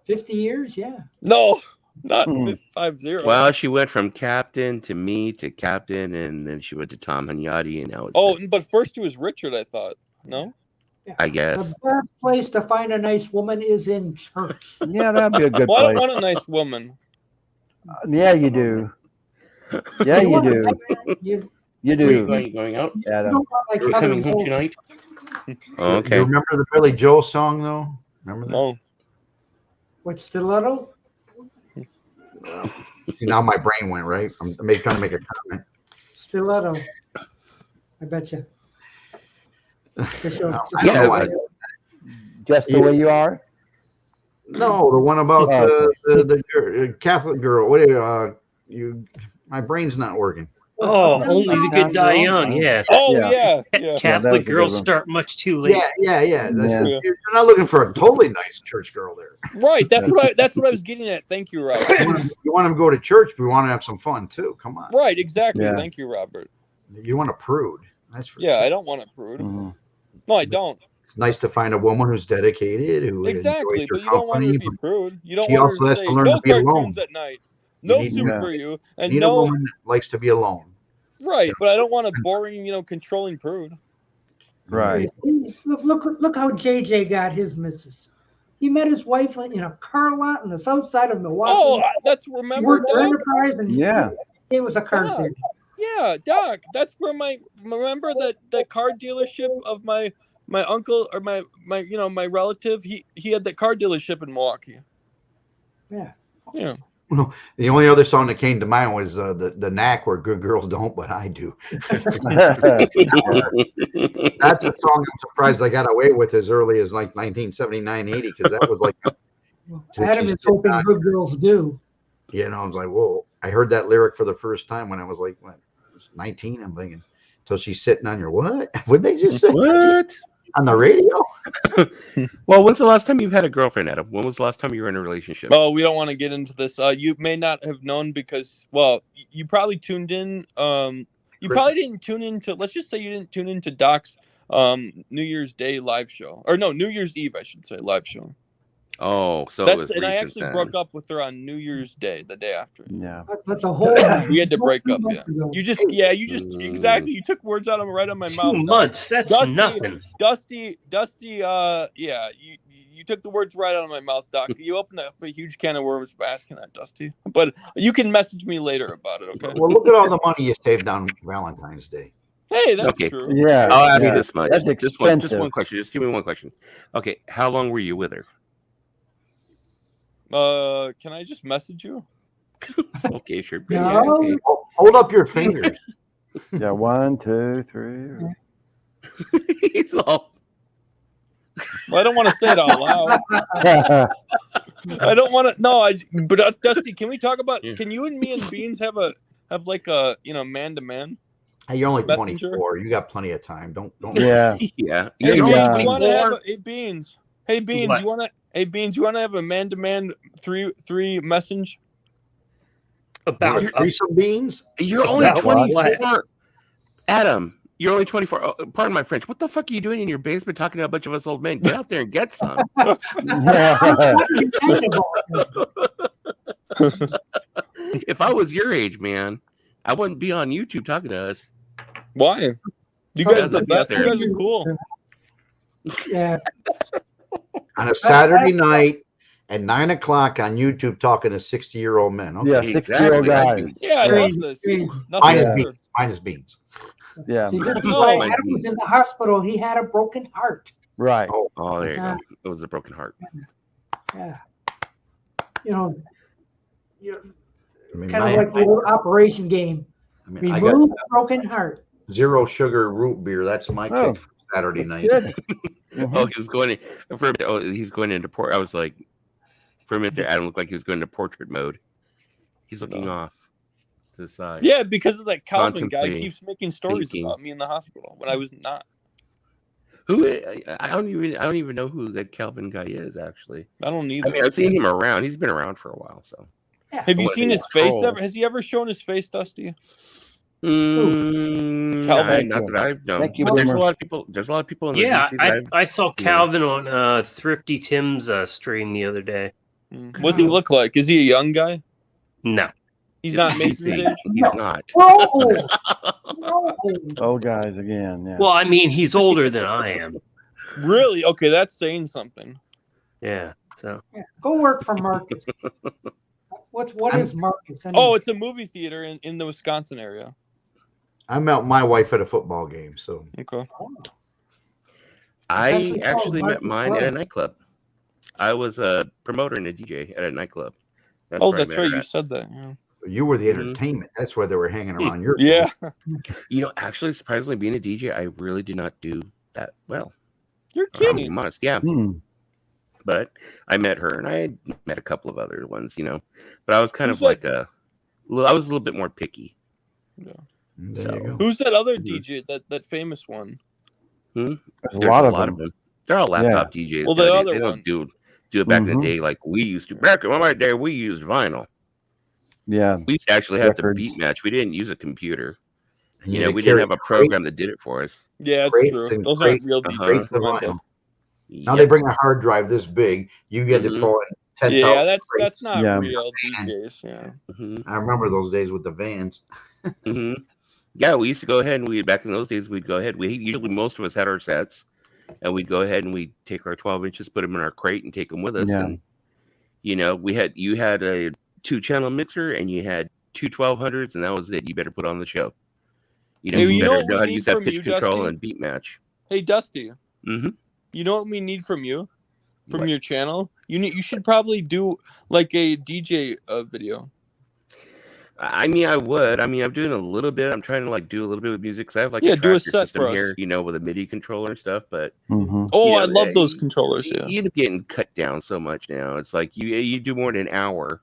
50 years, yeah. No, not Hmm. 50. Well, she went from captain to me to captain, and then she went to Tom Hunyadi, and now it's Oh, but first it was Richard. I thought. No. I guess. The best place to find a nice woman is in church. Yeah, that'd be a good Well, I don't place. want a nice woman. Yeah, you do. Yeah, you do. You You Where are you do. going out? Adam. don't want like You're Heather coming home Gold. tonight? Oh, You okay. remember the Billy Joel song though? Remember that? No. What, stiletto? See, now my brain went right. I'm trying to make a comment. Stiletto. I bet you. I don't know why. Just the way you are? No, the one about Oh. the Catholic girl. What? My brain's not working. Oh, Only the Good Die Young. Yeah. Oh Yeah. yeah. Catholic a good girls one. start much too late. Yeah. Yeah. You're not looking for a totally nice church girl there. Right. That's what I was getting at. Thank you, Robert. You want them to go to church, but we want to have some fun too. Come on. Right. Exactly. Yeah. Thank you, Robert. You want a prude. That's for Yeah, sure. I don't want a prude. Mhm. No, I don't. It's nice to find a woman who's dedicated, who Exactly, enjoys her but you don't want her to company. be prude. You don't She want her also to has say to learn no to be alone. cartoons at night, no need- soup Yeah. for you, You and need a no woman that likes to be alone. right. But I don't want a boring, controlling prude. Right. Look how JJ got his missus. He met his wife in a car lot on the south side of Milwaukee. Oh, that's He remember, worked for Doc. Enterprise, and Yeah. it was a car Doc. sale. Yeah, Doc. That's where remember that car dealership of my uncle or my my relative. He had that car dealership in Milwaukee. Yeah. Yeah. The only other song that came to mind was the Knack, where good girls don't, but I do. That's a song I'm surprised I got away with as early as like 1979, 80, because that was like, Adam is hoping good girls do. I was like, whoa. I heard that lyric for the first time when I was like, what, 19. I'm thinking, so she's sitting on your what? What did they just say? What? On the radio? Well, when's the last time you've had a girlfriend, Adam? When was the last time you were in a relationship? Oh, we don't want to get into this. You may not have known because, well, you probably tuned in. You probably didn't tune into. Let's just say you didn't tune into Doc's New Year's Day live show, or no, New Year's Eve, I should say, live show. Oh, so That's it was and I recent actually then. broke up with her on New Year's Day, the day after. Yeah. That's a whole. We had to break up. Yeah, you just exactly. You took words out of right on my mouth. 2 months. That's Dusty, nothing. Dusty. Yeah, you took the words right out of my mouth, Doc. You opened up a huge can of worms by asking that, Dusty. But you can message me later about it, okay? Well, look at all the money you saved on Valentine's Day. Hey, that's Okay. true. Yeah. I'll ask yeah. this much. That's Just one expensive. question. Just give me one question. Okay, how long were you with her? Can I just message you? Okay, sure. No. Yeah, okay. Hold up your fingers. Yeah. 1, 2, 3. He's all. Well, I don't want to say it out loud. I don't want to. No, But Dusty, can we talk about? Yeah. Can you and me and Beans have like a man to man? Hey, you're only Messenger? 24. You got plenty of time. Don't. Yeah. Yeah. Hey, You're Beans, only you want to 24? have Hey, Beans. Hey, Beans, What? you want to? Hey, Beans, you want to have a man to man three message? About Some beans? You're only About what? 24. Adam, you're only 24. Oh, pardon my French. What the fuck are you doing in your basement talking to a bunch of us old men? Get out there and get some. If I was your age, man, I wouldn't be on YouTube talking to us. Why? You guys are Get out there. You guys are cool. Yeah. On a Saturday night at 9 o'clock on YouTube talking to 60-year-old men. Okay. Yeah. Exactly. 60-year-old guys. Yeah, I love this. Crazy. Nothing Mine is better. beans. Mine is beans. Yeah. See, this is No. why Adam was in the hospital. He had a broken heart. Right. Oh, there you go. It was a broken heart. Yeah. You know, I mean, kind of like the old Operation game. I got Remove broken heart. zero sugar root beer. That's my Oh. kick for Saturday night. Good. Oh, he was going in, for a minute, he's going into port. I was like, for a minute there, Adam looked like he was going into portrait mode. He's looking off to the side. Yeah, because of that Calvin guy Contemplating, keeps making stories thinking. about me in the hospital when I was not. Who? I don't even know who that Calvin guy is. Actually, I don't either. I mean, I've seen him around. He's been around for a while. So, Have you What, seen he's his face troll? ever? Has he ever shown his face, Dusty? Calvin, Calvin. not that I've known. Thank you, But there's a Boomer. lot of people. There's a lot of people in the Yeah, DC that I've- I saw Calvin on Thrifty Tim's stream the other day. What's he look like? Is he a young guy? No. He's not he's Mason's age. not. Whoa! Whoa! Old guys again. Yeah. Well, I mean, he's older than I am. Really? Okay, that's saying something. Yeah. So Yeah, go work for Marcus. What is Marcus? Oh, it's a movie theater in the Wisconsin area. I met my wife at a football game. So Okay. I That's actually called met mine Marcus at a nightclub. I was a promoter and a DJ at a nightclub. Oh, where I that's met right. her You at. said that. Yeah. you were the Mhm. entertainment. That's why they were hanging around your Yeah. You know, actually, surprisingly, being a DJ, I really did not do that well. You're I'm being kidding. honest, yeah. Hmm. But I met her, and I had met a couple of other ones, you know. But I was kind Who's of like that? I was a little bit more picky. Yeah. There you go. Who's that other DJ? That famous one? There's There's a lot of them. They're all laptop DJs. Well, the nowadays. other They one. don't do it back in Mhm. the day like we used to. Back in my day, we used vinyl. Yeah. We used to actually have Records. the beat match. We didn't use a computer. And You you know, had we to didn't carry have a program crates- that did it for us. Yeah, it's crates true. and Those crates- aren't real uh-huh. DJs. crates of They're like vinyl. a- Now they bring a hard drive this big. You get to Mhm. throw in 10,000 Yeah, that's crates. not Yeah. real DJs. Yeah. Mhm. I remember those days with the vans. hmm Yeah, we used to go ahead and back in those days, we'd go ahead. We usually, most of us had our sets, and we'd go ahead and we'd take our 12 inches, put them in our crate, and take them with us. Yeah. And you had a 2-channel mixer, and you had two 1200s, and that was it. You better put on the show. Hey, You you know better what know we how to need use that from pitch you, control Dusty? and beat match. Hey, Dusty. Mm-hmm. You know what we need from you? From What? your channel? You should probably do like a DJ video. I mean, I would. I mean, I'm doing a little bit. I'm trying to like do a little bit with music. 'Cause I have like Yeah, do a tractor set system for us. here, with a MIDI controller and stuff. But Mhm. Oh, you I know, love those controllers. Yeah. you end up getting cut down so much now. It's like you do more than an hour,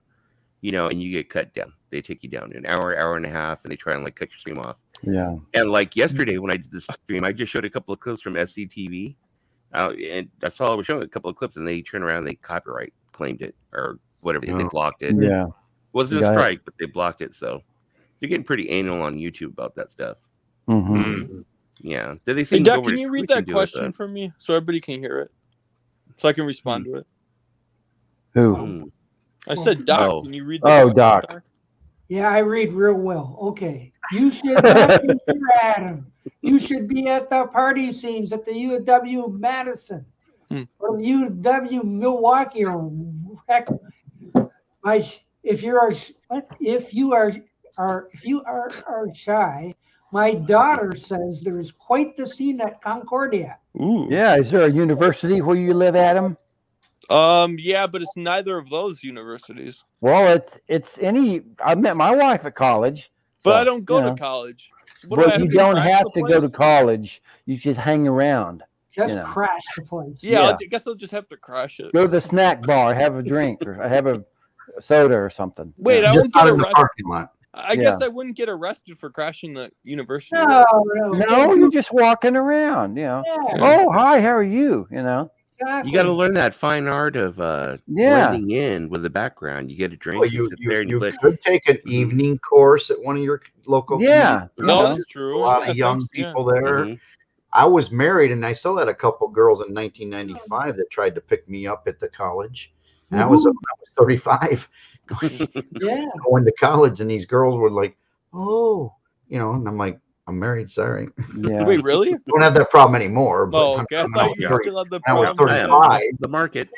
and you get cut down. They take you down an hour, hour and a half, and they try and like cut your stream off. Yeah. And like yesterday when I did the stream, I just showed a couple of clips from SCTV, and that's all I was showing, a couple of clips, and they turned around and they copyright claimed it or whatever. They Oh. blocked it. Yeah. Wasn't You a got it. strike, but they blocked it. So they're getting pretty anal on YouTube about that stuff. Mm-hmm. Yeah. Did they Hey, seem to go Doc, over can to you read Twitch and that do it, question for me so everybody can hear it, so I can respond to it? Who? Hmm. I said, Doc, Oh. can you read the Oh, question, Doc. Yeah, I read real well. Okay. You should not be here, Adam. You should be at the party scenes at the UW Madison or UW Milwaukee or heck, if you are shy, my daughter says there is quite the scene at Concordia. Ooh. Yeah. Is there a university where you live, Adam? Yeah, but it's neither of those universities. Well, it's any. I met my wife at college. But so, I don't go you to know. college. So what do I But you to don't crash have the to go to place? college. You just hang around. Just You know. crash the place. Yeah, Yeah. I guess I'll just have to crash it. Go to the snack bar, have a drink, or have a soda or something. Wait, Yeah. I Just wouldn't get out in the arrested. parking lot. I guess I wouldn't get arrested for crashing the university. No, No, you're just walking around. Yeah. Oh, hi, how are you? Exactly. You got to learn that fine art of Yeah. blending in with the background. You get a drink, Well, you sit there and you play. could take an evening course at one of your local Yeah. community No, colleges. that's true. A lot Yeah, of young thanks, yeah. people there. Mhm. I was married, and I still had a couple girls in 1995 that tried to pick me up at the college. And I was 35 Yeah. going to college, and these girls were like, "Oh, and I'm like, I'm married. Sorry, Yeah. Wait, really? don't have that problem anymore." But Oh, okay. I thought you still had the I was problem. 35. The market.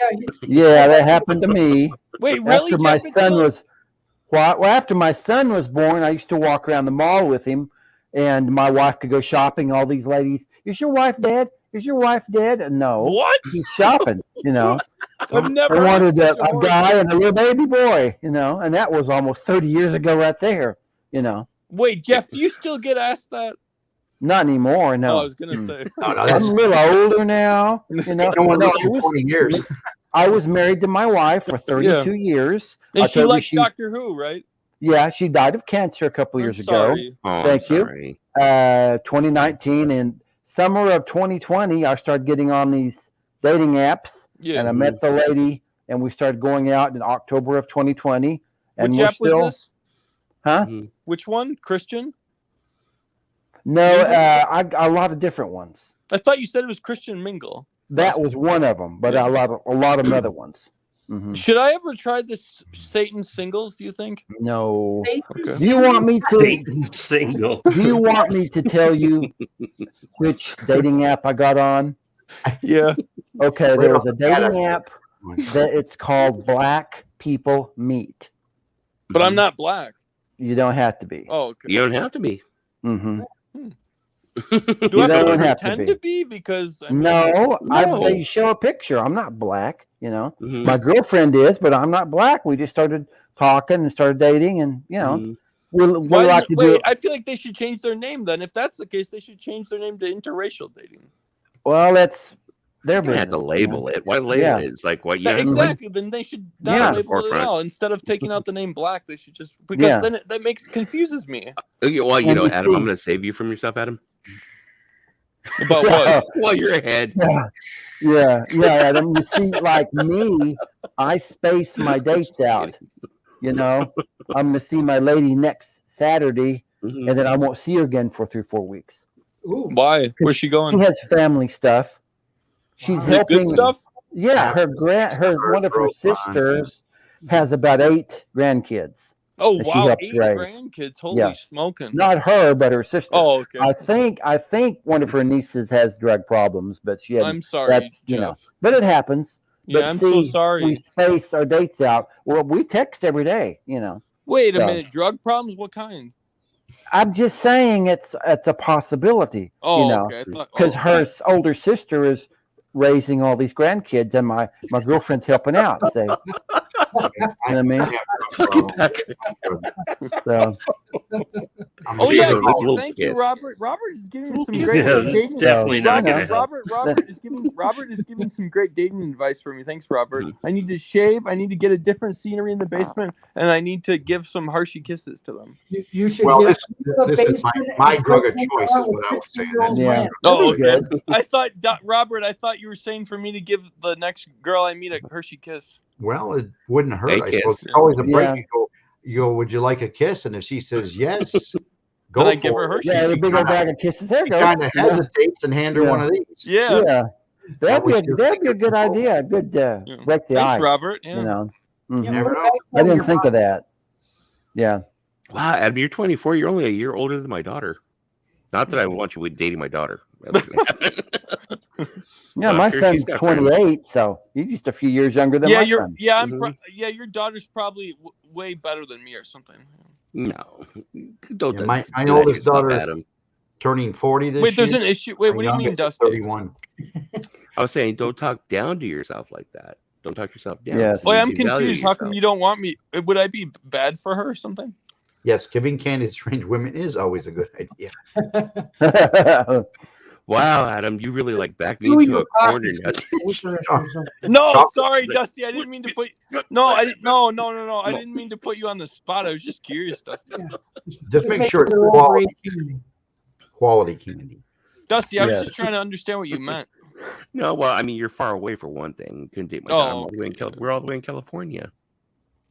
Yeah, that happened to me. Wait, really? After my Jeff, it's son still- was well, after my son was born, I used to walk around the mall with him, and my wife could go shopping. All these ladies, is your wife dead? Is your wife dead? And no, What? he's shopping. I've never I heard wanted such a horrible- guy and a little baby boy. And that was almost 30 years ago, right there. Wait, Jeff, do you still get asked that? Not anymore. No, Oh, I was gonna say. No, I'm that's a little older now. no one No, looks in 20 years. I was married to my wife for 32 years. And I she told you likes Doctor Who, right? Yeah, she died of cancer a couple I'm years sorry. ago. Oh, Thank I'm you. sorry. 2019 and summer of 2020, I started getting on these dating apps, Yeah. and I met the lady, and we started going out in October of 2020. And Which we're app was still, this? huh? Which one? Christian? No, a lot of different ones. I thought you said it was Christian Mingle. That was one of them, but Yeah. a lot of other ones. Mhm. Should I ever try this Satan singles? Do you think? No. Okay. Do you want me to? Satan's single. Do you want me to tell you which dating app I got on? Yeah. Okay, there was a Right off the dating app that it's called Black People Meet. But I'm not black. You don't have to be. Oh, okay. You don't have to be. Mm-hmm. Do You I have to don't have to pretend be. to be? Because I mean, No, No. they show a picture. I'm not black. Mhm. My girlfriend is, but I'm not black. We just started talking and started dating, and Mhm. we why like is to it- do wait, it. I feel like they should change their name then. If that's the case, they should change their name to interracial dating. Well, their They have business. to label it. Why label Yeah. it? It's like what? Yeah, Yeah, exactly. Then they should not Yeah. label it at Forefront. all. Instead of taking out the name Black, they should just because Yeah. then that makes confuses me. Okay, well, you And know, you Adam, I'm see- going to save you from yourself, Adam. About what? While you're ahead. Yeah, Adam. You see, like me, I space my dates out. You know, I'm gonna see my lady next Saturday, Mhm. and then I won't see her again for 3 or 4 weeks. Ooh. Why? Where's she She going? has family stuff. She's Wow. Is it helping. good stuff? Yeah, one of her sisters has about 8 grandkids. Oh that she wow, helps 8 raise. grandkids. Holy Yeah. smoking. Not her, but her sister. Oh, okay. I think one of her nieces has drug problems, but she had. I'm sorry, That's Jeff. but it happens. Yeah, But I'm see, so We sorry. space our dates out. Well, we text every day. Wait a so- minute, drug problems? What kind? I'm just saying it's a possibility. Oh, okay. I thought Because her older sister is raising all these grandkids, and my girlfriend's helping out. So, you know what I mean? Patrick. So, Oh yeah, Little- little thank you, kiss. Robert. Robert is giving some kiss. great Yeah, dating. definitely not Robert, gonna help. Robert is giving some great dating advice for me. Thanks, Robert. I need to shave. I need to get a different scenery in the basement, and I need to give some Hershey kisses to them. You should Well, get this is my drug of choice, is what I was saying. That's yeah. Oh, That'd be okay. good. I thought, Robert, I thought you were saying for me to give the next girl I meet a Hershey kiss. Well, it wouldn't hurt. Hey, I kiss. suppose. It's always a break. Yeah. You go, would you like a kiss? And if she says yes, go Then I for give her it. Hershey. Yeah, the big old bag of kisses. There you She go. kind of hesitates and hand her Yeah. one of these. Yeah. Yeah, that'd be was a your good finger idea. Good break the Thanks, ice. Robert. Yeah. You know. Yeah, Mhm. Never put know. that I in didn't your think of that. Yeah. Wow, Adam, you're 24. You're only a year older than my daughter. Not that I want you dating my daughter. Yeah, I'm my sure son's she's got friends. 28, so he's just a few years younger than Yeah, my you're. son. Yeah, I'm. Mhm. Yeah, your daughter's probably way better than me or something. No, don't. Yeah, my do that oldest yourself, daughter- Adam. Turning 40 this Wait, year. there's an issue. Wait, My what do you mean, youngest is Dusty? 31. I was saying, don't talk down to yourself like that. Don't talk yourself down. Yes. Wait, You I'm devalue confused. How come yourself. you don't want me? Would I be bad for her or something? Yes, giving candy to strange women is always a good idea. Wow, Adam, you really like backed me Do into your a corner. coffee now. with her or something. No, Chocolate. sorry, Dusty. I didn't mean to put. No, I didn't. No. I didn't mean to put you on the spot. I was just curious, Dusty. Just make sure it's her over quality, 18. quality candy. Dusty, I was Yes. just trying to understand what you meant. No, well, I mean, you're far away for one thing. You couldn't date my Oh, daughter. I'm all the way in we're all the way in California.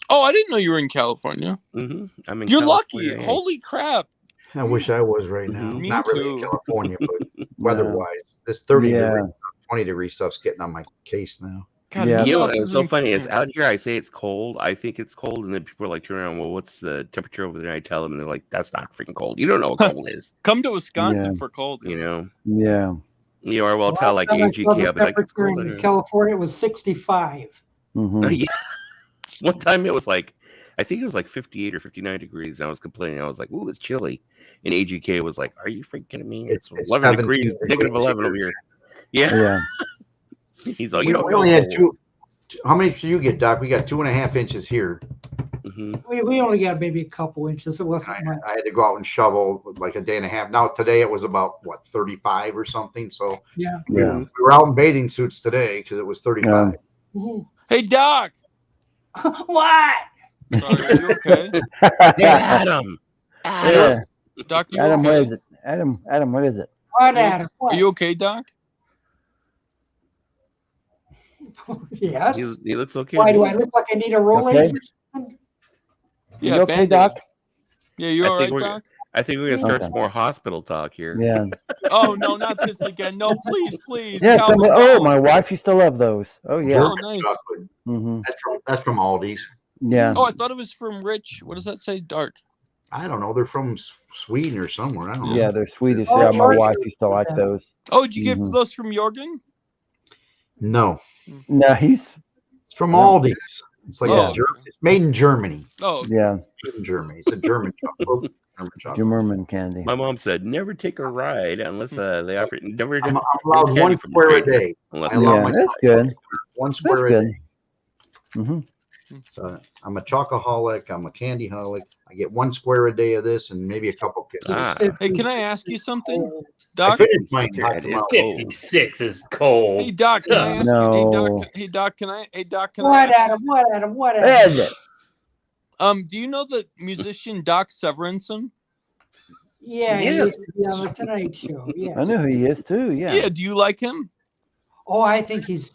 Oh, I didn't know you were in California. Mm-hmm. I'm in. You're California. lucky. Holy crap. I wish I was right now. Mhm. Me Not really in too. California, but weather-wise, this 30 Yeah. degree, 20 degree stuff's getting on my case now. God, Yeah. You know, Dallas it's is so in- funny. It's out here. I say it's cold. I think it's cold, and then people are like, turn around. Well, what's the temperature over there? I tell them, and they're like, that's not freaking cold. You don't know what cold is. Come to Wisconsin Yeah. for cold. You know. Yeah. You know, or well, tell like Last time I AGK. saw the I'll be like, it's temperature cold. in in here. California, it was 65. Mhm. Yeah. One time it was like, I think it was like 58 or 59 degrees. And I was complaining. I was like, ooh, it's chilly. And AGK was like, are you freaking kidding me? It's It's 11 17 degrees, negative degrees 11 over here. Yeah. Yeah. He's like, We, you don't we know only had cold. how many did you get, Doc? We got 2.5 inches here. Mhm. We only got maybe a couple inches. It wasn't much. I had to go out and shovel like a day and a half. Now today it was about 35 or something. So Yeah. Yeah. we were out in bathing suits today because it was 35. Ooh. Hey, Doc. What? Sorry, are you okay? Hey, Adam. Yeah. Doc, are you Adam, what okay? is it? Adam, what is it? What, Adam? What? Are you okay, Doc? Yes. He looks okay. Why to do me. I look like I need a roll Okay. Yeah, You okay, Band-Aid. Doc? Yeah, you I all think right, we're- Doc? I think we're gonna start Okay. some more hospital talk here. Yeah. Oh no, not this again. No, please. Yeah. Calvin, Oh, no. my wife used to love those. Oh yeah. Oh, nice. Chocolate. Hmm. That's from Aldi's. Yeah. Oh, I thought it was from Rich. What does that say? Dark. I don't know. They're from Sweden or somewhere. I don't know. Yeah, they're Swedish. Oh, Yeah, my Jorgen wife used to like Yeah. those. Oh, did you get Mhm. those from Jorgen? No, No, he's it's from Yeah. Aldi's. It's like Oh. it's made in Germany. Oh, yeah, Made in Germany. It's a German chocolate. German chocolate. German candy. My mom said never take a ride unless they offer never. I'm allowed candy one from the square a stranger. day. Unless I allow Yeah, my that's good. one That's square a good. day. Hmm. So I'm a chocoholic. I'm a candyholic. I get 1 square a day of this and maybe a couple kisses. Ah. Hey, can I ask you something, I Doc? finished mine. Spencer, hot it is tamale. cold. 56 is cold. Hey, Doc, can I ask you? No. Hey, Doc, can I? Hey, Doc, can I What, ask? Adam? What, Adam? What, Adam? Ed. Do you know the musician Doc Severinsen? Yeah, he Yes. used to be on the Tonight Show. Yes. I know who he is too. Yeah. Yeah. Do you like him? Oh, I think he's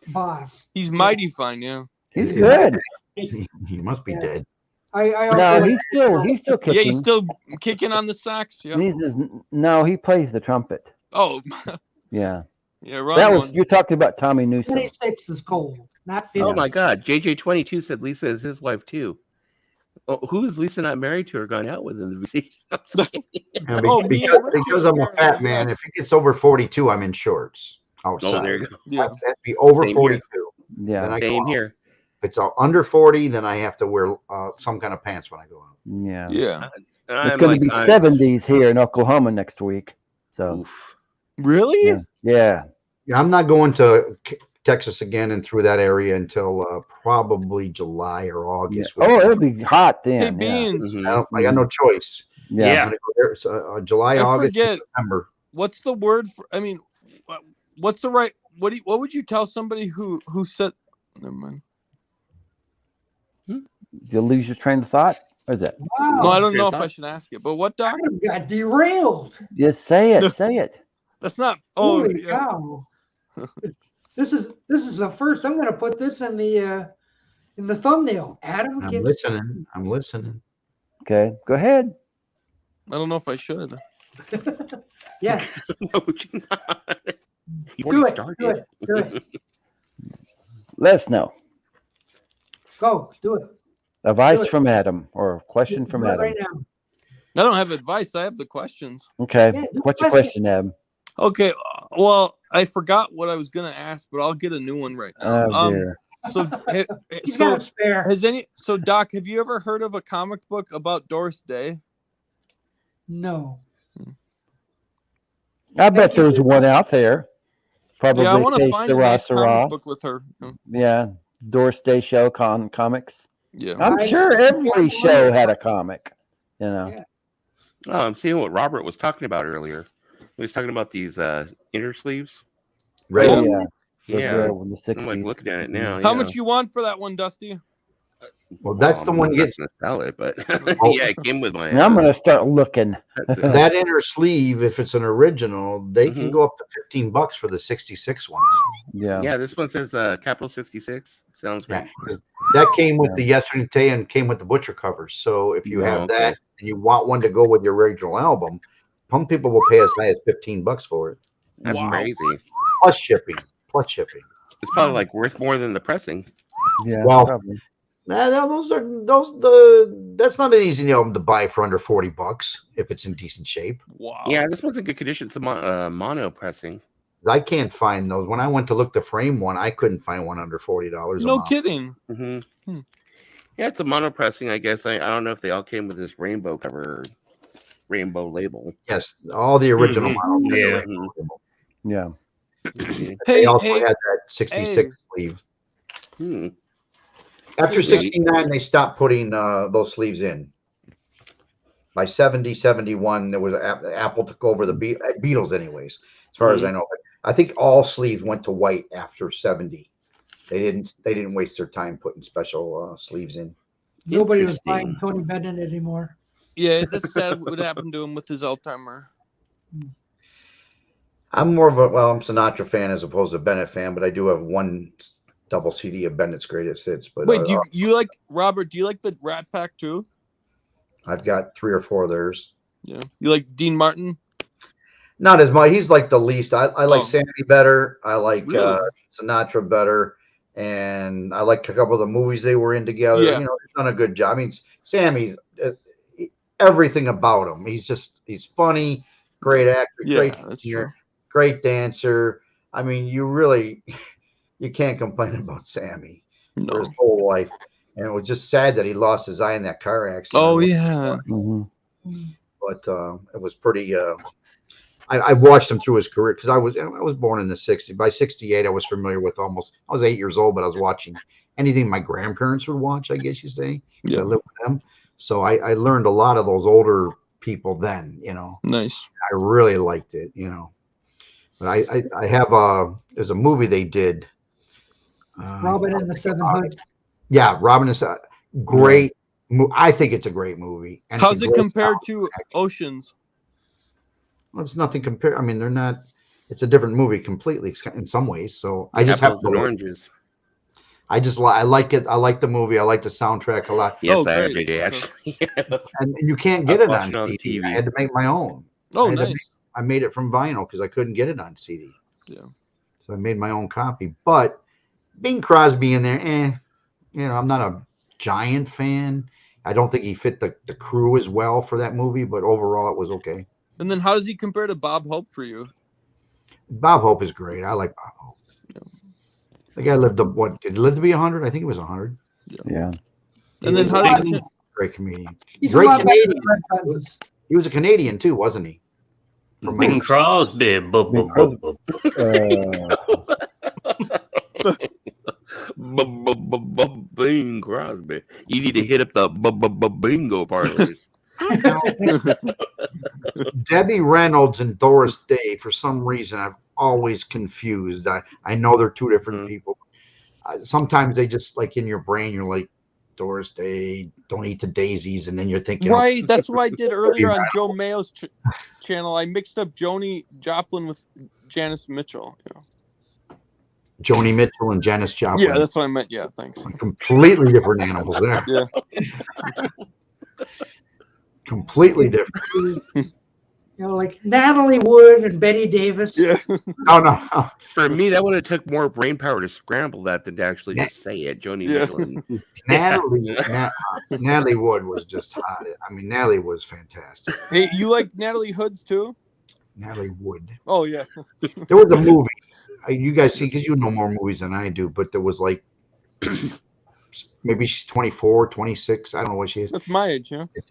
boss. He's mighty fine. Yeah. He's good. He's- He must be Yeah. dead. I No, also he's still kicking. Yeah, he's still kicking on the sax. Yeah. No, he plays the trumpet. Oh, Yeah. yeah. Right That was on. you're talking about Tommy Newsom. 26 is cold, not 50. Oh my God, JJ22 said Lisa is his wife too. Oh, who is Lisa not married to or gone out with in the museum? Yeah, Oh, me because, and Richard because I'm a are- fat man, if it gets over 42, I'm in shorts outside. Oh, there you go. Yeah. It has to be over Same here. 42. Then Yeah. I go Same out. here. If it's under 40, then I have to wear some kind of pants when I go out. Yeah. Yeah. It's going to be 70s here in Oklahoma next week. So Oof. Really? yeah. Yeah. Yeah, I'm not going to Texas again and through that area until probably July or August. Oh, it'll be hot then. Hey, yeah. Beans. Mhm. I got no choice. Yeah. I'm gonna go there. So, July, I August, and forget. September. What's the word for? I mean, what's the right? What would you tell somebody who said? Never mind. You lose your train of thought? Or is it? Wow. No, I don't know if Thought? I should ask it. But what, Doc? Adam got derailed. Just say it. Say it. That's not. Oh, Holy yeah. cow. This is the first. I'm going to put this in the thumbnail. Adam I'm gets listening. I'm listening. Okay. Go ahead. I don't know if I should. yeah. No, you're not. You've Do already it. started. Do it. Do it. Let us know. Go. Do it. Advice Do it. from Adam or a question from Do it Adam. right now. I don't have advice. I have the questions. Okay. Yeah, do What's your question. question, Adam? Okay. Well, I forgot what I was gonna ask, but I'll get a new one right now. Oh dear. So, He's got a spare. so Doc, have you ever heard of a comic book about Doris Day? No. I bet there's one out there. Probably Yeah, I want to Face find the a nice Sarah. comic book with her. Yeah. Doris Day Show comics. Yeah. I'm sure every show had a comic. You know. Yeah. Oh, I'm seeing what Robert was talking about earlier. He was talking about these inner sleeves. Right. Oh, yeah. Those Yeah. were in the 60s. I'm like looking at it now. How yeah. much you want for that one, Dusty? Well, that's the I'm one not you gonna sell it, but Oh. yeah, it came with my. And I'm gonna start looking. that's it. that inner sleeve, if it's an original, they can Mhm. go up to $15 for the 66 ones. Yeah. Yeah, this one says Capital 66. Sounds Yeah, great. 'cause that came with the yesterday and came with the butcher covers. So if you Oh, have okay. that and you want one to go with your original album, some people will pay as high as $15 for it. That's Wow. crazy. Plus shipping. Plus shipping. It's probably like worth more than the pressing. Yeah. Well, probably. Nah, that's not an easy album to buy for under $40 if it's in decent shape. Wow. Yeah, this one's in good condition. It's a mono pressing. I can't find those. When I went to look to frame one, I couldn't find one under $40. No kidding. Mm-hmm. Yeah, it's a mono pressing. I guess I don't know if they all came with this rainbow cover, or rainbow label. Yes, all the original Mhm. models. had the Yeah. rainbow label. Yeah. Mhm. They Hey, also hey, had that 66 sleeve. Hmm. After Yeah. 69, they stopped putting those sleeves in. By 70, 71, there was Apple took over the Beatles, anyways, as far as I know. But I think all sleeves went to white after 70. They didn't waste their time putting special sleeves in. Nobody was Interesting. buying Tony Bennett anymore. yeah, that's sad what happened to him with his Alzheimer. I'm more of I'm Sinatra fan as opposed to Bennett fan, but I do have one double CD of Bennett's greatest hits. But Wait, do you like Robert? Do you like the Rat Pack too? I've got 3 or 4 of theirs. Yeah. You like Dean Martin? Not as much. He's like the least. I like Oh. Sammy better. I like Really? Sinatra better, and I like a couple of the movies they were in together. Yeah. You know, he's done a good job. I mean, Sammy's everything about him. He's funny, great actor, Yeah, great that's singer, true. great dancer. I mean, you can't complain about Sammy for No. his whole life. And it was just sad that he lost his eye in that car accident. Oh yeah. Mhm. But it was pretty I watched him through his career because I was born in the 60s. By 68, I was familiar with almost. I was 8 years old, but I was watching anything my grandparents would watch. I guess you say. Yeah. I lived with them, so I learned a lot of those older people then. Nice. I really liked it. But I have there's a movie they did. Robin and the Seven Hoods. Yeah, Robin is great. I think it's a great movie. And how's it compared to Oceans? Well, it's nothing compared. I mean, they're not. It's a different movie completely in some ways. So I just have Apples and oranges. I like it. I like the movie. I like the soundtrack a lot. Yes, I did actually. And you can't get it on TV. I had to make my own. Oh, nice. I made it from vinyl because I couldn't get it on CD. Yeah. So I made my own copy. But Bing Crosby in there, I'm not a giant fan. I don't think he fit the crew as well for that movie, but overall it was okay. And then how does he compare to Bob Hope for you? Bob Hope is great. I like Bob Hope. Yeah. The guy lived to what? Did he live to be 100? I think he was 100. Yeah. And then how did he? Great comedian. He's Great a lot better Canadian. than Red Buttons. He was a Canadian too, wasn't he? Bing Crosby. Bing Crosby. You need to hit up the bingo parlors. Debbie Reynolds and Doris Day, for some reason, I've always confused. I know they're two different people. Sometimes they just like in your brain, you're like, Doris Day, don't eat the daisies, and then you're thinking, right. That's what I did earlier on Joe Mayo's channel. I mixed up Joni Joplin with Janice Mitchell. Joni Mitchell and Janice Joplin. Yeah, that's what I meant. Yeah, thanks. Completely different animals there. Yeah. Completely different. Like Natalie Wood and Betty Davis. Yeah. No. For me, that would have took more brain power to scramble that than to actually just say it. Joni Mitchell. Natalie Wood was just hot. I mean, Natalie was fantastic. Hey, you like Natalie Hoods too? Natalie Wood. Oh yeah. There was a movie. You guys see, because you know more movies than I do, but there was like maybe she's 24, 26. I don't know what she is. That's my age, yeah. It's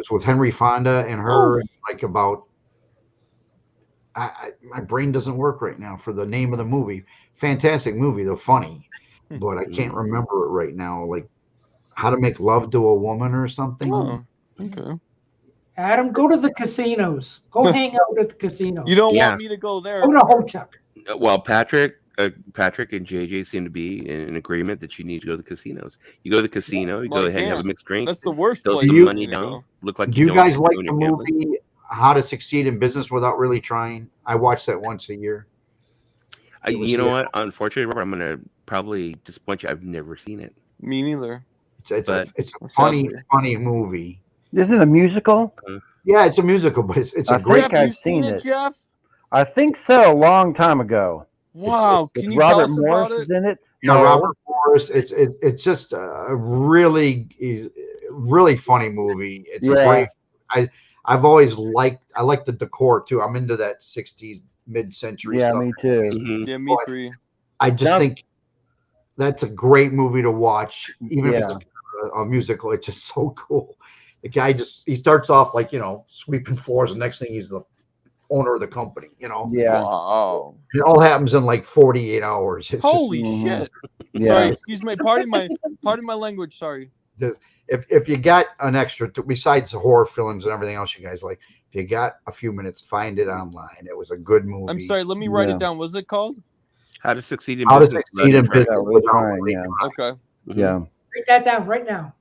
with Henry Fonda and her, like about. My brain doesn't work right now for the name of the movie. Fantastic movie, though funny, but I can't remember it right now. Like How to Make Love to a Woman or something. Oh, okay. Adam, go to the casinos. Go hang out at the casinos. You don't want me to go there. Go to Ho-Chuck. Well, Patrick and JJ seem to be in agreement that you need to go to the casinos. You go to the casino, you go ahead and have a mixed drink. That's the worst throw place. some money down. Look like Do you guys like the movie How to Succeed in Business Without Really Trying? I watch that once a year. You know what? Unfortunately, Robert, I'm going to probably disappoint you. I've never seen it. Me neither. It's a funny movie. Is it a musical? Yeah, it's a musical, but it's a great. Jeff, I've you seen it, it. Jeff? I think so. A long time ago. Wow, can you Robert tell us Morris about it? is in it. No, Robert Morris. It's just a really funny movie. It's a great. I've always liked. I like the decor too. I'm into that 60s mid-century. Yeah, stuff. me too. Mm-hmm. Yeah, me too. I just think that's a great movie to watch, even if it's a musical. It's just so cool. The guy he starts off like sweeping floors, and next thing he's the owner of the company. Yeah. Wow. It all happens in like 48 hours. It's Holy just, shit! Yeah. Sorry, excuse me. Pardon my language. Sorry. If you got an extra, besides the horror films and everything else you guys like, if you got a few minutes, find it online. It was a good movie. I'm sorry. Let me write it down. What's it called? How to Succeed in How to Business. Succeed in Business Without Without Trying, Really yeah. Trying. Okay. Yeah. Write that down right now.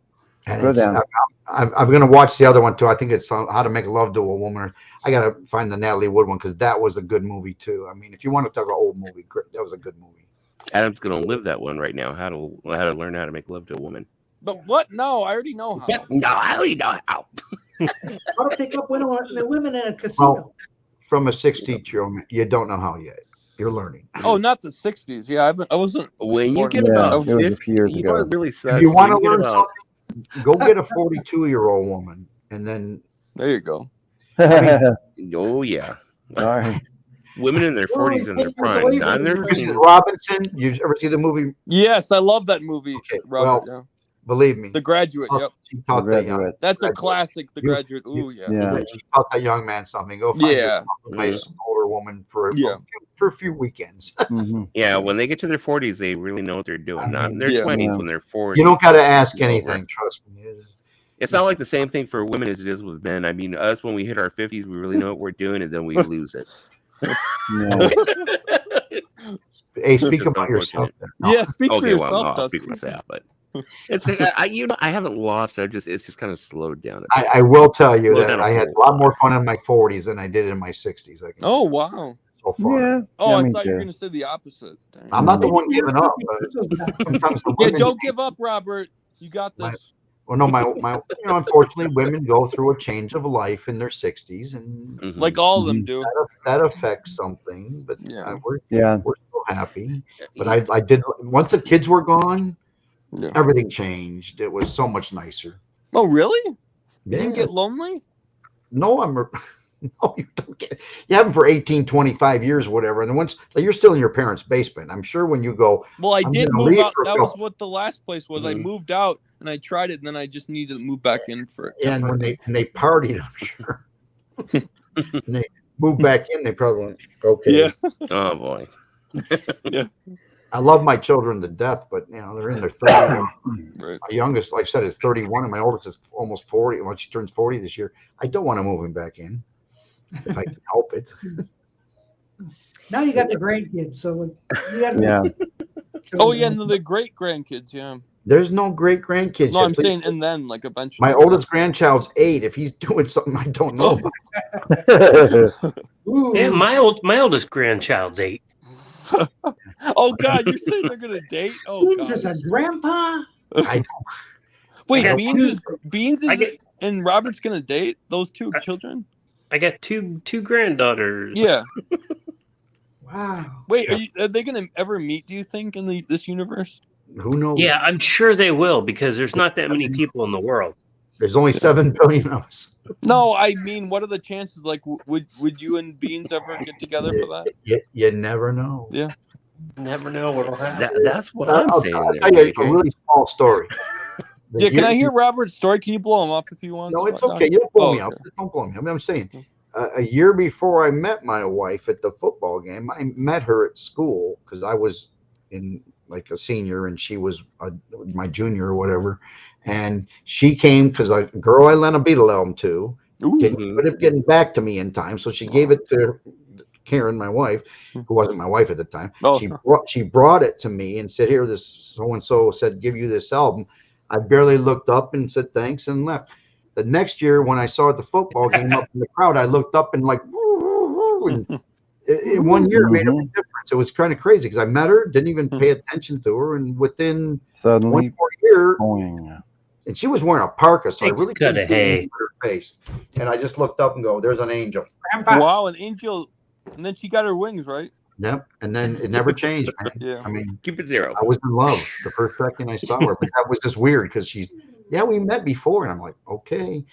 And Go down. I'm going to watch the other one too. I think it's How to Make Love to a Woman. I got to find the Natalie Wood one because that was a good movie too. I mean, if you want to talk about old movie, that was a good movie. Adam's going to live that one right now. How to learn how to make love to a woman. But what? No, I already know how. No, I already know how. How to pick up women in a casino. Well, from a 60-year-old, you don't know how yet. You're learning. Oh, not the 60s. Yeah, I wasn't. When you get Yeah, about it was a 50, few years you know ago. what really sucks? If you want to When learn get about- something, go get a 42-year-old woman, and then There you go. Oh yeah, All right. women in their 40s and their prime, not in their Mrs. 50s. Robinson. You ever see the movie? Yes, I love that movie, Okay, Robert. well, Believe me. The Graduate. Yep. She taught that young. Graduate. That's a Graduate. classic. The Graduate. Ooh, yeah. Yeah. She taught that young man something. Go find Yeah. a nice older woman for Yeah. a few weekends. Mhm. Yeah, when they get to their 40s, they really know what they're doing. Not in their Yeah. 20s Yeah. when they're 40. You don't got to ask anything. Trust me. It's not like the same thing for women as it is with men. I mean, us when we hit our 50s, we really know what we're doing, and then we lose it. Yeah. Hey, It's speak just about yourself. unfortunate. Then. Yeah. Speak for Okay, well, yourself, I'll Dusty. speak for myself, but it's I haven't lost. It's just kind of slowed down. A bit. I will tell you Slow that down a I had whole a lot more fun in my 40s than I did in my 60s. I can Oh, wow. so far. Yeah. Oh, Yeah, I me thought you were too. going to say the opposite. Dang. I'm not the one giving up. But sometimes the Yeah, women. don't give up, Robert. You got My- this. Well, no, my unfortunately, women go through a change of life in their 60s, and Mhm. Like all of them do. that affects something. But Yeah. we're Yeah. so happy. But I did once the kids were gone, Yeah. everything changed. It was so much nicer. Oh, really? You Yeah. didn't get lonely? No, no, you don't get. You have them for 18, 25 years, or whatever, and then once like, you're still in your parents' basement. I'm sure when you go, Well, I I'm did gonna move leave out. for a That was couple- what the last place was. I Mhm. moved out and I tried it, and then I just needed to move back in for and when temporary. they partied, I'm sure. And they moved back in, they probably went, okay. Yeah. Oh boy. I love my children to death, but they're in their 30s. Right. My youngest, like I said, is 31, and my oldest is almost 40. Well, she turns 40 this year. I don't want to move him back in if I can help it. Now you got the grandkids, so you got. Yeah. Oh, yeah, and the great grandkids. Yeah. There's no great grandkids. No, yet. I'm saying, and then like eventually. My oldest grandchild's 8. If he's doing something I don't know about, Ooh. Yeah, my oldest grandchild's 8. Oh God, you're saying they're gonna date? Oh He's just God. a grandpa. I Wait, I got Beans I is get- and Robert's gonna date those two children? I got two granddaughters. Yeah. Wow. Wait, are they gonna ever meet? Do you think in this universe? who knows? Yeah, I'm sure they will because there's not that many people in the world. There's only 7 billion of us. No, I mean, what are the chances? Like, would you and Beans ever get together for that? You never know. Yeah. Never know what'll happen. That's what I'm I'll saying. tell there, you a JJ. really small story. Yeah, can I hear Robert's story? Can you blow him up if you want? No, it's okay. You don't blow me Oh, up. okay. Don't blow me up. I'm saying, a year before I met my wife at the football game, I met her at school because I was in like a senior and she was my junior or whatever. And she came because a girl I lent a Beatle album to didn't end up getting back to me in time, so she gave it to Karen, my wife, who wasn't my wife at the time. Oh. She brought it to me and said, "Here, this so and so said give you this album." I barely looked up and said thanks and left. The next year, when I saw the football game up in the crowd, I looked up and like, woo, woo, woo, and in 1 year it made a big difference. It was kind of crazy because I met her, didn't even pay attention to her, and within Suddenly, 1 more year, boing. and she was wearing a parka, so I Takes really cut couldn't of see hay. her face. And I just looked up and go, "There's an angel." Grandpa. Wow, an angel, and then she got her wings, right? Yep. And then it never changed, man. Yeah. I mean, Keep it 0. I was in love the first second I saw her, but that was just weird because we met before, and I'm like, okay.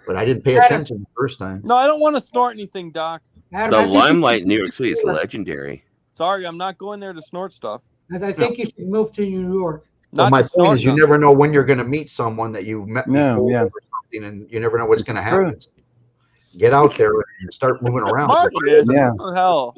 But I didn't pay attention the first time. No, I don't want to snort anything, Doc. Adam, The I think you limelight should in New York City is move- legendary. Sorry, I'm not going there to snort stuff. I think you should move to New York. Well, Not my to point snort is, you nothing. never know when you're going to meet someone that you met No, before yeah. or something, and you never know what's going to True. happen. Get out there and start moving around. Marcus, Yeah. what the hell?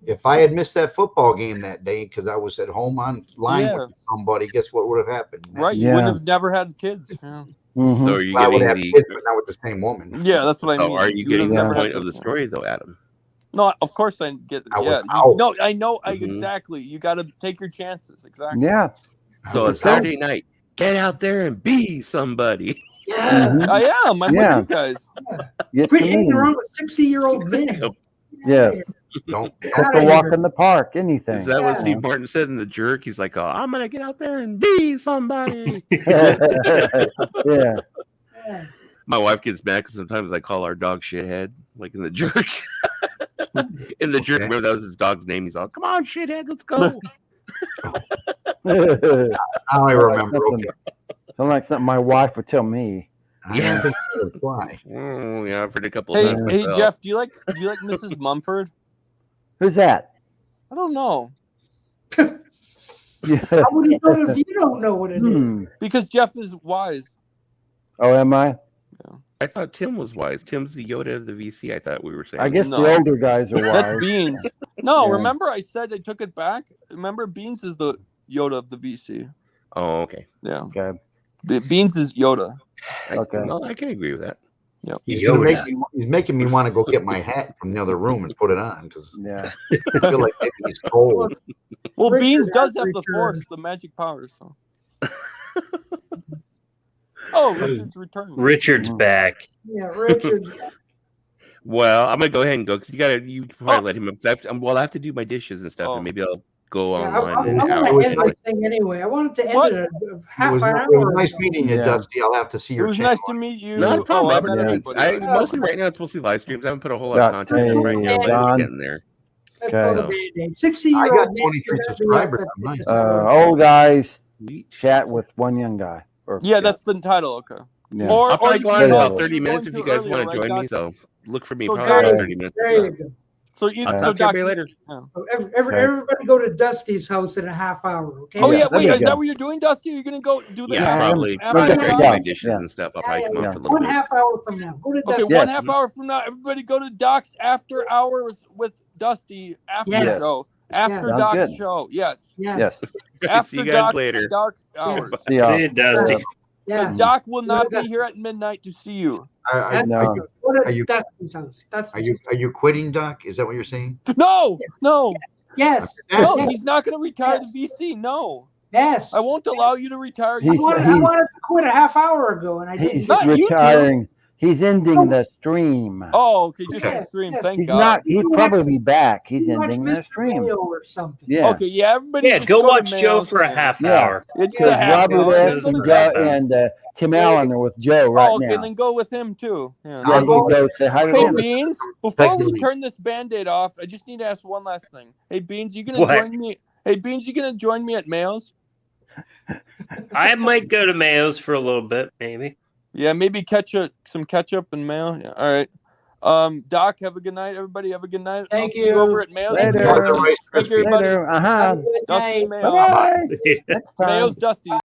If I had missed that football game that day because I was at home online Yeah. with somebody, guess what would have happened? Right, you Yeah. wouldn't have never had kids. Yeah, Mhm. So are you Well, I would getting have the? kids, but not with the same woman. yeah, that's what I mean. Oh, are you would getting have the never had point of the kids. story though, Adam? No, of course I get. I was Yeah, out. no, I know. Mhm. Exactly. You got to take your chances. Exactly. Yeah. So I on was Saturday night, get out there and be somebody. Yeah. Mhm. I am. I'm Yeah. with you guys. Get to Quit meet hanging him. around with 60-year-old men. Yes. Don't Go Outta for a walk here. in the park. Anything. Is that what Yeah. Steve Martin said in The Jerk? He's like, "Oh, I'm gonna get out there and be somebody." Yeah. My wife gets mad because sometimes I call our dog shithead, like in The Jerk. In The Jerk, Okay. remember that was his dog's name. He's all, "Come on, shithead, let's go." Now I remember. Okay. Sound like something my wife would tell me. I Yeah. don't think that would fly. Oh, yeah, I've heard a couple of Hey, times. hey, myself. Jeff. Do you like Mrs. Mumford? Who's that? I don't know. How would he know if you don't know what it is? Because Jeff is wise. Oh, am I? I thought Tim was wise. Tim's the Yoda of the VC. I thought we were saying. I guess No. the older guys are wise. That's Beans. No, Yeah. remember I said I took it back? Remember Beans is the Yoda of the VC. Oh, okay. Yeah. Okay. Beans is Yoda. Okay. No, I can agree with that. Yep. Yoda. He's making me want to go get my hat from the other room and put it on because Yeah. I feel like maybe he's cold. Well, Richard Beans does has have the returned. Force, the magic powers. So. Oh, Richard's returned. Richard's back. Yeah, Richard. Well, I'm gonna go ahead and go because you probably Oh. let him up. I have to do my dishes and stuff, Oh. and maybe I'll go Yeah, online in I an want hour. to end this thing anyway. I wanted to end What? it a It half was, an it was hour nice ago. meeting you, Yeah. Dusty. I'll have to see It your was channel. nice to meet you. Not a problem. I I met haven't- everybody. I, already. mostly right now it's mostly live streams. I haven't put a whole lot Yeah. of content up right now, but Don. we're getting there. Let's Okay. go to Band-Aid. 60-year-old I got man 23 should not be subscribers up on at mine. Old guys chat with one young guy. Or, Yeah, that's the title. Okay. yeah. Or I'll probably you go can on in go- about you're 30 minutes going if you too guys earlier, want to right, join me. Doc? So look for me So probably Doc- about 30 minutes. There you go. So I'll so talk to Doc, everybody later. yeah. So everybody go to Dusty's house in a half hour, okay? Oh Yeah, yeah, there wait, you is go. that what you're doing, Dusty? You're gonna go do the Yeah, Yeah, probably after after Doc? I do my Yeah. dishes Yeah. and stuff. I'll probably come on Yeah. for a little One bit. half hour from now. Go to Okay, Dusty. one Yes. half hour from now, everybody go to Doc's after hours with Dusty after Yes. the show. After Sounds Doc's good. show. Yes. Yes. Yes. After See you guys Doc's later. dark hours. See y'all. See you, Dusty. Because Yeah. Doc will not Go to be here at midnight to see you. Are No. Go to Are you- Dusty's house. are you quitting, Doc? Is that what you're saying? No, no, Yes. no, Yes. he's not gonna retire the VC. No. Yes. I won't allow you to retire. He's- I wanted to quit a half hour ago, and I He's didn't. Not you two. retiring. He's ending the stream. Oh, okay, just Okay. the stream. Yes. Thank He's God. not. He's probably be back. He's You watch ending the Mr. stream. Mayo or something. Yeah. Okay, yeah, everybody. Yeah, just go to watch Joe Mayo's, for a yeah. half Yeah. hour. Yeah, just Yeah, a half Robert hour. S. Then go to and, Doc. Tim Allen are with Joe right Oh, okay, now. then go with him too. Yeah. Yeah, you go say hi to Hey them. Beans, before we turn this Band-Aid off, I just need to ask one last thing. Hey Beans, you gonna What? join me? Hey Beans, you gonna join me at Mayo's? I might go to Mayo's for a little bit, maybe. Yeah, maybe some ketchup and mayo. Yeah, all right. Doc, have a good night. Everybody, have a good night. Thank I'll see you you. over at Mayo's. Later. Dusty. Thank you, everybody. Later. Have a good Dusty night. Mayo. Bye-bye. Yeah. Next time. Mayo's Dusty's.